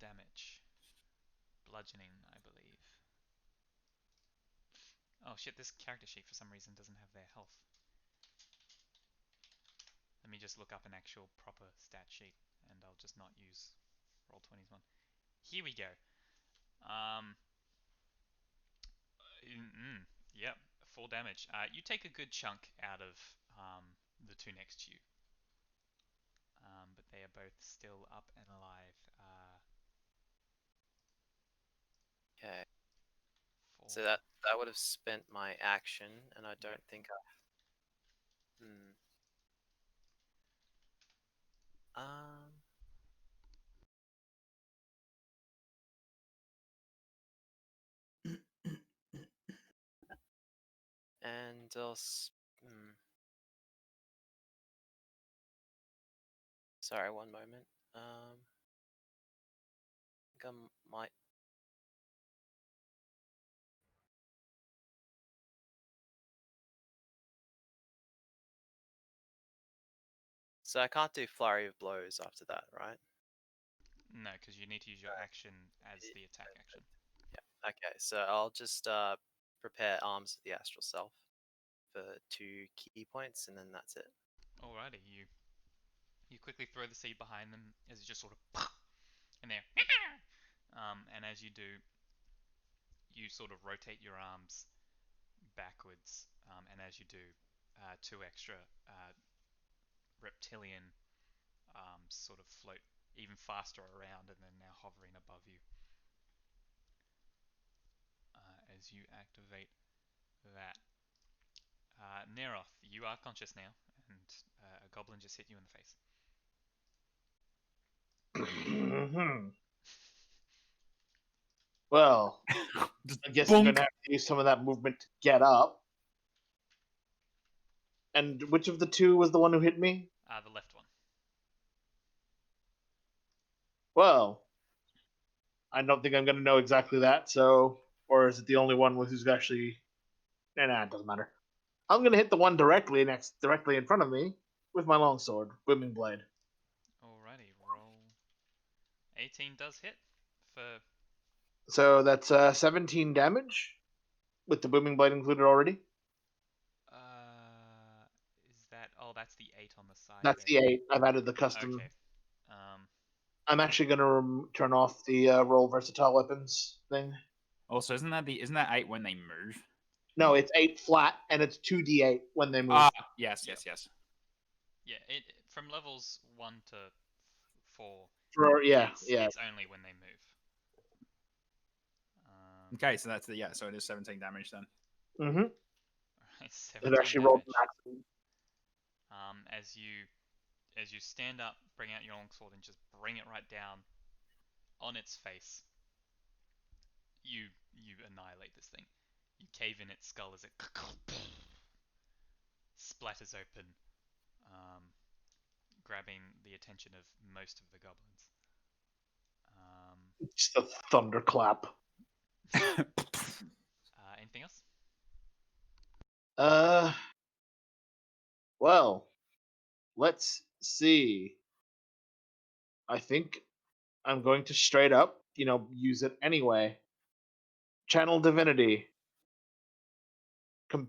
A: Damage. Bludgeoning, I believe. Oh shit, this character sheet for some reason doesn't have their health. Let me just look up an actual proper stat sheet, and I'll just not use Roll20's one. Here we go. Yep, 4 damage. You take a good chunk out of the 2 next to you. But they are both still up and alive.
E: Okay.
A: Four.
E: So that would have spent my action, and I don't think I. And I'll. Sorry, one moment. I think I might. So I can't do flurry of blows after that, right?
A: No, because you need to use your action as the attack action.
E: Yeah. Okay, so I'll just prepare Arms of the Astral Self for 2 key points, and then that's it.
A: Alrighty, you quickly throw the seed behind them as you just sort of and there. And as you do, you sort of rotate your arms backwards, and as you do, 2 extra reptilian arms sort of float even faster around and then now hovering above you as you activate that. Neroth, you are conscious now, and a goblin just hit you in the face.
F: Well,
C: Just
F: I guess I'm
C: bonk.
F: gonna have to use some of that movement to get up. And which of the two was the one who hit me?
A: The left one.
F: Well, I don't think I'm gonna know exactly that. So, or is it the only one who's actually? Nah, it doesn't matter. I'm gonna hit the one directly in front of me with my longsword, booming blade.
A: Alrighty, roll. 18 does hit for.
F: So that's 17 damage, with the booming blade included already.
A: Is that? Oh, that's the 8 on the side.
F: That's
A: there.
F: the 8. I've added the custom.
A: Okay.
F: I'm actually gonna turn off the roll versatile weapons thing.
C: Also, isn't that 8 when they move?
F: No, it's 8 flat, and it's 2d8 when they move.
C: Yes.
A: Yeah, from levels 1 to 4.
F: Yeah.
A: It's only when they move.
C: Okay, so that's so it is 17 damage then.
F: Mm-hmm.
A: Alright, 17
F: It actually rolled
A: damage.
F: maximum.
A: As you stand up, bring out your longsword and just bring it right down on its face. You annihilate this thing. You cave in its skull as it splatters open, grabbing the attention of most of the goblins.
F: Just a thunderclap.
A: Anything else?
F: Well, let's see. I think I'm going to straight up, use it anyway. Channel Divinity.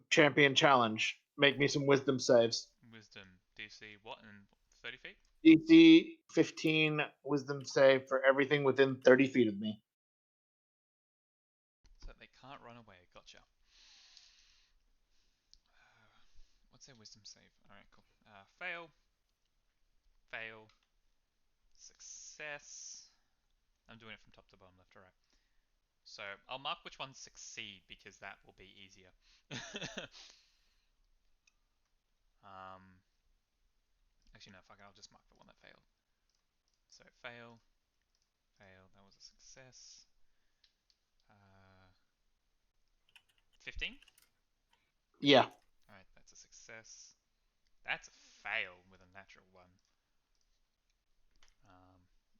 F: Champion Challenge. Make me some wisdom saves.
A: Wisdom. DC what in 30 feet?
F: DC 15 wisdom save for everything within 30 feet of me.
A: So they can't run away. Gotcha. What's their wisdom save? Alright, cool. Fail. Fail. Success. I'm doing it from top to bottom, left to right. So I'll mark which ones succeed because that will be easier. Actually, no, fuck it. I'll just mark the one that failed. So fail. Fail. That was a success. 15?
F: Yeah.
A: Alright, that's a success. That's a fail with a natural one.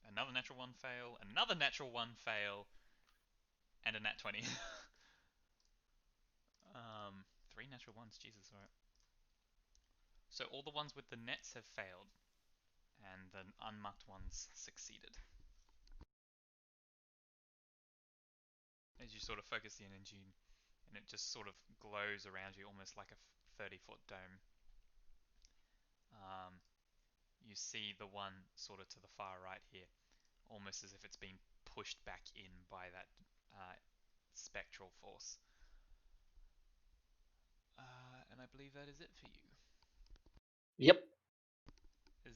A: Another natural one fail. Another natural one fail. And a nat 20. 3 natural ones. Jesus, alright. So all the ones with the nets have failed. And the unmarked ones succeeded. As you sort of focus the energy and it just sort of glows around you almost like a 30-foot dome. You see the one sort of to the far right here, almost as if it's been pushed back in by that spectral force. And I believe that is it for you.
F: Yep.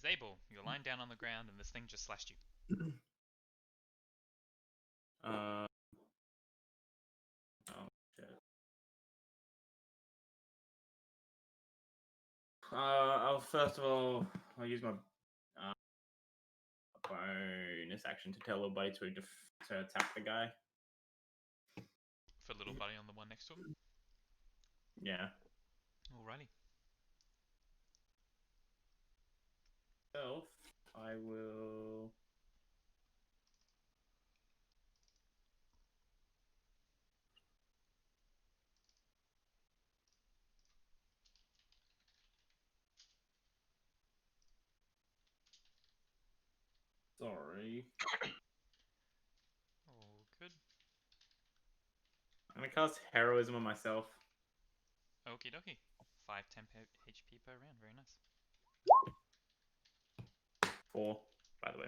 A: Zabel, you're lying down on the ground and this thing just slashed you.
B: Oh shit. First of all, I'll use my bonus action to tell everybody to attack the guy.
A: For little buddy on the one next to him?
B: Yeah.
A: Alrighty.
B: Self, I will. Sorry.
A: All good.
B: I'm gonna cast heroism on myself.
A: Okie dokie. 5 temp HP per round. Very nice.
B: 4, by the way.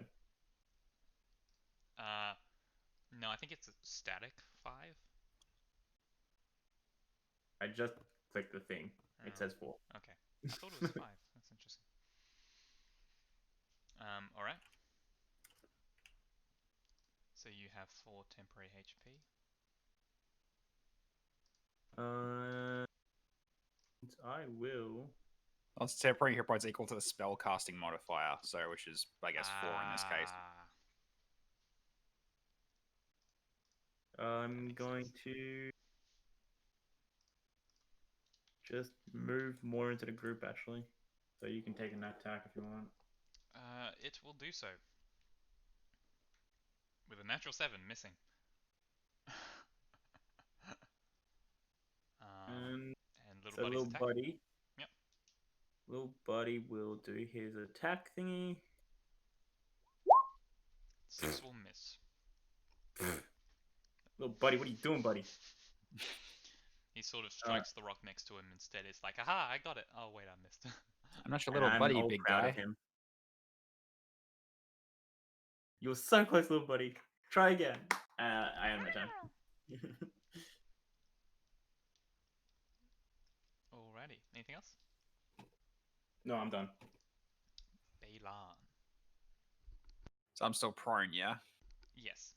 A: No, I think it's a static 5.
B: I just clicked the thing. It
A: Oh,
B: says 4.
A: okay. I thought it was 5. That's interesting. All right. So you have 4 temporary HP.
B: I will.
C: Well, temporary hit points equal to the spell casting modifier, so which is, I guess, 4 in this case.
B: I'm
A: makes
B: going
A: sense.
B: to just move more into the group, actually. So you can take an attack if you want.
A: It will do so. With a natural 7, missing.
B: And
A: and little
B: so
A: buddy's
B: little
A: attack.
B: buddy.
A: Yep.
B: Little buddy will do his attack thingy.
A: 6 will miss.
B: Little buddy, what are you doing, buddy?
A: He sort of strikes the rock next to him instead. It's like, aha, I got it. Oh, wait, I missed.
C: I'm not your
B: And
C: little
B: I'm
C: buddy,
B: all
C: big
B: proud
C: guy.
B: of him. You're so close, little buddy. Try again. I am my turn.
A: Alrighty. Anything else?
B: No, I'm done.
A: Balan.
C: So I'm still prone, yeah?
A: Yes.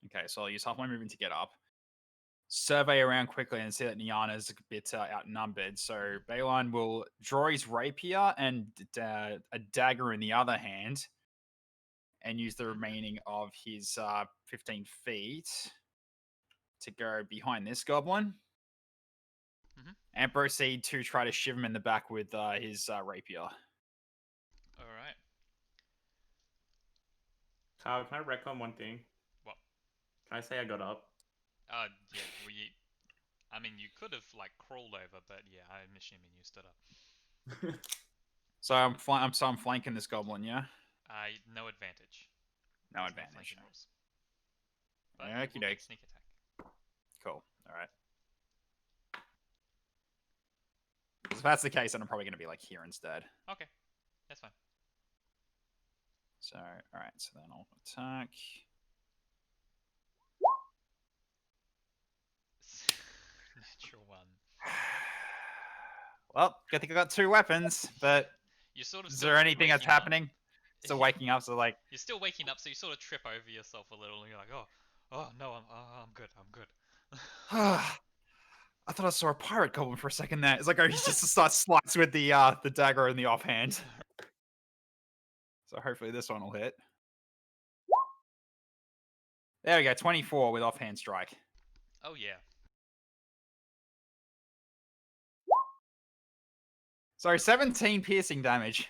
C: Okay, so I'll use half my movement to get up. Survey around quickly and see that Niana's a bit outnumbered. So Balon will draw his rapier and a dagger in the other hand and use the remaining of his 15 feet to go behind this goblin and proceed to try to shiv him in the back with his rapier.
A: Alright.
B: Kyle, can I retcon one thing?
A: What?
B: Can I say I got up?
A: Yeah, I mean, you could have, like, crawled over, but yeah, I'm assuming you stood up.
C: So I'm flanking this goblin, yeah?
A: No advantage.
C: No
A: There's
C: advantage.
A: flanking rules. But
C: Okey
A: you will
C: doke.
A: get sneak attack.
C: Cool. All right. If that's the case, then I'm probably going to be like here instead.
A: Okay. That's fine.
C: So, all right. So then I'll attack.
A: Natural 1.
C: Well, I think I got 2 weapons, but
A: You're sort of
C: is
A: still
C: there anything that's
A: waking up.
C: happening? Still waking up, so like
A: You're still waking up, so you sort of trip over yourself a little, and you're like, oh no, I'm good, I'm good.
C: I thought I saw a pirate goblin for a second there. It's like he just starts slice with the dagger in the offhand. So hopefully this one will hit. There we go, 24 with offhand strike.
A: Oh yeah.
C: Sorry, 17 piercing damage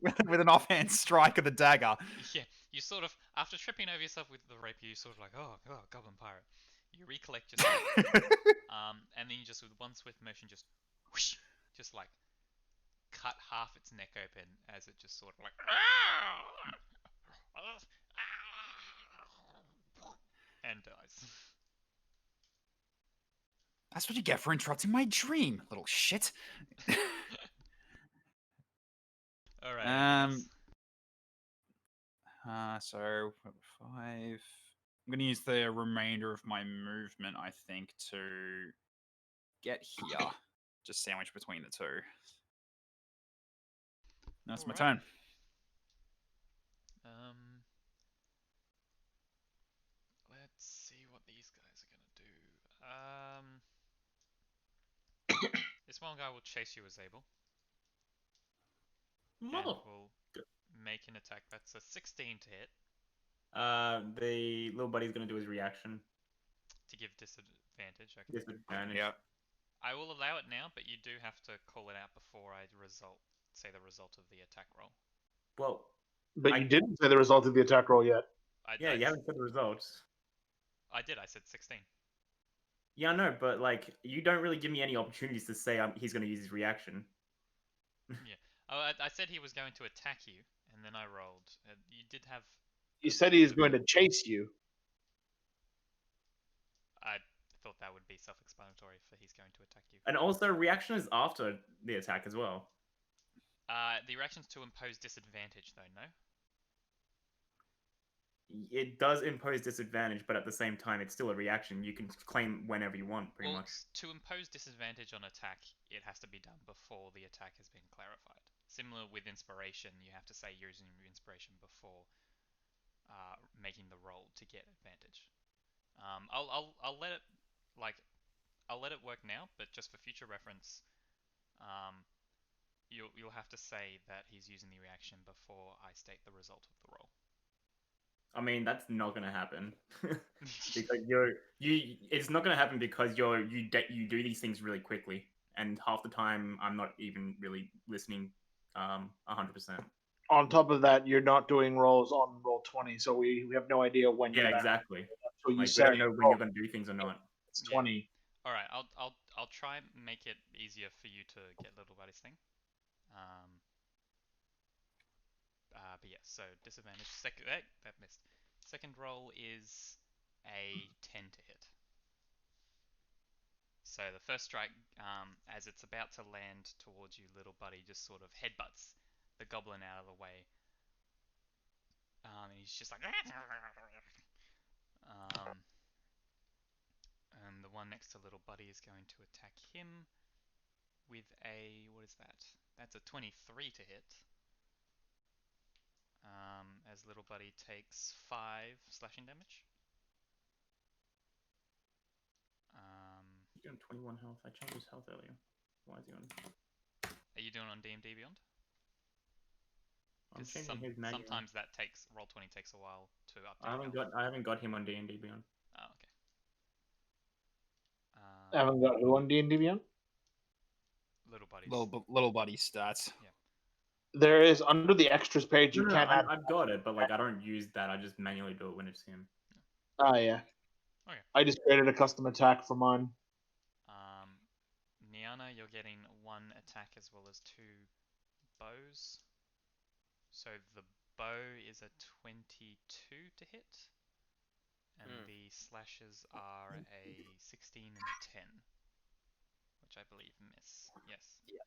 C: with an offhand strike of the dagger.
A: Yeah, you sort of, after tripping over yourself with the rapier, you sort of like, oh, goblin pirate. You recollect yourself, and then you just, with one swift motion, just whoosh, just like cut half its neck open as it just sort of like and dies.
C: That's what you get for interrupting my dream, little shit.
A: All right.
C: So 5. I'm going to use the remainder of my movement, I think, to get here. Just sandwich between the two. That's my turn.
A: Let's see what these guys are gonna do. This one guy will chase you as able.
B: Mother.
A: And will make an attack. That's a 16 to hit.
B: The little buddy's gonna do his reaction.
A: To give disadvantage. Okay.
B: Disadvantage.
C: Yeah.
A: I will allow it now, but you do have to call it out before I say the result of the attack roll.
B: Well,
F: but you didn't say the result of the attack roll yet.
B: You haven't said the results.
A: I did. I said 16.
B: Yeah, I know, but like you don't really give me any opportunities to say he's going to use his reaction.
A: Yeah. Oh, I said he was going to attack you, and then I rolled. You did have.
F: You said he's going to chase you.
A: I thought that would be self-explanatory for he's going to attack you.
B: And also, reaction is after the attack as well.
A: The reaction's to impose disadvantage, though, no?
B: it does impose disadvantage, but at the same time, it's still a reaction. You can claim whenever you want, pretty much.
A: To impose disadvantage on attack, it has to be done before the attack has been clarified. Similar with inspiration, you have to say you're using your inspiration before making the roll to get advantage. I'll let it I'll let it work now, but just for future reference, you'll have to say that he's using the reaction before I state the result of the roll.
B: I mean, that's not gonna happen because it's not gonna happen because you do these things really quickly, and half the time I'm not even really listening 100%.
F: On top of that, you're not doing rolls on roll 20, so we have no idea when
B: Yeah,
F: you're
B: exactly.
F: So you
B: Like,
F: say,
B: we don't know when you're gonna do things or not.
F: It's 20.
A: All right, I'll try and make it easier for you to get little buddy's thing. But yeah, so disadvantage. That missed. Second roll is a 10 to hit. So the first strike, as it's about to land towards you, little buddy just sort of headbutts the goblin out of the way. And he's just like. And the one next to little buddy is going to attack him with a, what is that? That's a 23 to hit. As little buddy takes 5 slashing damage.
B: He's on 21 health. I changed his health earlier. Why is he on?
A: Are you doing on DMD Beyond?
B: I'm changing his manual.
A: Sometimes that takes Roll20 takes a while to update.
B: I haven't got him on D&D Beyond.
A: Oh, okay.
F: I haven't got who on D&D Beyond?
A: Little buddies.
C: Little buddy stats.
A: Yeah.
F: There is under the extras page. You can't have.
B: I've got it, but like I don't use that. I just manually do it when it's him.
F: Oh yeah.
A: Okay.
F: I just created a custom attack for mine.
A: Niana, you're getting 1 attack as well as 2 bows. So the bow is a 22 to hit, and the slashes are a 16 and a 10, which I believe miss. Yes.
E: Yeah.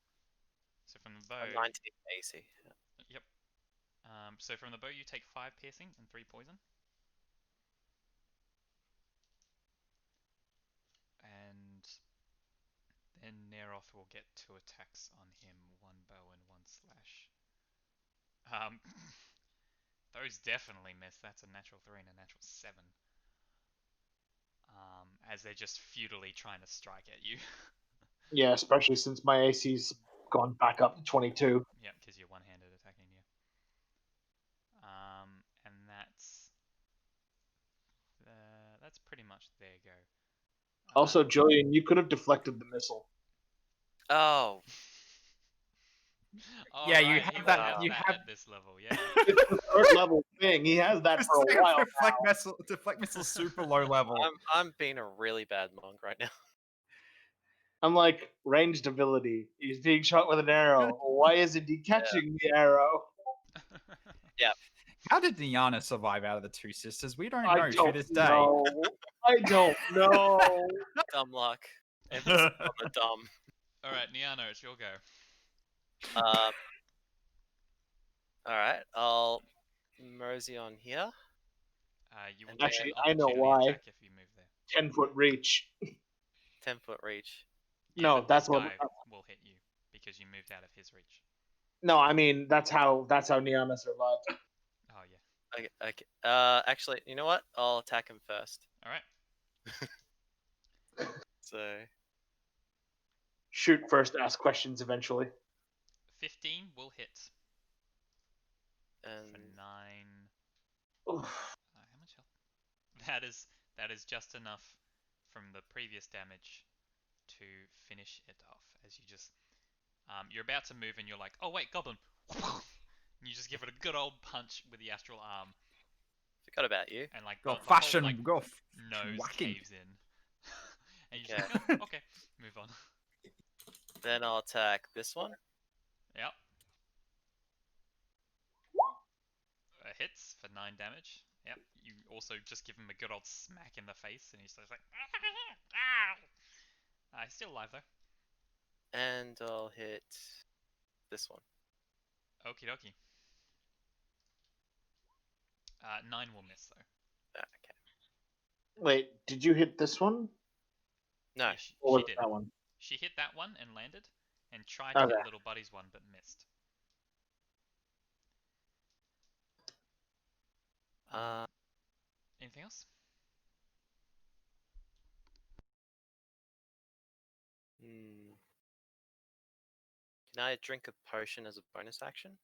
A: So from the bow.
E: 19 AC.
A: Yep. So from the bow, you take 5 piercing and 3 poison. And then Neroth will get 2 attacks on him, 1 bow and 1 slash. Those definitely miss. That's a natural 3 and a natural 7. As they're just futilely trying to strike at you.
F: Yeah, especially since my AC's gone back up to 22.
A: Yeah, because you're one-handed attacking you. And that's pretty much their go.
F: Also, Julian, you could have deflected the missile.
E: Oh.
A: Oh,
C: Yeah,
A: right,
C: you have that.
A: has
C: You
A: that
C: have
A: at this level, yeah.
F: It's a third level thing. He has that for a while.
C: deflect missile super low level.
E: I'm being a really bad monk right now.
F: I'm like, ranged ability. He's being shot with an arrow. Why isn't he catching the arrow?
E: Yeah.
C: How did Niana survive out of the 2 sisters? We don't know
F: I
C: to
F: don't
C: this day.
F: know. I don't know.
E: Dumb luck. Emphasis on the dumb.
A: Alright, Niana, it's your go.
E: Alright, I'll mosey on here.
A: You will
F: Actually,
A: get an
F: I know
A: opportunity
F: why.
A: attack if you move there.
F: 10-foot reach.
E: 10-foot reach.
F: No,
A: But
F: that's
A: this
F: what.
A: guy will hit you because you moved out of his reach.
F: No, I mean that's how Niana survived.
A: Oh yeah.
E: Okay. Actually, you know what? I'll attack him first.
A: Alright.
E: So
F: Shoot first, ask questions eventually.
A: 15 will hit.
E: and
A: For 9.
F: Oof.
A: How much health? That is just enough from the previous damage to finish it off. As you just you're about to move and you're like, oh wait, goblin. And you just give it a good old punch with the astral arm.
E: forgot about you.
A: And like
C: Go
A: the
C: fashion,
A: whole, like,
C: go
A: nose
C: whacking.
A: caves in. And you just like, oh, okay, move on.
E: Then I'll attack this one.
A: Yep. Hits for 9 damage. Yep. You also just give him a good old smack in the face, and he's just like, he's still alive though.
E: And I'll hit this one.
A: Okie dokie. 9 will miss though.
E: Okay.
F: Wait, did you hit this one?
E: No.
A: Yeah,
F: Or was
A: she
F: it
A: did.
F: that one?
A: She hit that one and landed, and tried to
F: Okay.
A: hit little buddy's one but missed. Anything else?
E: Can I drink a potion as a bonus action?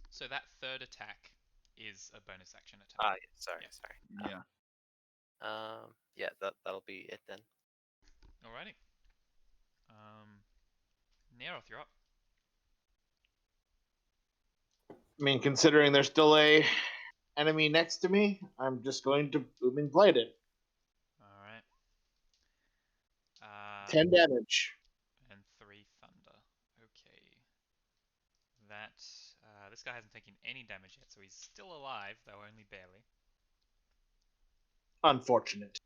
A: So that third attack is a bonus action attack.
E: Ah, yeah, sorry,
A: Yeah.
E: sorry.
C: Yeah.
E: Yeah, that'll be it then.
A: Alrighty. Neroth, you're up.
F: I mean, considering there's still a enemy next to me, I'm just going to Booming Blade it.
A: Alright.
F: 10 damage.
A: And 3 thunder. Okay. That, this guy hasn't taken any damage yet, so he's still alive, though only barely.
F: Unfortunate.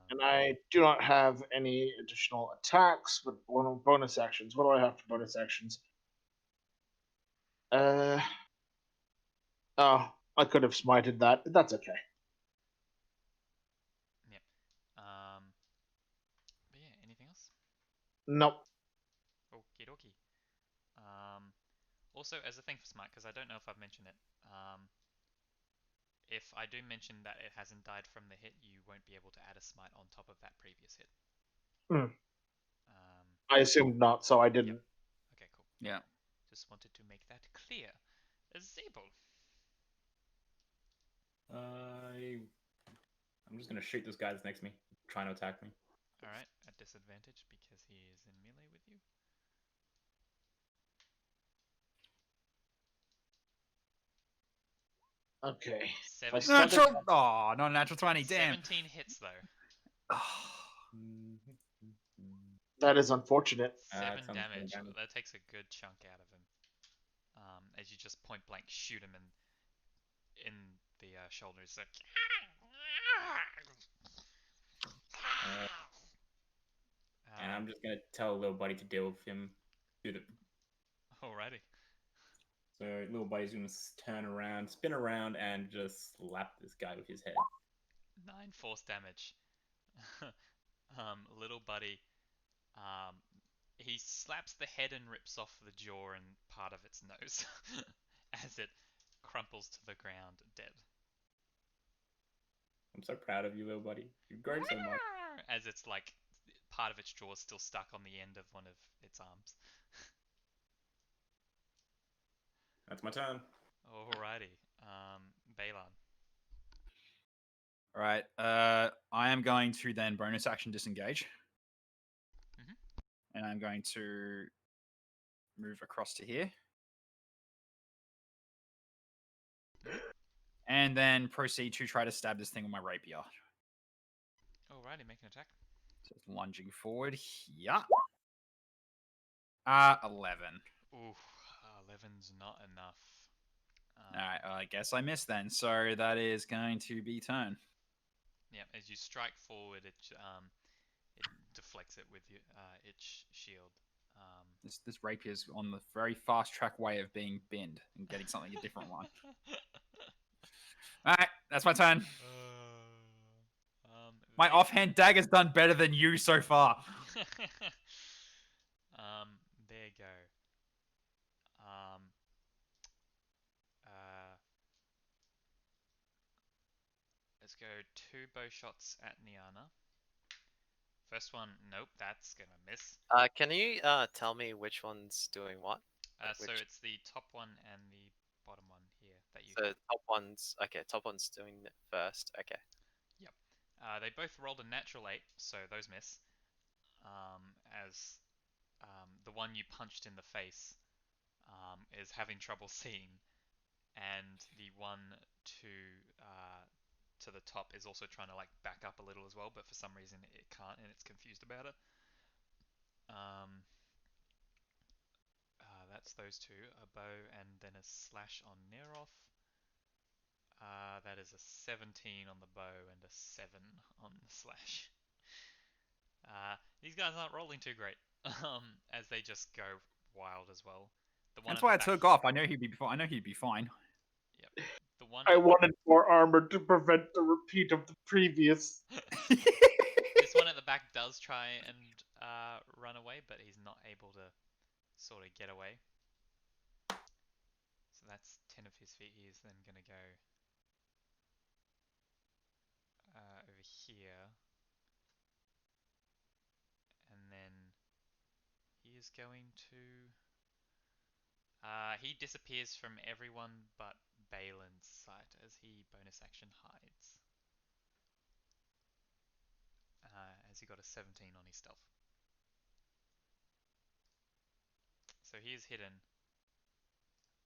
F: And I do not have any additional attacks, but bonus actions. What do I have for bonus actions? Oh, I could have smited that, but that's okay.
A: Yep. But yeah, anything else?
F: Nope.
A: Okie dokie. Also, as a thing for smite, because I don't know if I've mentioned it, if I do mention that it hasn't died from the hit, you won't be able to add a smite on top of that previous hit.
F: I assumed not, so I didn't.
A: Yep. Okay, cool.
C: Yeah.
A: Just wanted to make that clear. Zabel.
B: I'm just gonna shoot this guy that's next to me, trying to attack me.
A: Alright, at disadvantage because he is in melee with you.
F: Okay.
A: 17,
C: Natural. Oh, not a natural 20. Damn.
A: 17 hits though.
F: That is unfortunate.
A: 7
B: sounds
A: damage.
B: damage.
A: That takes a good chunk out of him. As you just point blank shoot him in the shoulder. It's like.
B: And I'm just gonna tell little buddy to deal with him.
A: Alrighty.
B: So little buddy's gonna turn around, spin around, and just slap this guy with his head.
A: 9 force damage. Little buddy. He slaps the head and rips off the jaw and part of its nose as it crumples to the ground dead.
B: I'm so proud of you, little buddy. You've grown so much.
A: As it's like part of its jaw is still stuck on the end of one of its arms.
B: That's my turn.
A: Alrighty. Balon.
C: All right. I am going to then bonus action disengage. And I'm going to move across to here. And then proceed to try to stab this thing with my rapier.
A: Alrighty, make an attack.
C: So it's lunging forward. Yeah. 11.
A: Ooh, 11's not enough.
C: Alright, I guess I missed then. So that is going to be turn.
A: Yeah, as you strike forward, it deflects it with its shield.
C: This rapier's on the very fast track way of being binned and getting something a different one. Alright, that's my turn. My offhand dagger's done better than you so far.
A: There you go. Let's go 2 bow shots at Niana. First one, nope, that's gonna miss.
E: Can you tell me which one's doing what?
A: So it's the top one and the bottom one here that you.
E: So top one's okay. Top one's doing it first. Okay.
A: Yep. They both rolled a natural 8, so those miss. As the one you punched in the face is having trouble seeing, and the one to the top is also trying to like back up a little as well, but for some reason it can't, and it's confused about it. That's those two, a bow and then a slash on Neroth. That is a 17 on the bow and a 7 on the slash. These guys aren't rolling too great, as they just go wild as well. The one
C: That's
A: at the
C: why I
A: back.
C: took off. I know he'd be fine. I know he'd be fine.
A: Yep. The one.
F: I wanted more armor to prevent the repeat of the previous.
A: This one at the back does try and run away, but he's not able to sort of get away. So that's 10 of his feet. He is then going to go over here. And then he is going to... he disappears from everyone but Balin's sight as he bonus action hides. As he got a 17 on his stealth. So he is hidden.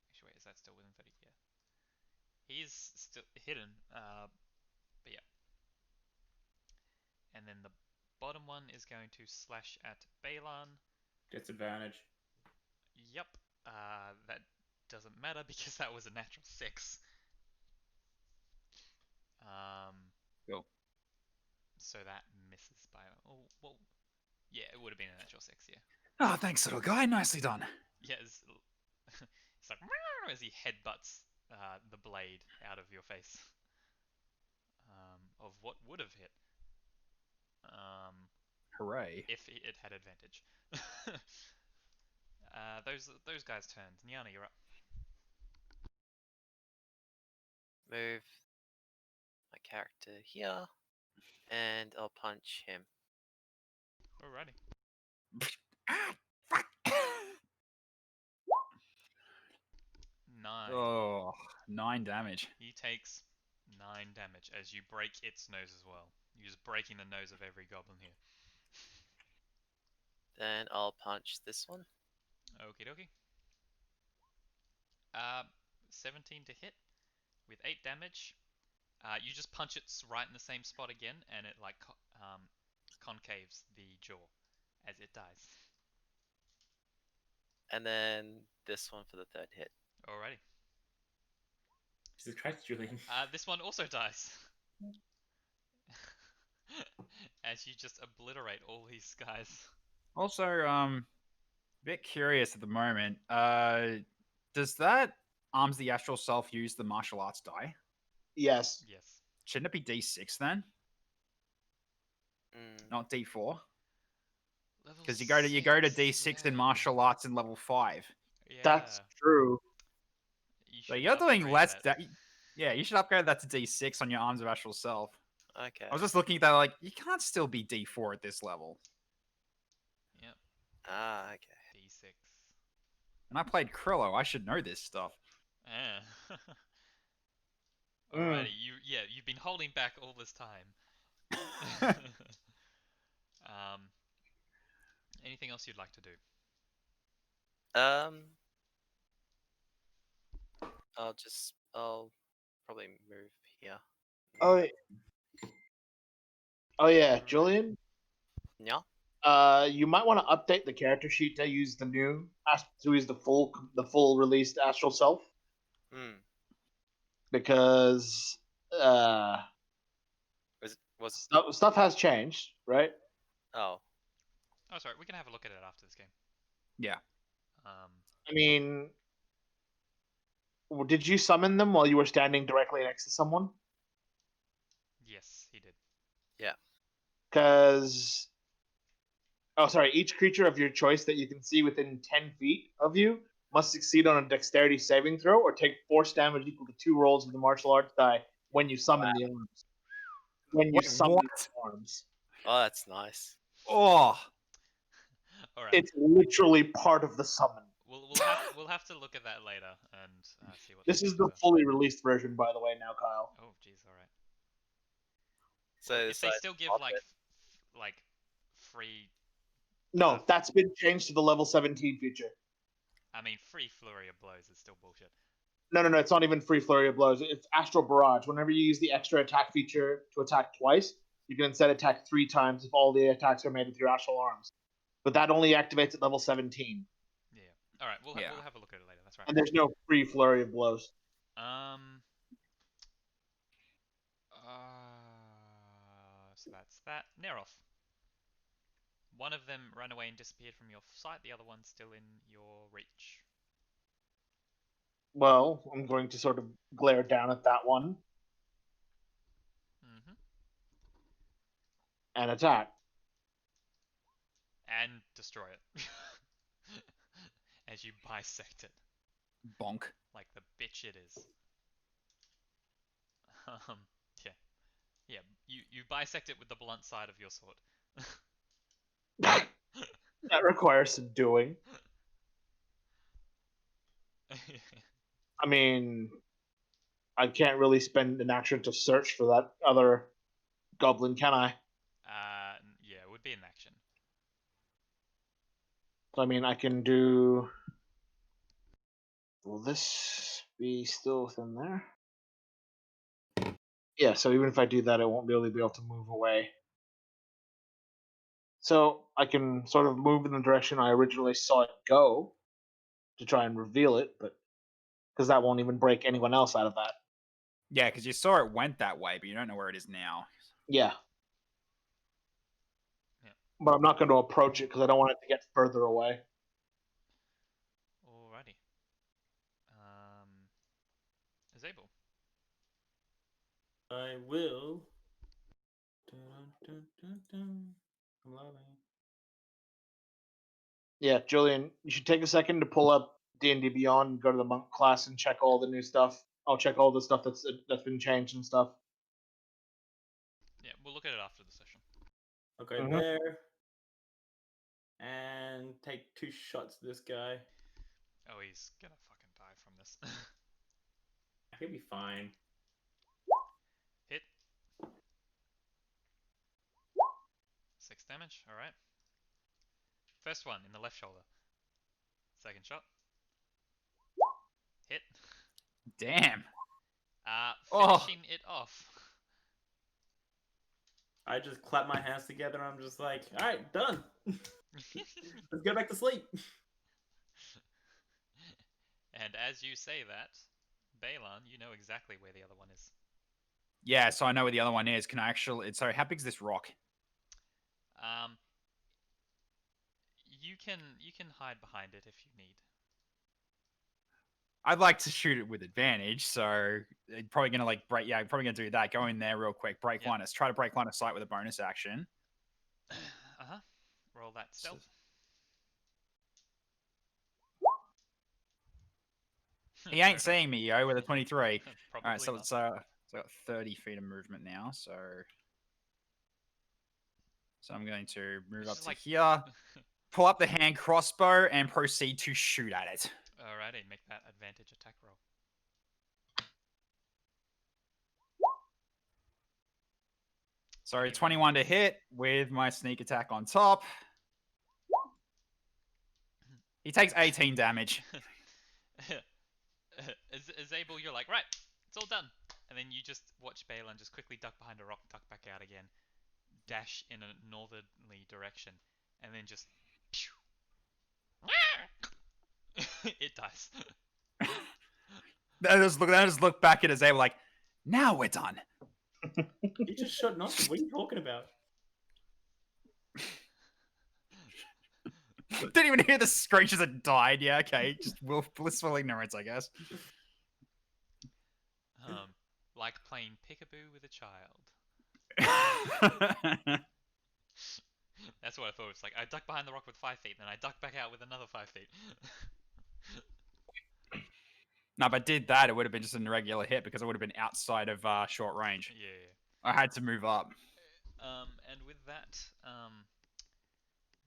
A: Actually, wait, is that still within 30? Yeah. He is still hidden, but yeah. And then the bottom one is going to slash at Balan.
B: Disadvantage.
A: Yep. That doesn't matter because that was a natural 6.
C: Cool.
A: So that misses by... Oh, well, yeah, it would have been a natural 6, yeah.
C: Oh, thanks, little guy. Nicely done.
A: Yeah, it's like as he headbutts the blade out of your face. Of what would have hit.
C: Hooray.
A: If it had advantage. Those guys' turns. Niana, you're up.
E: Move my character here, and I'll punch him.
A: Alrighty.
C: Ah, fuck.
A: 9.
C: Oh, 9 damage.
A: He takes 9 damage as you break its nose as well. You're just breaking the nose of every goblin here.
E: Then I'll punch this one.
A: Okie dokie. 17 to hit with 8 damage. You just punch it right in the same spot again, and it like concaves the jaw as it dies.
E: And then this one for the third hit.
A: Alrighty.
B: Jesus Christ, Julian.
A: This one also dies. As you just obliterate all these guys.
C: Also, a bit curious at the moment. Does that Arms the Astral Self use the martial arts die?
F: Yes.
A: Yes.
C: Shouldn't it be D6 then? Not D4? Because you go to D6 in martial arts in level 5.
A: Yeah.
F: That's true.
C: So you're doing less. Yeah, you should upgrade that to D6 on your Arms of Astral Self.
E: Okay.
C: I was just looking at that like, you can't still be D4 at this level.
A: Yep.
E: Okay.
A: D6.
C: And I played Krillo. I should know this stuff.
A: Ah. Alrighty, you've been holding back all this time. Anything else you'd like to do?
E: I'll probably move here.
F: Oh yeah, Julian.
E: Yeah.
F: You might want to update the character sheet to use the full released Astral Self. Because stuff has changed, right?
E: Oh,
A: sorry, we can have a look at it after this game.
C: Yeah.
F: I mean, did you summon them while you were standing directly next to someone?
A: Yes, he did.
E: Yeah.
F: Because each creature of your choice that you can see within 10 feet of you must succeed on a dexterity saving throw or take force damage equal to 2 rolls of the martial arts die when you summon the arms. When you summon the arms.
E: Oh, that's nice.
C: Oh.
A: All right.
F: It's literally part of the summon.
A: We'll have to look at that later and see what.
F: This is the fully released version, by the way, now, Kyle.
A: Oh, jeez, all right.
E: So
A: well, if they still give like free.
F: No, that's been changed to the level 17 feature.
A: I mean, free flurry of blows is still bullshit.
F: No, it's not even free flurry of blows. It's Astral Barrage. Whenever you use the extra attack feature to attack twice, you can instead attack 3 times if all the attacks are made with your astral arms. But that only activates at level 17.
A: Yeah. All right, we'll have a look at it later. That's right.
F: And there's no free flurry of blows.
A: So that's that. Neroth. One of them ran away and disappeared from your sight. The other one's still in your reach.
F: Well, I'm going to sort of glare down at that one
A: Mm-hmm.
F: and attack.
A: And destroy it. As you bisect it,
C: Bonk.
A: like the bitch it is. Um, yeah. Yeah, you bisect it with the blunt side of your sword.
F: That requires some doing. I mean, I can't really spend an action to search for that other goblin, can I?
A: Yeah, it would be an action.
F: So, I mean, I can do. Will this be still within there? Yeah, so even if I do that, I won't really be able to move away. So I can sort of move in the direction I originally saw it go to try and reveal it, but because that won't even break anyone else out of that.
C: Yeah, because you saw it went that way, but you don't know where it is now.
F: Yeah.
A: Yeah.
F: But I'm not going to approach it because I don't want it to get further away.
A: Alrighty. Zabel.
B: I will. Dun, dun, dun, dun. I'm loading.
F: Yeah, Julian, you should take a second to pull up D&D Beyond and go to the monk class and check all the new stuff. I'll check all the stuff that's been changed and stuff.
A: Yeah, we'll look at it after the session.
B: Okay,
F: Mhm.
B: there. And take 2 shots at this guy.
A: Oh, he's gonna fucking die from this.
B: He'll be fine.
A: Hit. 6 damage, alright. First one in the left shoulder. Second shot. Hit.
C: Damn.
A: Finishing it off.
B: I just clap my hands together and I'm just like, alright, done. Let's go back to sleep.
A: And as you say that, Balon, you know exactly where the other one is.
C: Yeah, so I know where the other one is. Can I actually... So how big is this rock?
A: You can hide behind it if you need.
C: I'd like to shoot it with advantage, so probably gonna like break. Yeah, I'm probably gonna do that. Go in there real quick. Break
A: Yep.
C: line of... Try to break line of sight with a bonus action.
A: Uh-huh. Roll that stealth.
C: He ain't seeing me, yo, with a 23.
A: Probably
C: All right, so
A: not.
C: it's I got 30 feet of movement now. So I'm going to move
A: It's
C: up
A: just
C: to
A: like-
C: here, pull up the hand crossbow, and proceed to shoot at it.
A: Alrighty, make that advantage attack roll.
C: So
A: 21
C: 21 to
A: hits.
C: hit with my sneak attack on top. He takes 18 damage.
A: As Abel, you're like, right, it's all done. And then you just watch Balon just quickly duck behind a rock, duck back out again, dash in a northerly direction, and then just... it dies.
C: I just look back at Azabel like, now we're done.
B: You just shot nothing. What are you talking about?
C: Didn't even hear the screech as it died. Yeah, okay. Just blissful ignorance, I guess.
A: Like playing peekaboo with a child. That's what I thought. It's like, I duck behind the rock with 5 feet, then I duck back out with another 5 feet.
C: No, if I did that, it would have been just an irregular hit because it would have been outside of short range.
A: Yeah.
C: I had to move up.
A: And with that,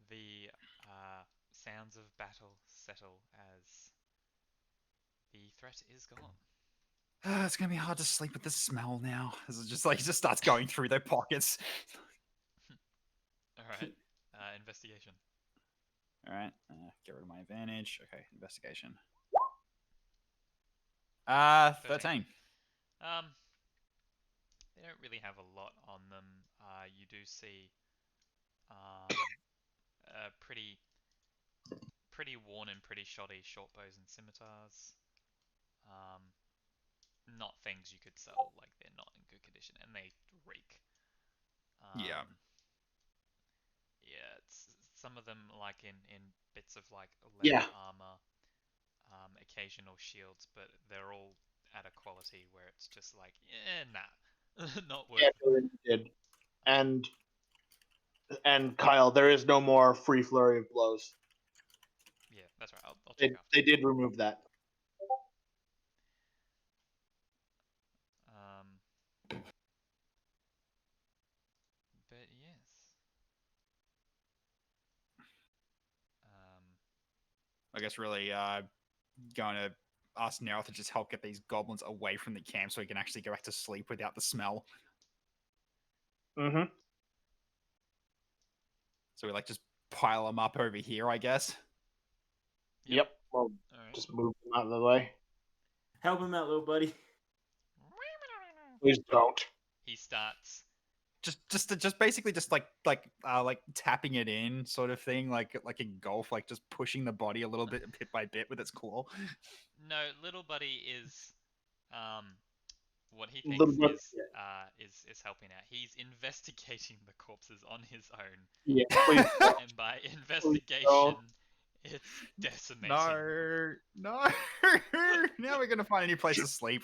A: the sounds of battle settle as the threat is gone.
C: It's gonna be hard to sleep with the smell now. It just starts going through their pockets.
A: All right. Investigation.
C: All right, get rid of my advantage. Okay, investigation. 13.
A: They don't really have a lot on them. You do see pretty worn and pretty shoddy short bows and scimitars. Not things you could sell, like they're not in good condition, and they reek.
C: Yeah.
A: Yeah, it's some of them like in bits of like leather
F: Yeah.
A: armor. occasional shields, but they're all at a quality where it's just like, yeah, nah, not worth
F: Yeah,
A: it.
F: they did. And Kyle, there is no more free flurry of blows.
A: Yeah, that's right. I'll check after.
F: They did remove that.
A: But yes.
C: I guess really going to ask Nero to just help get these goblins away from the camp so he can actually go back to sleep without the smell.
F: Mm-hmm.
C: So we like just pile them up over here, I guess.
F: Yep. Well,
A: All right.
F: just move them out of the way.
B: Help him out, little buddy.
F: Please don't.
A: He starts.
C: Just basically just like tapping it in sort of thing, like in golf, like just pushing the body a little bit by bit with its claw.
A: No, little buddy is what he thinks
F: Little bud-
A: is helping out. He's investigating the corpses on his own,
F: Yeah, please.
A: and by investigation,
F: don't.
A: it's decimating.
C: No. Now we're gonna find a new place to sleep.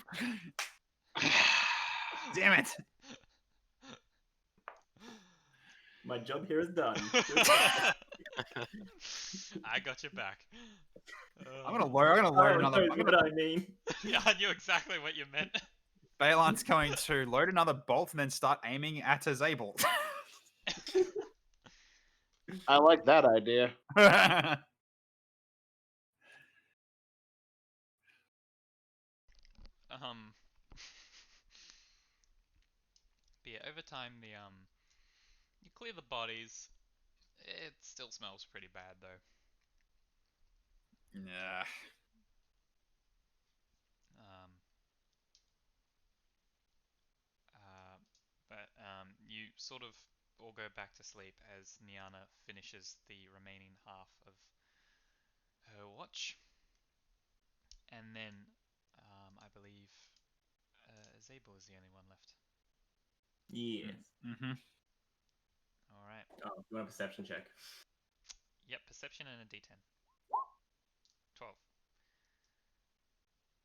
C: Damn it.
B: My job here is done.
A: I got your back.
C: I'm gonna load another.
B: Knows what I mean.
A: Yeah, I knew exactly what you meant.
C: Balan's going to load another bolt and then start aiming at Zabel.
F: I like that idea.
A: But yeah, over time you clear the bodies. It still smells pretty bad though.
C: Yeah.
A: Um, but you sort of all go back to sleep as Niana finishes the remaining half of her watch, and then I believe Zabel is the only one left.
B: Yes.
C: Mm-hmm.
A: All right.
B: Oh, you want a perception check?
A: Yep, perception and a D10. 12.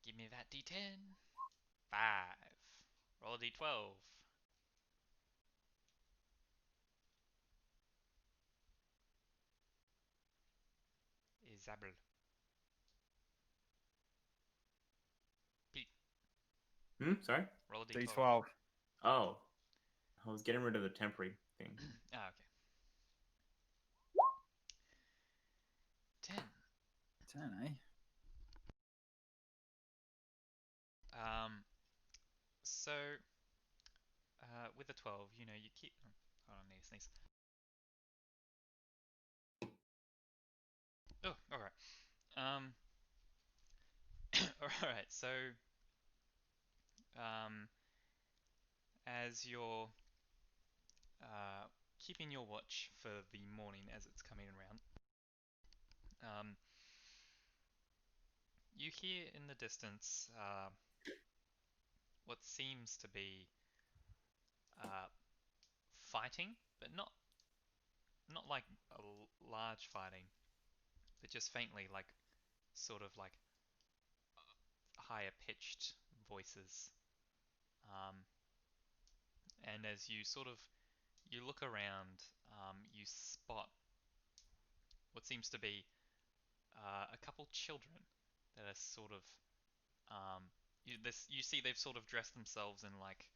A: Give me that D10. 5. Roll a D12. Isabel. Pete.
B: Sorry?
A: Roll a D12.
C: D12.
B: Oh. I was getting rid of the temporary thing.
A: Ah, okay. 10.
C: 10, eh?
A: So, with a 12, you keep... Hold on, I need to sneeze. Oh, alright. Alright, so... as you're keeping your watch for the morning as it's coming around, you hear in the distance what seems to be fighting, but not like a large fighting, but just faintly, like sort of like higher pitched voices. And as you you look around, you spot what seems to be a couple children that are sort of you see they've sort of dressed themselves in like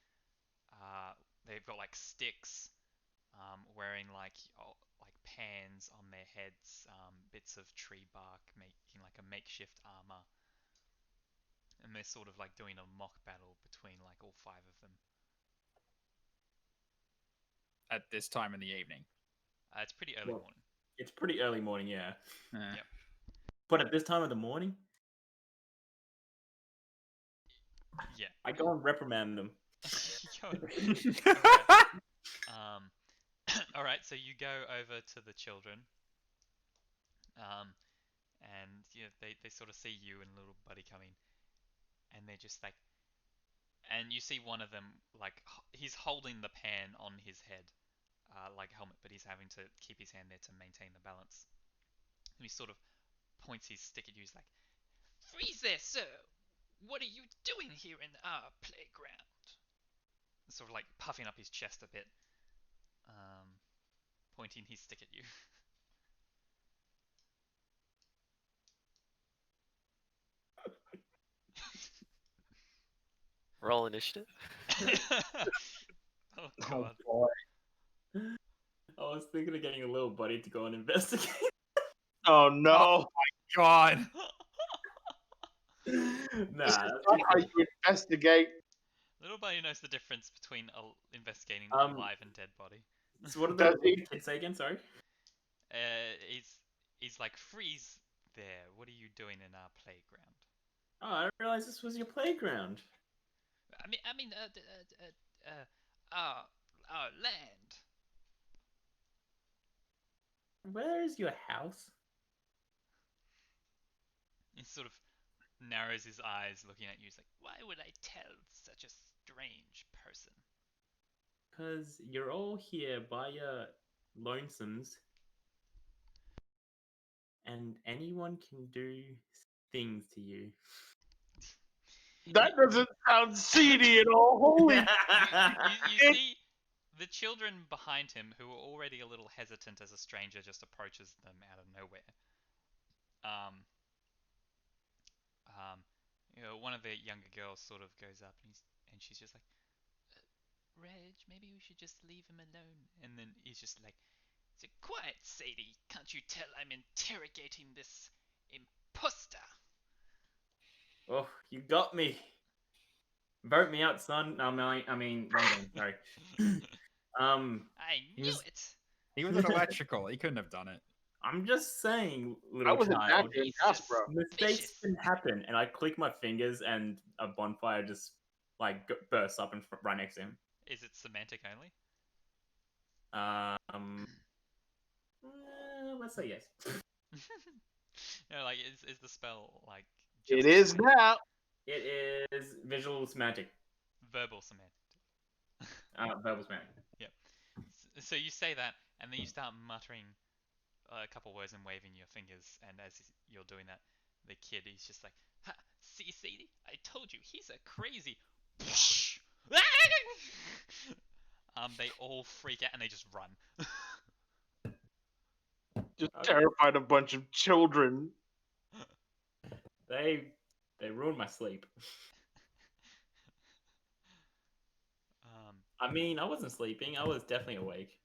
A: they've got like sticks, wearing like pans on their heads, bits of tree bark, making like a makeshift armor, and they're sort of like doing a mock battle between like all 5 of them.
C: At this time in the evening.
A: It's pretty early
B: Well,
A: morning.
B: It's pretty early morning, yeah.
A: Yep.
B: But at this time of the morning,
A: Yeah.
B: I go and reprimand them.
A: All right, so you go over to the children, and they sort of see you and little buddy coming, and they're just like, and you see one of them like he's holding the pan on his head, like a helmet, but he's having to keep his hand there to maintain the balance. And he sort of points his stick at you. He's like, Freeze there, sir! What are you doing here in our playground? Sort of like puffing up his chest a bit, pointing his stick at you.
E: Roll initiative.
A: Oh
F: Oh
A: god.
F: boy.
B: I was thinking of getting a little buddy to go and investigate.
F: Oh no.
C: God.
F: This
B: Nah,
F: is
B: that's
F: not
B: too
F: how
B: cool.
F: you investigate.
A: Little buddy knows the difference between investigating
B: Um,
A: a live and dead body.
B: So what
F: Does
B: did
F: he?
B: the kids say again? Sorry.
A: He's like, freeze there. What are you doing in our playground?
B: Oh, I didn't realize this was your playground.
A: Our land.
B: Where is your house?
A: He sort of narrows his eyes, looking at you. He's like, why would I tell such a strange person?
B: Because you're all here by your lonesomes, and anyone can do things to you.
F: That doesn't sound seedy at all. Holy
A: You see the children behind him, who are already a little hesitant as a stranger just approaches them out of nowhere. One of the younger girls sort of goes up and she's just like, Reg, maybe we should just leave him alone. And then he's just like, quiet, Sadie. Can't you tell I'm interrogating this imposter?
B: Oh, you got me. Vote me out, son. No, I mean, wrong game. Sorry.
A: I knew it.
C: He was at electrical. He couldn't have done it.
B: I'm just saying,
F: I
B: little
F: was an
B: child.
F: actor in
A: He's
F: house,
A: just-
F: bro.
B: Mistakes
A: Vicious.
B: can happen, and I click my fingers, and a bonfire just like bursts up and right next to him.
A: Is it semantic only?
B: Let's say yes.
A: Like, is the spell like
F: It
A: just
F: is now.
B: It is visual semantic.
A: verbal semantic?
B: Verbal semantic.
A: So you say that, and then you start muttering a couple words and waving your fingers, and as you're doing that, the kid is just like, ha, see, Sadie? I told you, he's a crazy... They all freak out and they just run.
F: Just
B: Okay.
F: terrified a bunch of children.
B: They ruined my sleep. I mean, I wasn't sleeping. I was definitely awake.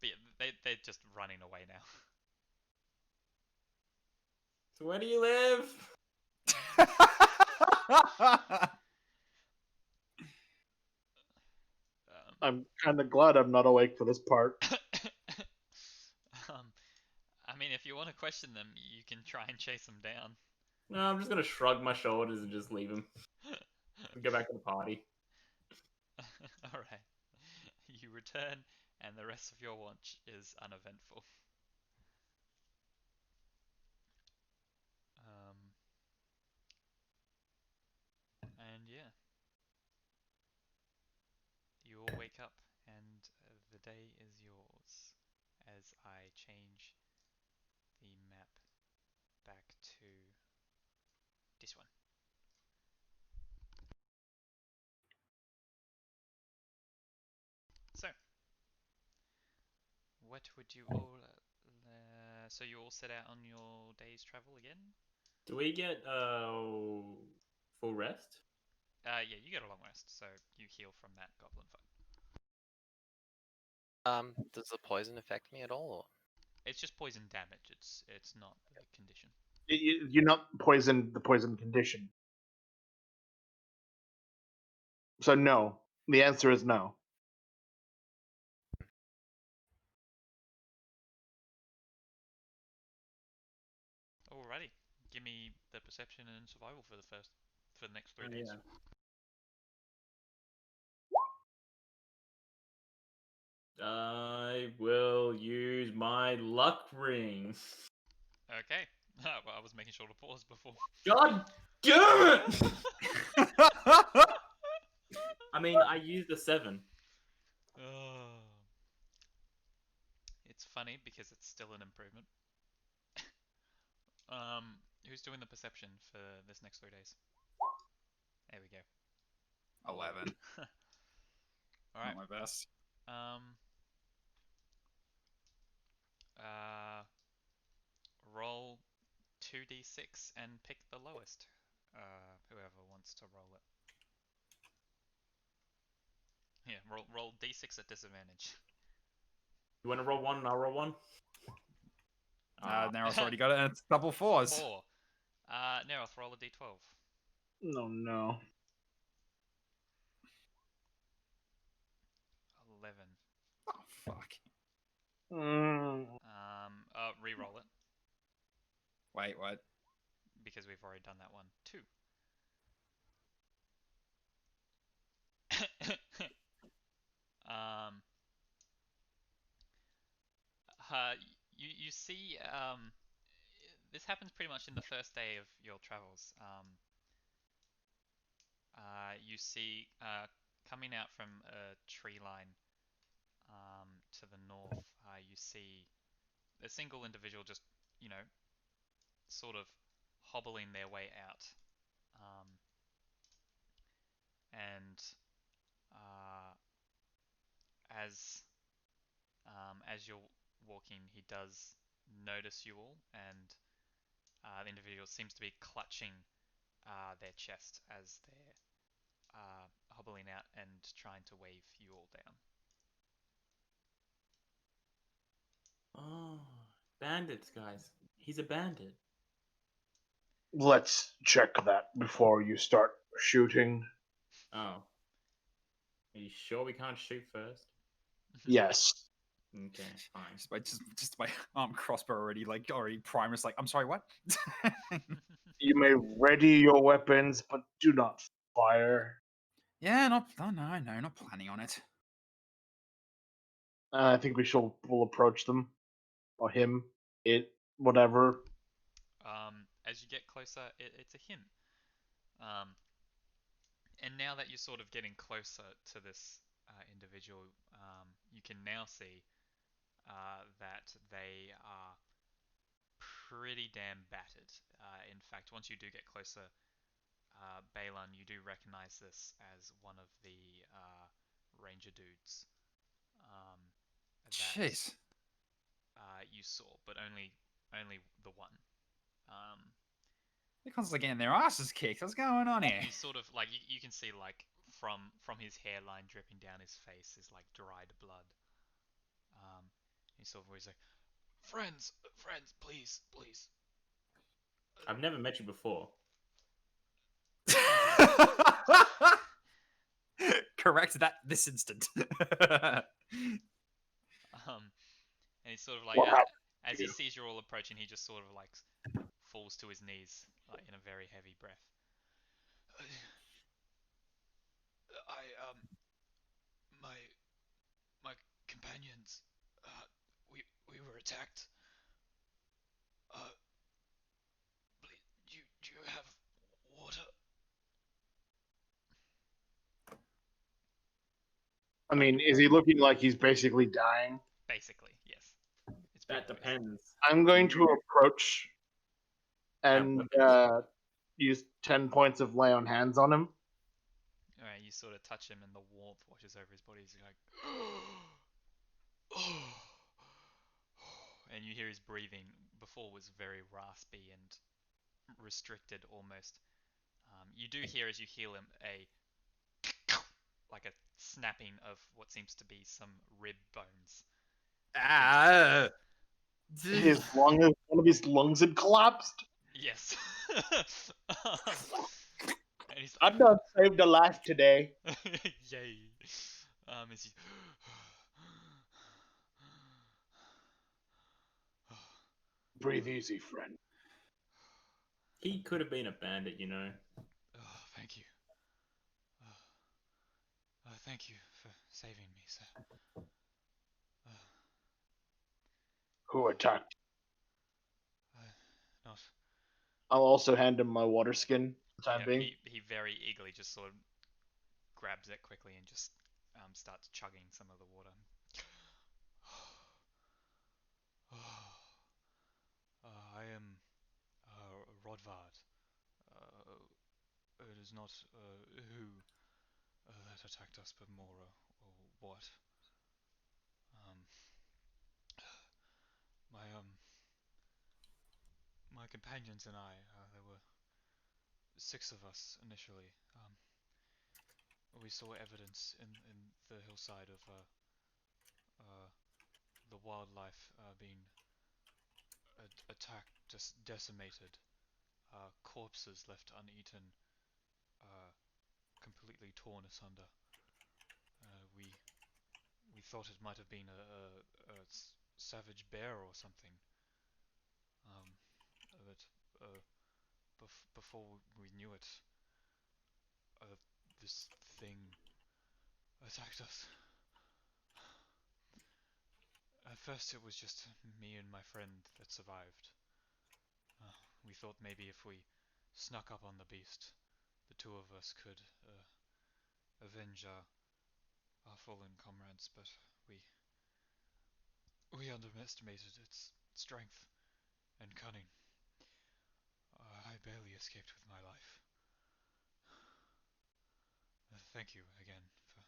A: But yeah, they're just running away now.
B: So where do you live?
F: I'm kind of glad I'm not awake for this part.
A: I mean, if you want to question them, you can try and chase them down.
B: No, I'm just gonna shrug my shoulders and just leave him. Go back to the party.
A: Alright. You return, and the rest of your watch is uneventful. And yeah. You all wake up, and the day is yours. As I change the map back to this one. So, what would you all... so you all set out on your day's travel again?
B: Do we get full rest?
A: Yeah, you get a long rest, so you heal from that goblin fight.
E: Does the poison affect me at all?
A: It's just poison damage. It's not the condition.
F: You're not poisoned the poison condition. So no. The answer is no.
A: Alrighty, give me the perception and survival for the next 3
B: Oh,
A: days.
B: yeah. I will use my luck ring.
A: Okay. Well, I was making sure to pause before.
B: God damn it! I mean, I used a 7.
A: Oh. It's funny because it's still an improvement. Who's doing the perception for this next 3 days? There we go.
C: 11.
A: All right.
C: Not my best.
A: Um. Roll 2d6 and pick the lowest. Whoever wants to roll it. Yeah, roll d6 at disadvantage.
B: You want to roll one and I'll roll one?
C: Neros already got it, and it's double fours.
A: 4. Neroth, roll a d12.
F: No.
A: 11.
C: Oh, fuck.
A: Re-roll it
C: Wait, what?
A: because we've already done that one. 2. um. You see this happens pretty much in the first day of your travels. You see coming out from a tree line to the north, you see a single individual just, sort of hobbling their way out. And as you're walking, he does notice you all, and the individual seems to be clutching their chest as they're hobbling out and trying to wave you all down.
B: Oh, bandits, guys. He's a bandit.
F: Let's check that before you start shooting.
B: Oh. Are you sure we can't shoot first?
F: Yes.
B: Okay, fine.
C: Just my arm crossbow already primed. It's like, I'm sorry, what?
F: You may ready your weapons, but do not fire.
C: Yeah, no, not planning on it.
F: I think we'll approach them, or him, it, whatever.
A: As you get closer, it's a him. And now that you're sort of getting closer to this individual, you can now see that they are pretty damn battered. In fact, once you do get closer, Balon, you do recognize this as one of the ranger dudes
C: Jeez.
A: that you saw, but only the one.
C: They're constantly getting their asses kicked. What's going on here?
A: He's sort of like you can see like from his hairline dripping down his face is like dried blood. He's sort of always like, friends, please.
B: I've never met you before.
C: Correct that this instant.
A: And he's sort of like,
F: What happened
A: as
F: to
A: he
F: you?
A: sees you're all approaching, he just sort of like falls to his knees, like in a very heavy breath. My companions, we were attacked. Please, do you have water?
F: I mean, is he looking like he's basically dying?
A: Basically, yes. It's
B: That
A: pretty obvious.
B: depends.
F: I'm going to approach and
B: weapons?
F: use 10 points of lay on hands on him.
A: Alright, you sort of touch him and the warmth washes over his body. He's like, and you hear his breathing before was very raspy and restricted almost. You do hear as you heal him like a snapping of what seems to be some rib bones.
F: One of his lungs had collapsed.
A: Yes. And he's
F: I've not saved a life today.
A: yay. As he
F: Breathe easy, friend.
B: He could have been a bandit, you know.
A: oh, thank you. Thank you for saving me, sir.
F: Who attacked?
A: Not.
F: I'll also hand him my water skin for the time
A: Yeah,
F: being.
A: he very eagerly just sort of grabs it quickly and just starts chugging some of the water. I am Vad. It is not who that attacked us, but Mora, or what? Um, my my companions and I, there were 6 of us initially. We saw evidence in the hillside of the wildlife being attacked, just decimated, corpses left uneaten, uh, completely torn asunder. We thought it might have been a savage bear or something, but before we knew it, this thing attacked us. At first it was just me and my friend that survived. We thought maybe if we snuck up on the beast, the 2 of us could avenge our fallen comrades, but we underestimated its strength and cunning. I barely escaped with my life. Thank you again for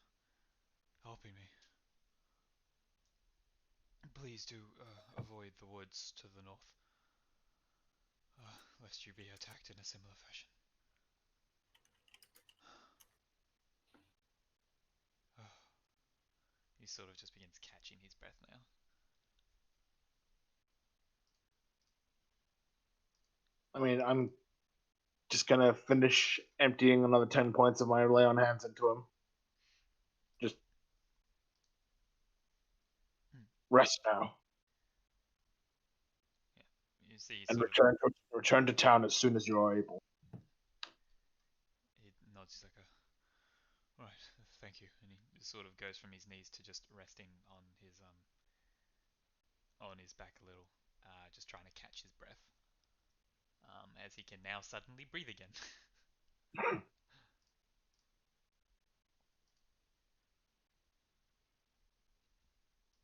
A: helping me. Please do avoid the woods to the north, lest you be attacked in a similar fashion. He sort of just begins catching his breath now.
F: I mean, I'm just gonna finish emptying another 10 points of my lay on hands into him. Just rest now
A: You see,
F: and
A: sort of
F: return to town as soon as you are able.
A: he nods. He's like, right, thank you, and he sort of goes from his knees to just resting on his back a little, just trying to catch his breath, as he can now suddenly breathe again.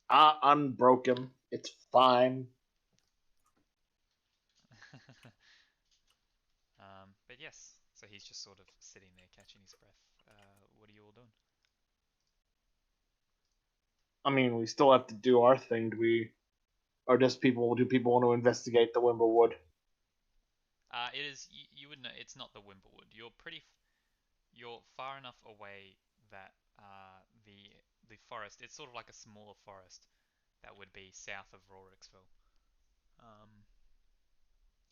F: Unbroke him. It's fine.
A: But yes, so he's just sort of sitting there catching his breath. What are you all doing?
F: I mean, we still have to do our thing. Do people want to investigate the Wimberwood?
A: It is. You would know. It's not the Wimblewood. You're far enough away that the forest. It's sort of like a smaller forest that would be south of Roricksville.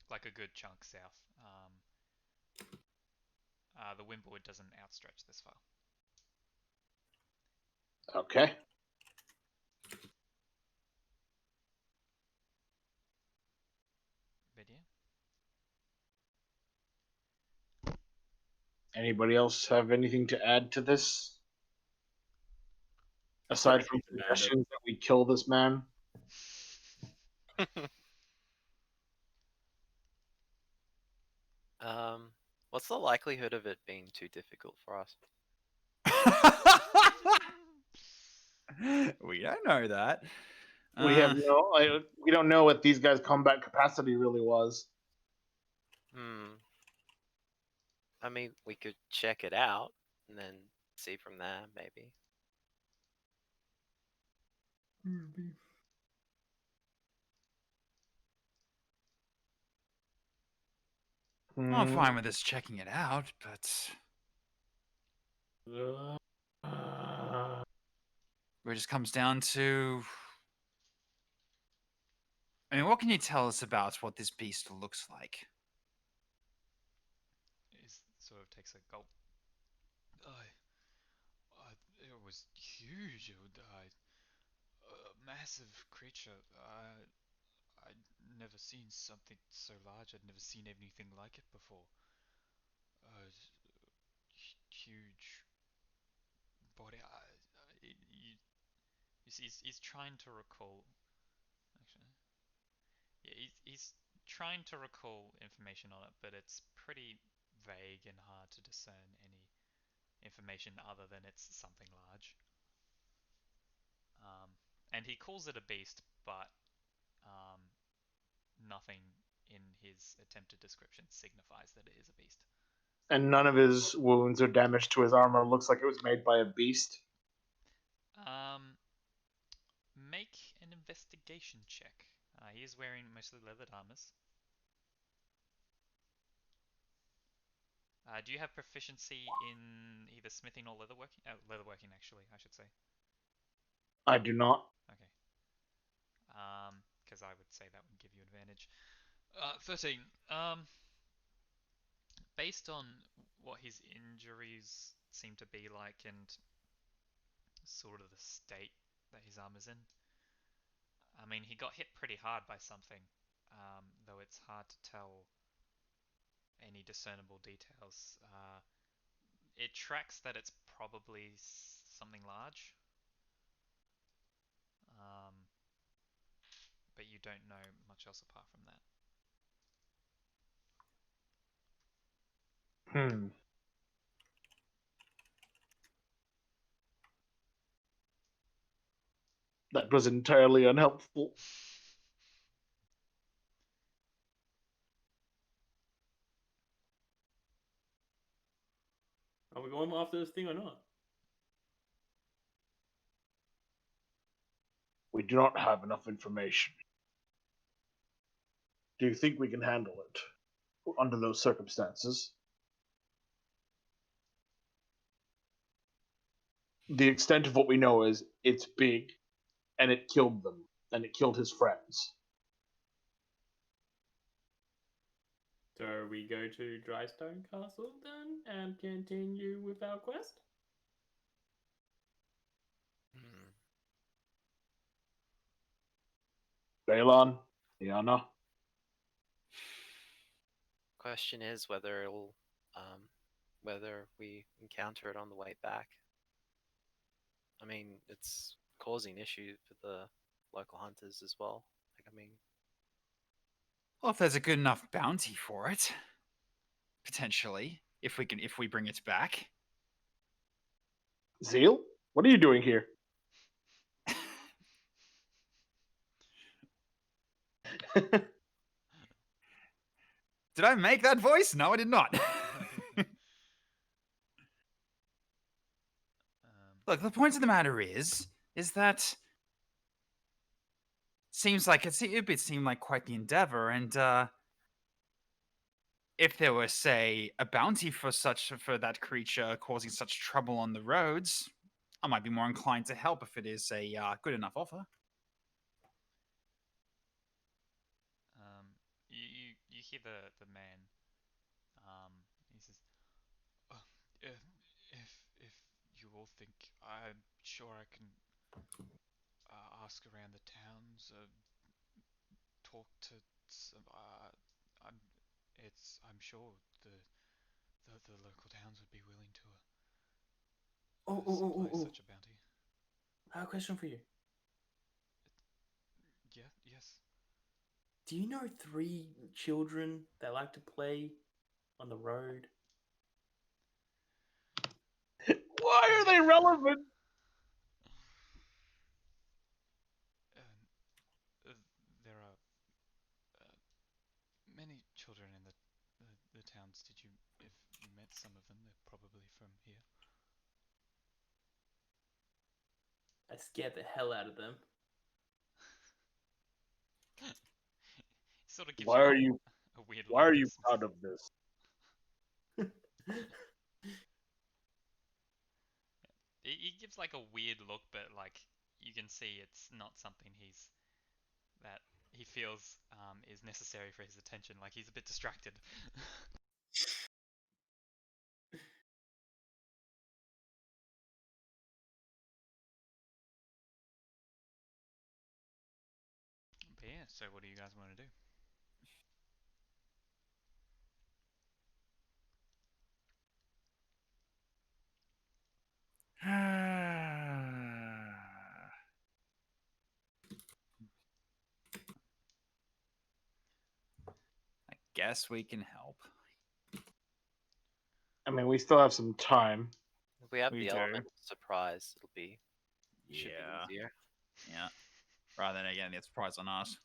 A: Like a good chunk south. The Wimblewood doesn't outstretch this far.
F: Okay.
A: But yeah.
F: Anybody else have anything to add to this? Aside from suggestions that we kill this man?
E: What's the likelihood of it being too difficult for us?
C: We don't know that.
F: We have we don't know what these guys' combat capacity really was.
E: I mean, we could check it out and then see from there, maybe.
C: I'm fine with us checking it out, but it just comes down to. I mean, what can you tell us about what this beast looks like?
A: He sort of takes a gulp. It was huge. A massive creature. I'd never seen something so large. I'd never seen anything like it before. Huge body. He's trying to recall. Actually, yeah, he's trying to recall information on it, but it's pretty vague and hard to discern any information other than it's something large. And he calls it a beast, but nothing in his attempted description signifies that it is a beast.
F: And none of his wounds or damage to his armor looks like it was made by a beast.
A: Make an investigation check. He is wearing mostly leathered armors. Do you have proficiency in either smithing or leatherworking? Leatherworking, actually, I should say.
F: I do not.
A: Okay. Because I would say that would give you advantage. 13. Based on what his injuries seem to be like and sort of the state that his armor's in, I mean, he got hit pretty hard by something, though it's hard to tell any discernible details. It tracks that it's probably something large, but you don't know much else apart from that.
F: That was entirely unhelpful.
B: Are we going after this thing or not?
F: We do not have enough information. Do you think we can handle it under those circumstances? The extent of what we know is it's big, and it killed them, and it killed his friends.
B: So we go to Drystone Castle then and continue with our quest?
F: Balon, Liana.
E: Question is whether it'll, whether we encounter it on the way back. I mean, it's causing issues for the local hunters as well. Like, I mean,
C: Well, if there's a good enough bounty for it, potentially, if we bring it back.
F: Zeal, what are you doing here?
C: Did I make that voice? No, I did not. Look, the point of the matter is that seems like it seemed like quite the endeavor, and if there were, say, a bounty for that creature causing such trouble on the roads, I might be more inclined to help if it is a good enough offer.
A: You hear the man. He says, oh, if you all think, I'm sure I can ask around the towns, talk to some. I'm sure the local towns would be willing to supply such a bounty.
B: I have a question for you.
A: Yeah. Yes.
B: Do you know 3 children that like to play on the road?
F: Why are they relevant?
A: There are many children in the towns. If you met some of them, they're probably from here.
B: I scared the hell out of them.
A: Sort of gives
F: Why
A: you
F: are you
A: a weird
F: Why
A: look.
F: are you proud of this?
A: He gives like a weird look, but like you can see it's not something that he feels is necessary for his attention. Like he's a bit distracted. But yeah, so what do you guys want to do?
C: I guess we can help.
F: I mean, we still have some time.
E: if we have
C: We
E: the
C: do.
E: element of surprise, should be
C: Yeah.
E: easier.
C: Yeah. Rather than getting the surprise on us.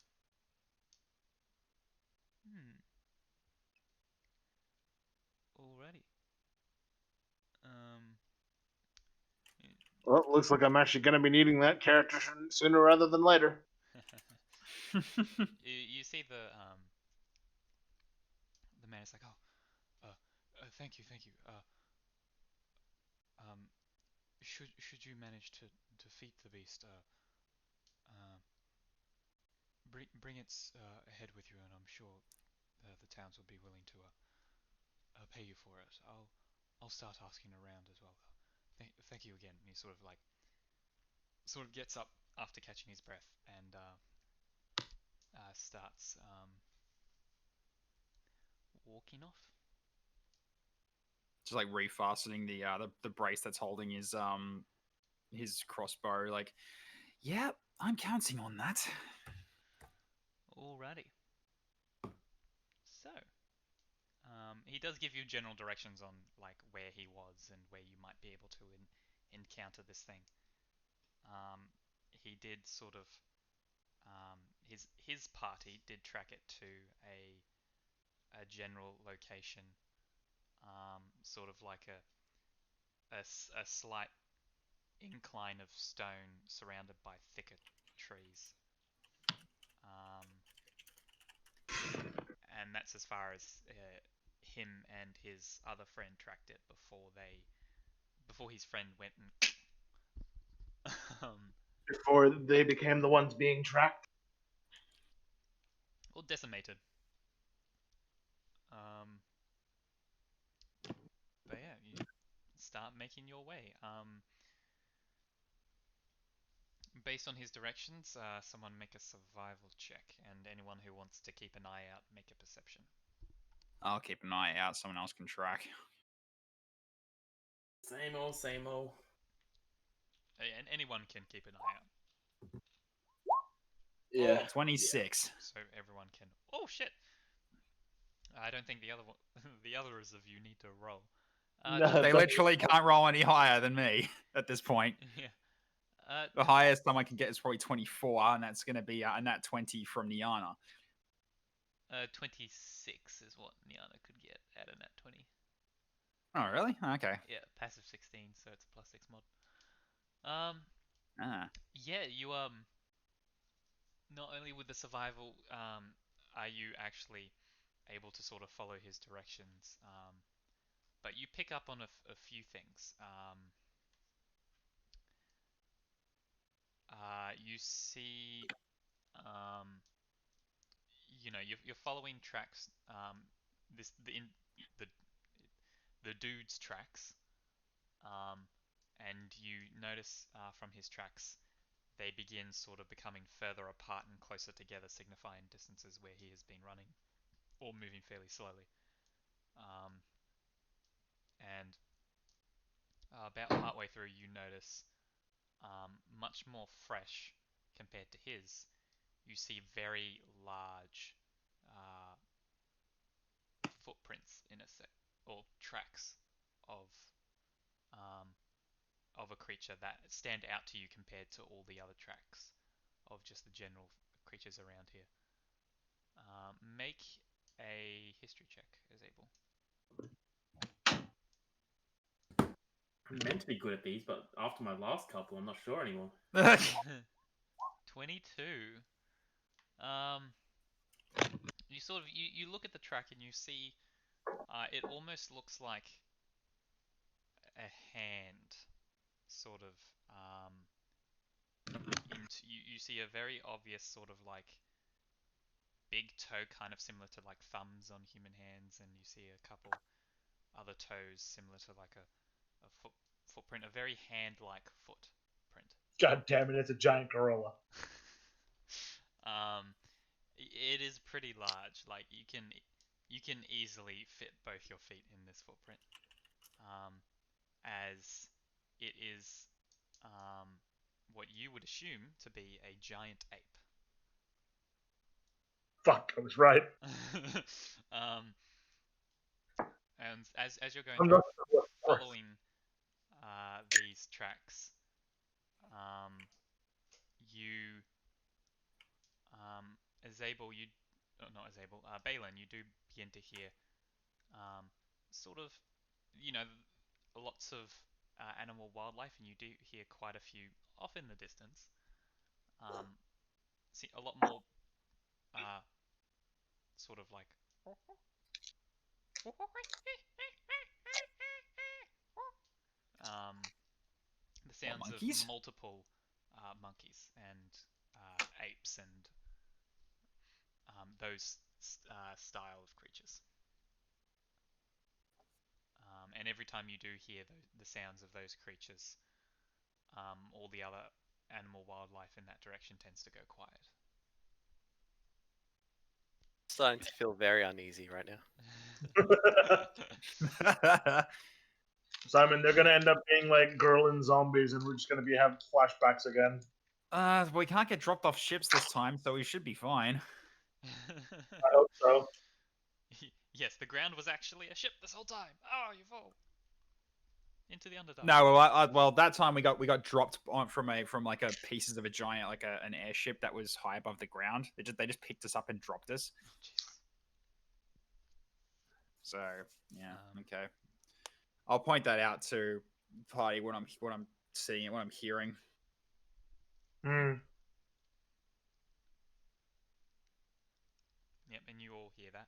F: Well, it looks like I'm actually going to be needing that character sooner rather than later.
A: You see the man is like, oh, thank you, thank you. Um, should you manage to defeat the beast, uh, bring its head with you, and I'm sure the towns will be willing to pay you for it. I'll start asking around as well, though. Thank you again. And he sort of gets up after catching his breath and starts walking off.
C: Just like refastening the brace that's holding his crossbow. Like, yeah, I'm counting on that.
A: Alrighty. So, he does give you general directions on like where he was and where you might be able to encounter this thing. He did sort of his party did track it to a general location, sort of like a slight incline of stone surrounded by thicker trees. And that's as far as him and his other friend tracked it before his friend went and
F: Before they became the ones being tracked.
A: or decimated. But yeah, you start making your way. Based on his directions, someone make a survival check, and anyone who wants to keep an eye out, make a perception.
C: I'll keep an eye out. Someone else can track.
B: Same old, same old.
A: And anyone can keep an eye out.
F: Yeah.
C: 26.
A: So everyone can. Oh shit! I don't think the others of you need to roll.
F: No,
C: They literally can't roll any higher than me at this point.
A: Yeah.
C: The highest someone can get is probably 24, and that's going to be a nat 20 from Niana.
A: 26 is what Niana could get at a nat 20.
C: Oh, really? Okay.
A: Yeah, passive 16, so it's a +6 mod. Yeah, you not only with the survival, are you actually able to sort of follow his directions, but you pick up on a few things. You see, you're following tracks. This the the dude's tracks, and you notice from his tracks they begin sort of becoming further apart and closer together, signifying distances where he has been running or moving fairly slowly. And about partway through, you notice much more fresh compared to his. You see very large uh, footprints in a set or tracks of um, of a creature that stand out to you compared to all the other tracks of just the general creatures around here. Make a history check, as able.
B: I'm meant to be good at these, but after my last couple, I'm not sure anymore.
A: 22. You sort of you look at the track and you see it almost looks like a hand, sort of. You see a very obvious sort of like big toe, kind of similar to like thumbs on human hands, and you see a couple other toes similar to like a footprint, a very hand-like footprint.
F: God damn it! It's a giant gorilla.
A: It is pretty large. Like you can easily fit both your feet in this footprint, as it is what you would assume to be a giant ape.
F: Fuck, I was right.
A: And as you're going
F: I'm
A: through
F: not sure what first.
A: following these tracks, you Azable, you not Azable, Balin, you do begin to hear sort of, you know, lots of animal wildlife, and you do hear quite a few off in the distance. See a lot more sort of like the sounds of
C: monkeys?
A: multiple monkeys and apes and those style of creatures. And every time you do hear the sounds of those creatures, all the other animal wildlife in that direction tends to go quiet.
E: Starting to feel very uneasy right now.
F: Simon, they're gonna end up being like girl and zombies, and we're just gonna be having flashbacks again.
C: We can't get dropped off ships this time, so we should be fine.
F: I hope so.
A: Yes, the ground was actually a ship this whole time. Oh, you fall into the Underdark.
C: No, well, that time we got dropped from like a pieces of a giant like an airship that was high above the ground. They just picked us up and dropped us.
A: Oh, jeez.
C: So yeah, okay. I'll point that out to party what I'm seeing and what I'm hearing.
F: Hmm.
A: Yep, and you all hear that.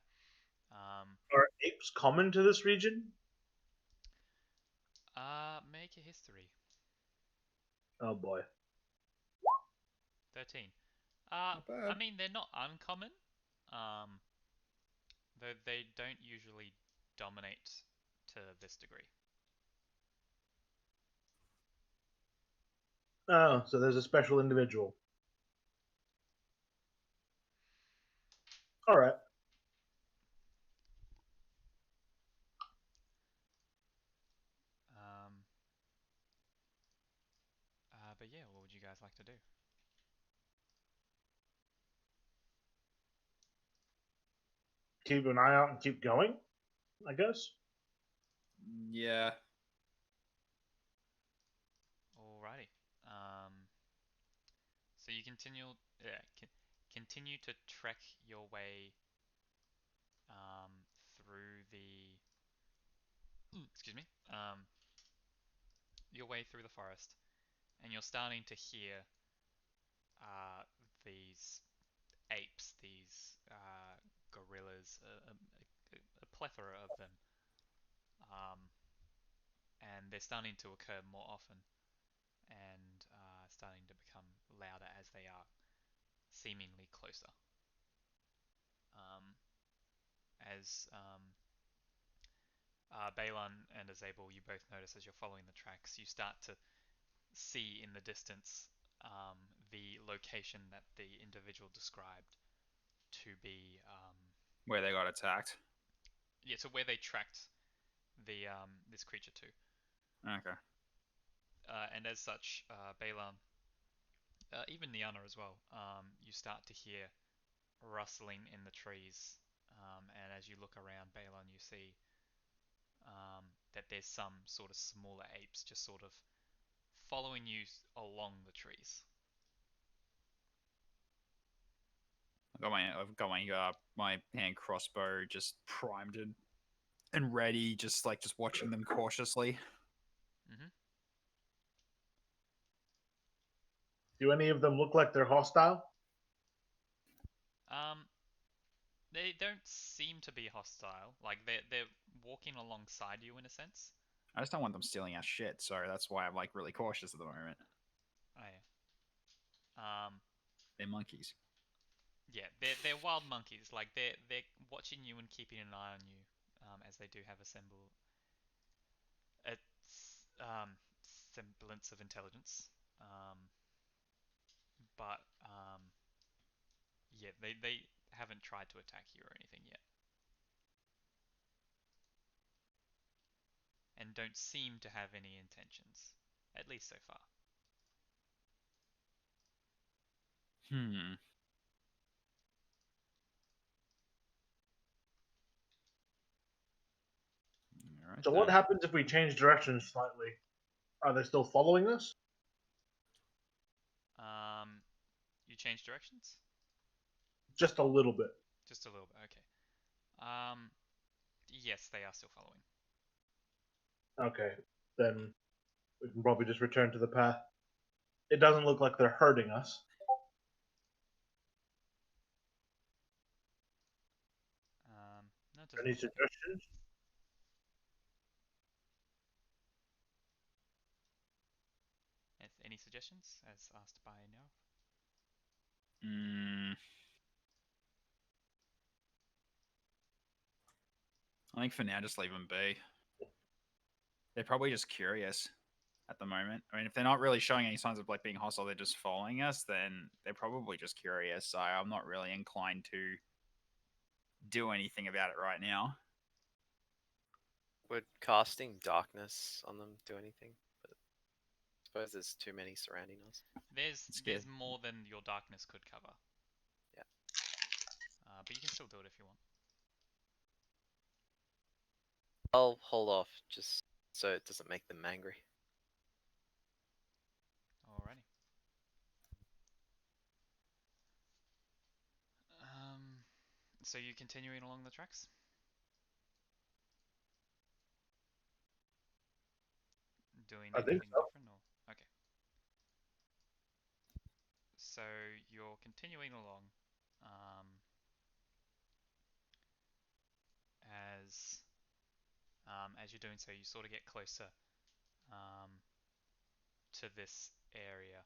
F: Are apes common to this region?
A: Make a history.
F: Oh boy.
A: 13.
C: Not bad.
A: I mean, they're not uncommon. Though they don't usually dominate to this degree.
F: Oh, so there's a special individual. All right.
A: But yeah, what would you guys like to do?
F: Keep an eye out and keep going, I guess.
C: Yeah.
A: Alrighty. So you continue to trek your way through the excuse me your way through the forest, and you're starting to hear these apes, these gorillas, a plethora of them, and they're starting to occur more often and starting to become louder as they are seemingly closer. As Balon and Azabel, you both notice as you're following the tracks, you start to see in the distance the location that the individual described to be
C: Where they got attacked.
A: yeah, so where they tracked the this creature to.
C: Okay.
A: And as such, Balon, even Niana as well, you start to hear rustling in the trees, and as you look around Balon, you see that there's some sort of smaller apes just sort of following you along the trees.
C: I've got my hand crossbow just primed and ready, just watching them cautiously.
A: Mm-hmm.
F: Do any of them look like they're hostile?
A: They don't seem to be hostile. Like they're walking alongside you in a sense.
C: I just don't want them stealing our shit, so that's why I'm like really cautious at the moment.
A: Oh yeah.
C: They're monkeys.
A: Yeah, they're wild monkeys. Like they're watching you and keeping an eye on you, as they do have a semblance of intelligence. But yeah, they haven't tried to attack you or anything yet, and don't seem to have any intentions, at least so far.
C: Hmm. All right.
F: So what happens if we change directions slightly? Are they still following us?
A: You change directions?
F: Just a little bit.
A: Just a little bit, okay. Yes, they are still following.
F: Okay, then We can probably just return to the path. It doesn't look like they're hurting us.
A: No, it doesn't
F: Any
A: look like it.
F: suggestions?
A: Any suggestions, as asked by Nero?
C: I think for now, just leave them be. They're probably just curious at the moment. I mean, if they're not really showing any signs of like being hostile, they're just following us, then they're probably just curious. So I'm not really inclined to do anything about it right now.
E: Would casting darkness on them do anything? But I suppose there's too many surrounding us.
A: There's more than your darkness could cover.
E: Yeah.
A: But you can still do it if you want.
E: I'll hold off just so it doesn't make them angry.
A: Alrighty. So you're continuing along the tracks? Doing
F: I think
A: anything
F: so.
A: different, or okay? So you're continuing along, as as you're doing so, you sort of get closer to this area.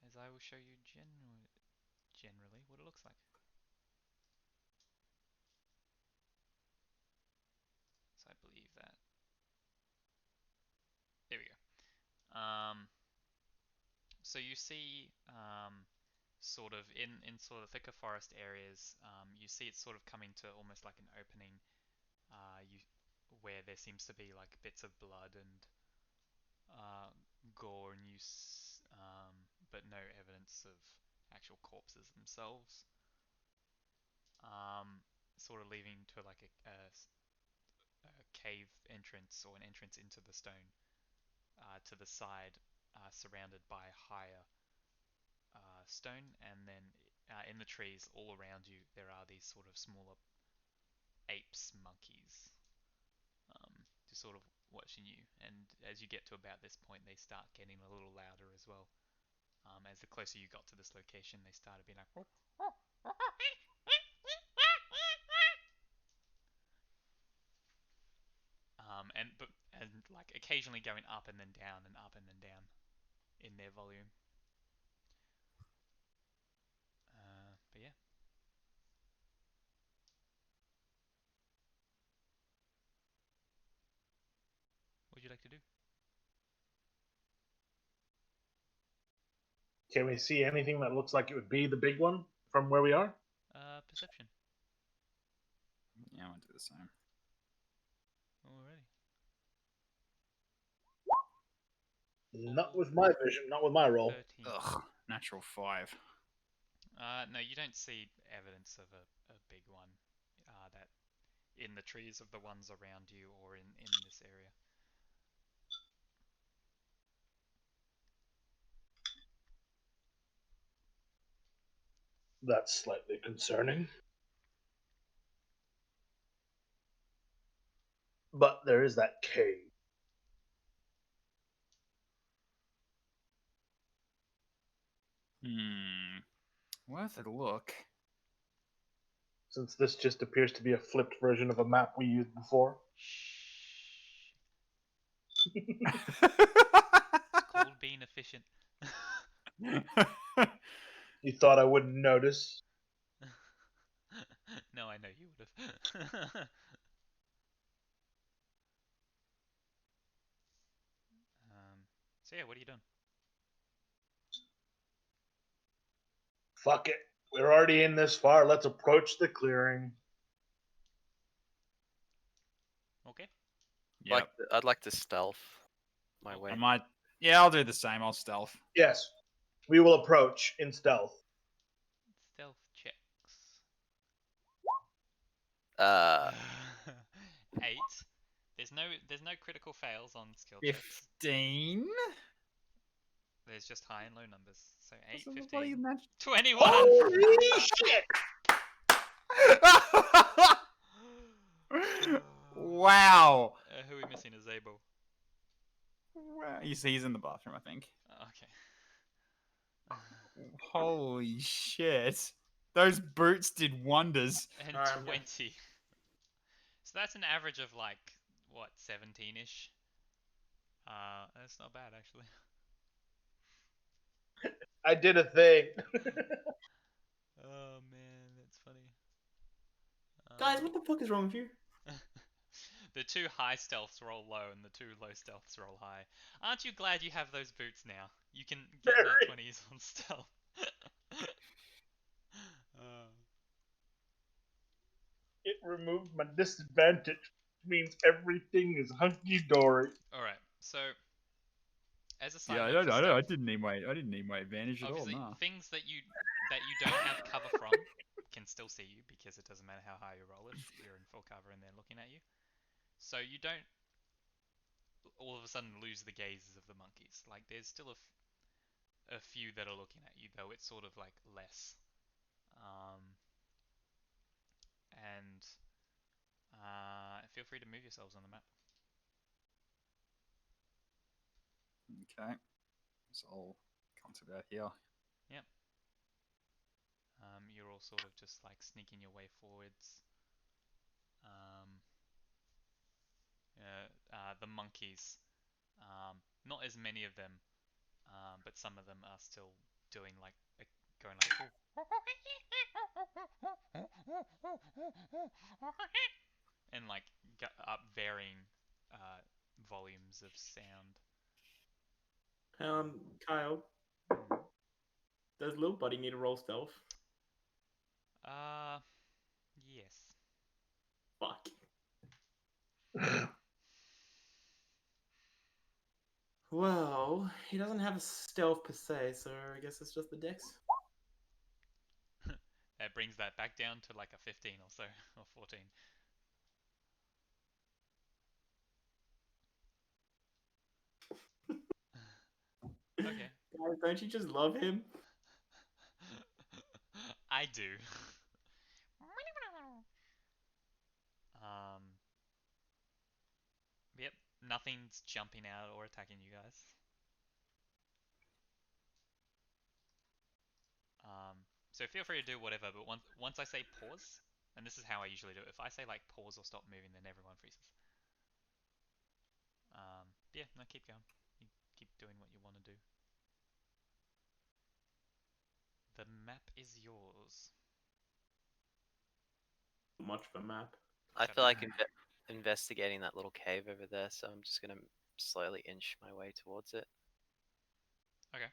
A: As I will show you generally what it looks like. So I believe that. There we go. So you see, sort of in sort of thicker forest areas, you see it's sort of coming to almost like an opening, where there seems to be like bits of blood and gore and use, but no evidence of actual corpses themselves. Sort of leading to like a cave entrance or an entrance into the stone, to the side, surrounded by higher stone, and then in the trees all around you there are these sort of smaller apes, monkeys, just sort of watching you. And as you get to about this point, they start getting a little louder as well. As the closer you got to this location, they started being like, and like occasionally going up and then down and up and then down in their volume. But yeah. What would you like to do?
F: Can we see anything that looks like it would be the big one from where we are?
A: Perception.
C: Yeah, I want to do the same.
A: Alrighty.
F: Not with my vision, not with my roll.
A: 13.
C: Ugh, natural 5.
A: No, you don't see evidence of a big one, that in the trees of the ones around you or in this area.
F: That's slightly concerning. But there is that cave.
C: Worth a look.
F: Since this just appears to be a flipped version of a map we used before.
A: Shh. It's called being efficient.
F: You thought I wouldn't notice?
A: No, I know you would have. So yeah, what are you doing?
F: Fuck it. We're already in this far. Let's approach the clearing.
A: Okay.
C: Yep.
E: I'd like to stealth my way.
C: I might. Yeah, I'll do the same. I'll stealth.
F: Yes. We will approach in stealth.
A: Stealth checks. 8. There's no critical fails on skill checks.
C: 15.
A: There's just high and low numbers. So 8,
C: That's a
A: 15,
C: bloody
A: 21.
F: Holy shit!
C: Wow.
A: Who are we missing? Is Zabel?
C: Well, he's in the bathroom, I think.
A: Oh, okay.
C: Holy shit. Those boots did wonders.
A: And
B: Alright, I'm good.
A: 20. So that's an average of like, what, 17-ish? That's not bad, actually.
F: I did a thing.
A: Oh, man, that's funny.
B: Guys, what the fuck is wrong with you?
A: The 2 high stealths roll low and the 2 low stealths roll high. Aren't you glad you have those boots now? You can get nat
F: Very.
A: 20s on stealth. Uh,
F: It removed my disadvantage. It means everything is hunky dory.
A: Alright, so as a side
C: Yeah,
A: note for
C: I
A: stealth,
C: didn't need my advantage at all.
A: obviously
C: Nah.
A: things that you don't have cover from can still see you because it doesn't matter how high you roll it, you're in full cover and they're looking at you. So you don't all of a sudden lose the gazes of the monkeys. Like there's still a few that are looking at you, though it's sort of like less. And feel free to move yourselves on the map.
C: Okay. So I'll come to about here.
A: Yep. You're all sort of just like sneaking your way forwards. The monkeys, not as many of them, but some of them are still doing like going like full and like up varying volumes of sound.
B: Kyle, does little buddy need to roll stealth?
A: Yes.
B: Fuck. Well, he doesn't have a stealth per se, so I guess it's just the dex.
A: That brings that back down to like a 15 or so, or 14. Okay.
B: Guys, don't you just love him?
A: I do. Um, yep, nothing's jumping out or attacking you guys. So feel free to do whatever, but once I say pause, and this is how I usually do it, if I say like pause or stop moving, then everyone freezes. Yeah, no, keep going. You keep doing what you want to do. The map is yours.
B: Much of a map.
E: I feel like investigating that little cave over there, so I'm just gonna slowly inch my way towards it.
A: Okay.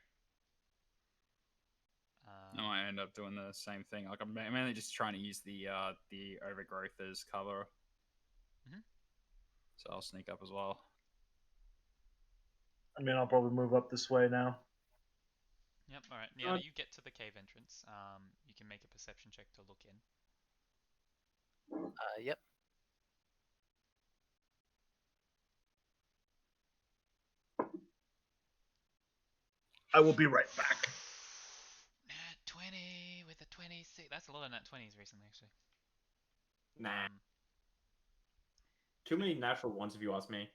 C: I might end up doing the same thing. Like I'm mainly just trying to use the overgrowth as cover.
A: Mhm.
C: So I'll sneak up as well.
F: I mean, I'll probably move up this way now.
A: Yep, alright. Now that you get to the cave entrance, you can make a perception check to look in.
E: Yep.
F: I will be right back.
A: Nat 20 with a 26. That's a lot of nat 20s recently, actually.
B: Nah. Too many natural ones, if you ask me.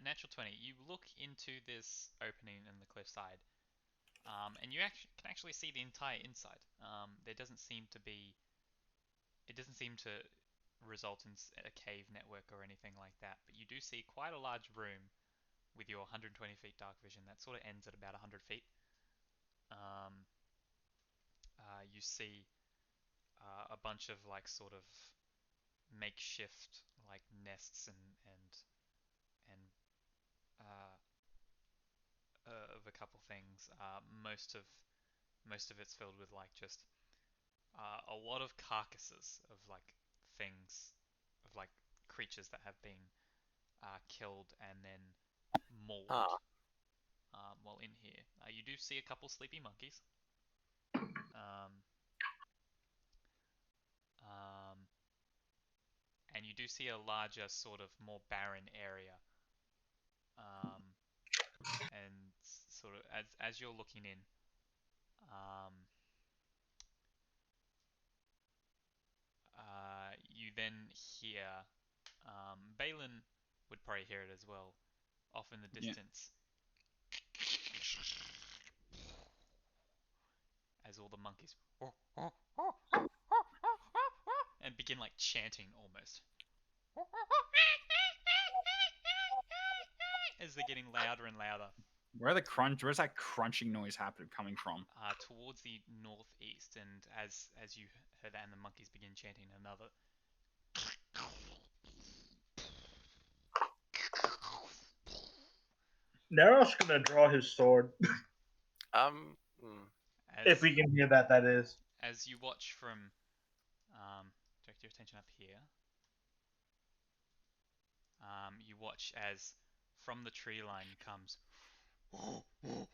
A: Natural 20. You look into this opening in the cliffside, and you can actually see the entire inside. There doesn't seem to be. It doesn't seem to result in a cave network or anything like that, but you do see quite a large room with your 120 feet dark vision that sort of ends at about 100 feet. You see a bunch of like sort of makeshift like nests and of a couple things. Most of it's filled with like just a lot of carcasses of like things of like creatures that have been killed and then mauled.
E: Ah.
A: While in here, you do see a couple sleepy monkeys. And you do see a larger, sort of more barren area. And sort of as you're looking in, you then hear Balin would probably hear it as well, off in the
C: Yeah.
A: distance, as all the monkeys and begin like chanting almost as they're getting louder and louder.
C: Where's that crunching noise coming from?
A: Towards the northeast, and as you heard that, and the monkeys begin chanting another.
D: Nero's gonna draw his sword.
E: Hmm.
D: If we can hear that, that is.
A: As you watch from, direct your attention up here. You watch as from the tree line comes.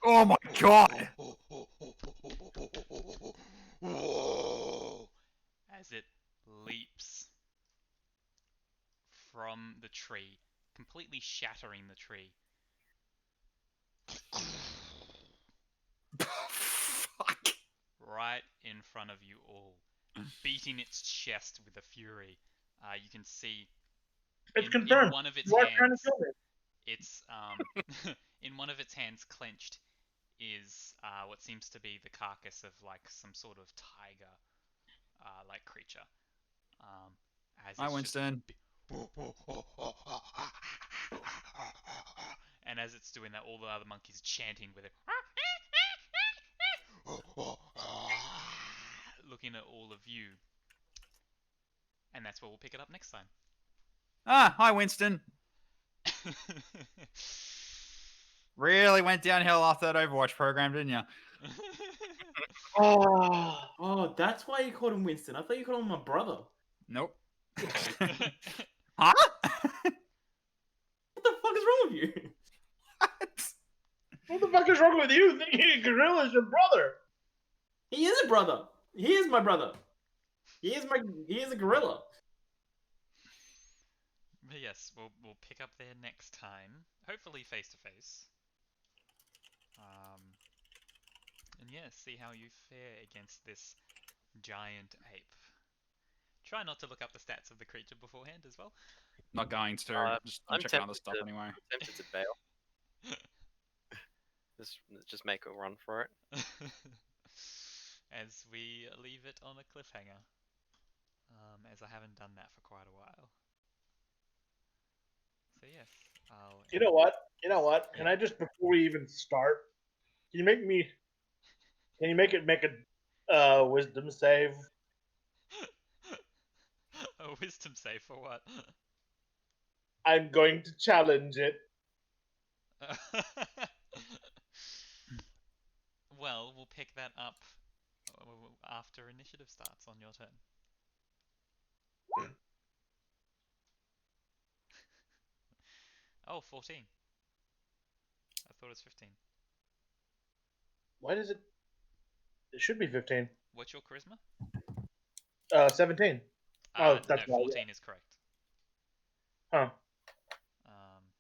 C: Oh my god!
A: As it leaps from the tree, completely shattering the tree.
C: Fuck.
A: Right in front of you all, beating its chest with a fury. You can see
D: It's
A: in
D: confirmed.
A: one of its
D: You are trying to
A: hands,
D: kill me.
A: it's in one of its hands clenched is what seems to be the carcass of like some sort of tiger like creature. As
C: Hi,
A: it's
C: Winston.
A: and as it's doing that, all the other monkeys chanting with it, looking at all of you. And that's where we'll pick it up next time.
C: Hi, Winston. Really went downhill after that Overwatch program, didn't you?
B: Oh, that's why you called him Winston. I thought you called him my brother.
C: Nope.
A: Huh?
B: What the fuck is wrong with you?
D: What the fuck is wrong with you thinking a gorilla's your brother?
B: He is a brother. He is my brother. He is a gorilla.
A: But yes, we'll pick up there next time. Hopefully face to face. And yeah, see how you fare against this giant ape. Try not to look up the stats of the creature beforehand as well.
C: Not going to. Just I'm checking other stuff anyway.
E: I'm tempted to bail. Just make a run for it.
A: As we leave it on a cliffhanger. As I haven't done that for quite a while. So yes, I'll
D: You know what? Can
A: Yeah.
D: I just, before we even start, can you make it make a wisdom save?
A: A wisdom save for what?
D: I'm going to challenge it.
A: Well, we'll pick that up after initiative starts on your turn. Oh, 14. I thought it was 15.
D: Why does it? It should be 15.
A: What's your charisma?
D: 17. Oh, that's
A: no,
D: why.
A: 14 is correct.
D: Huh.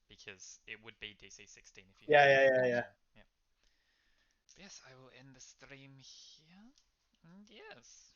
A: Because it would be DC 16 if you.
D: Yeah.
A: Yeah. Yes, I will end the stream here. And yes.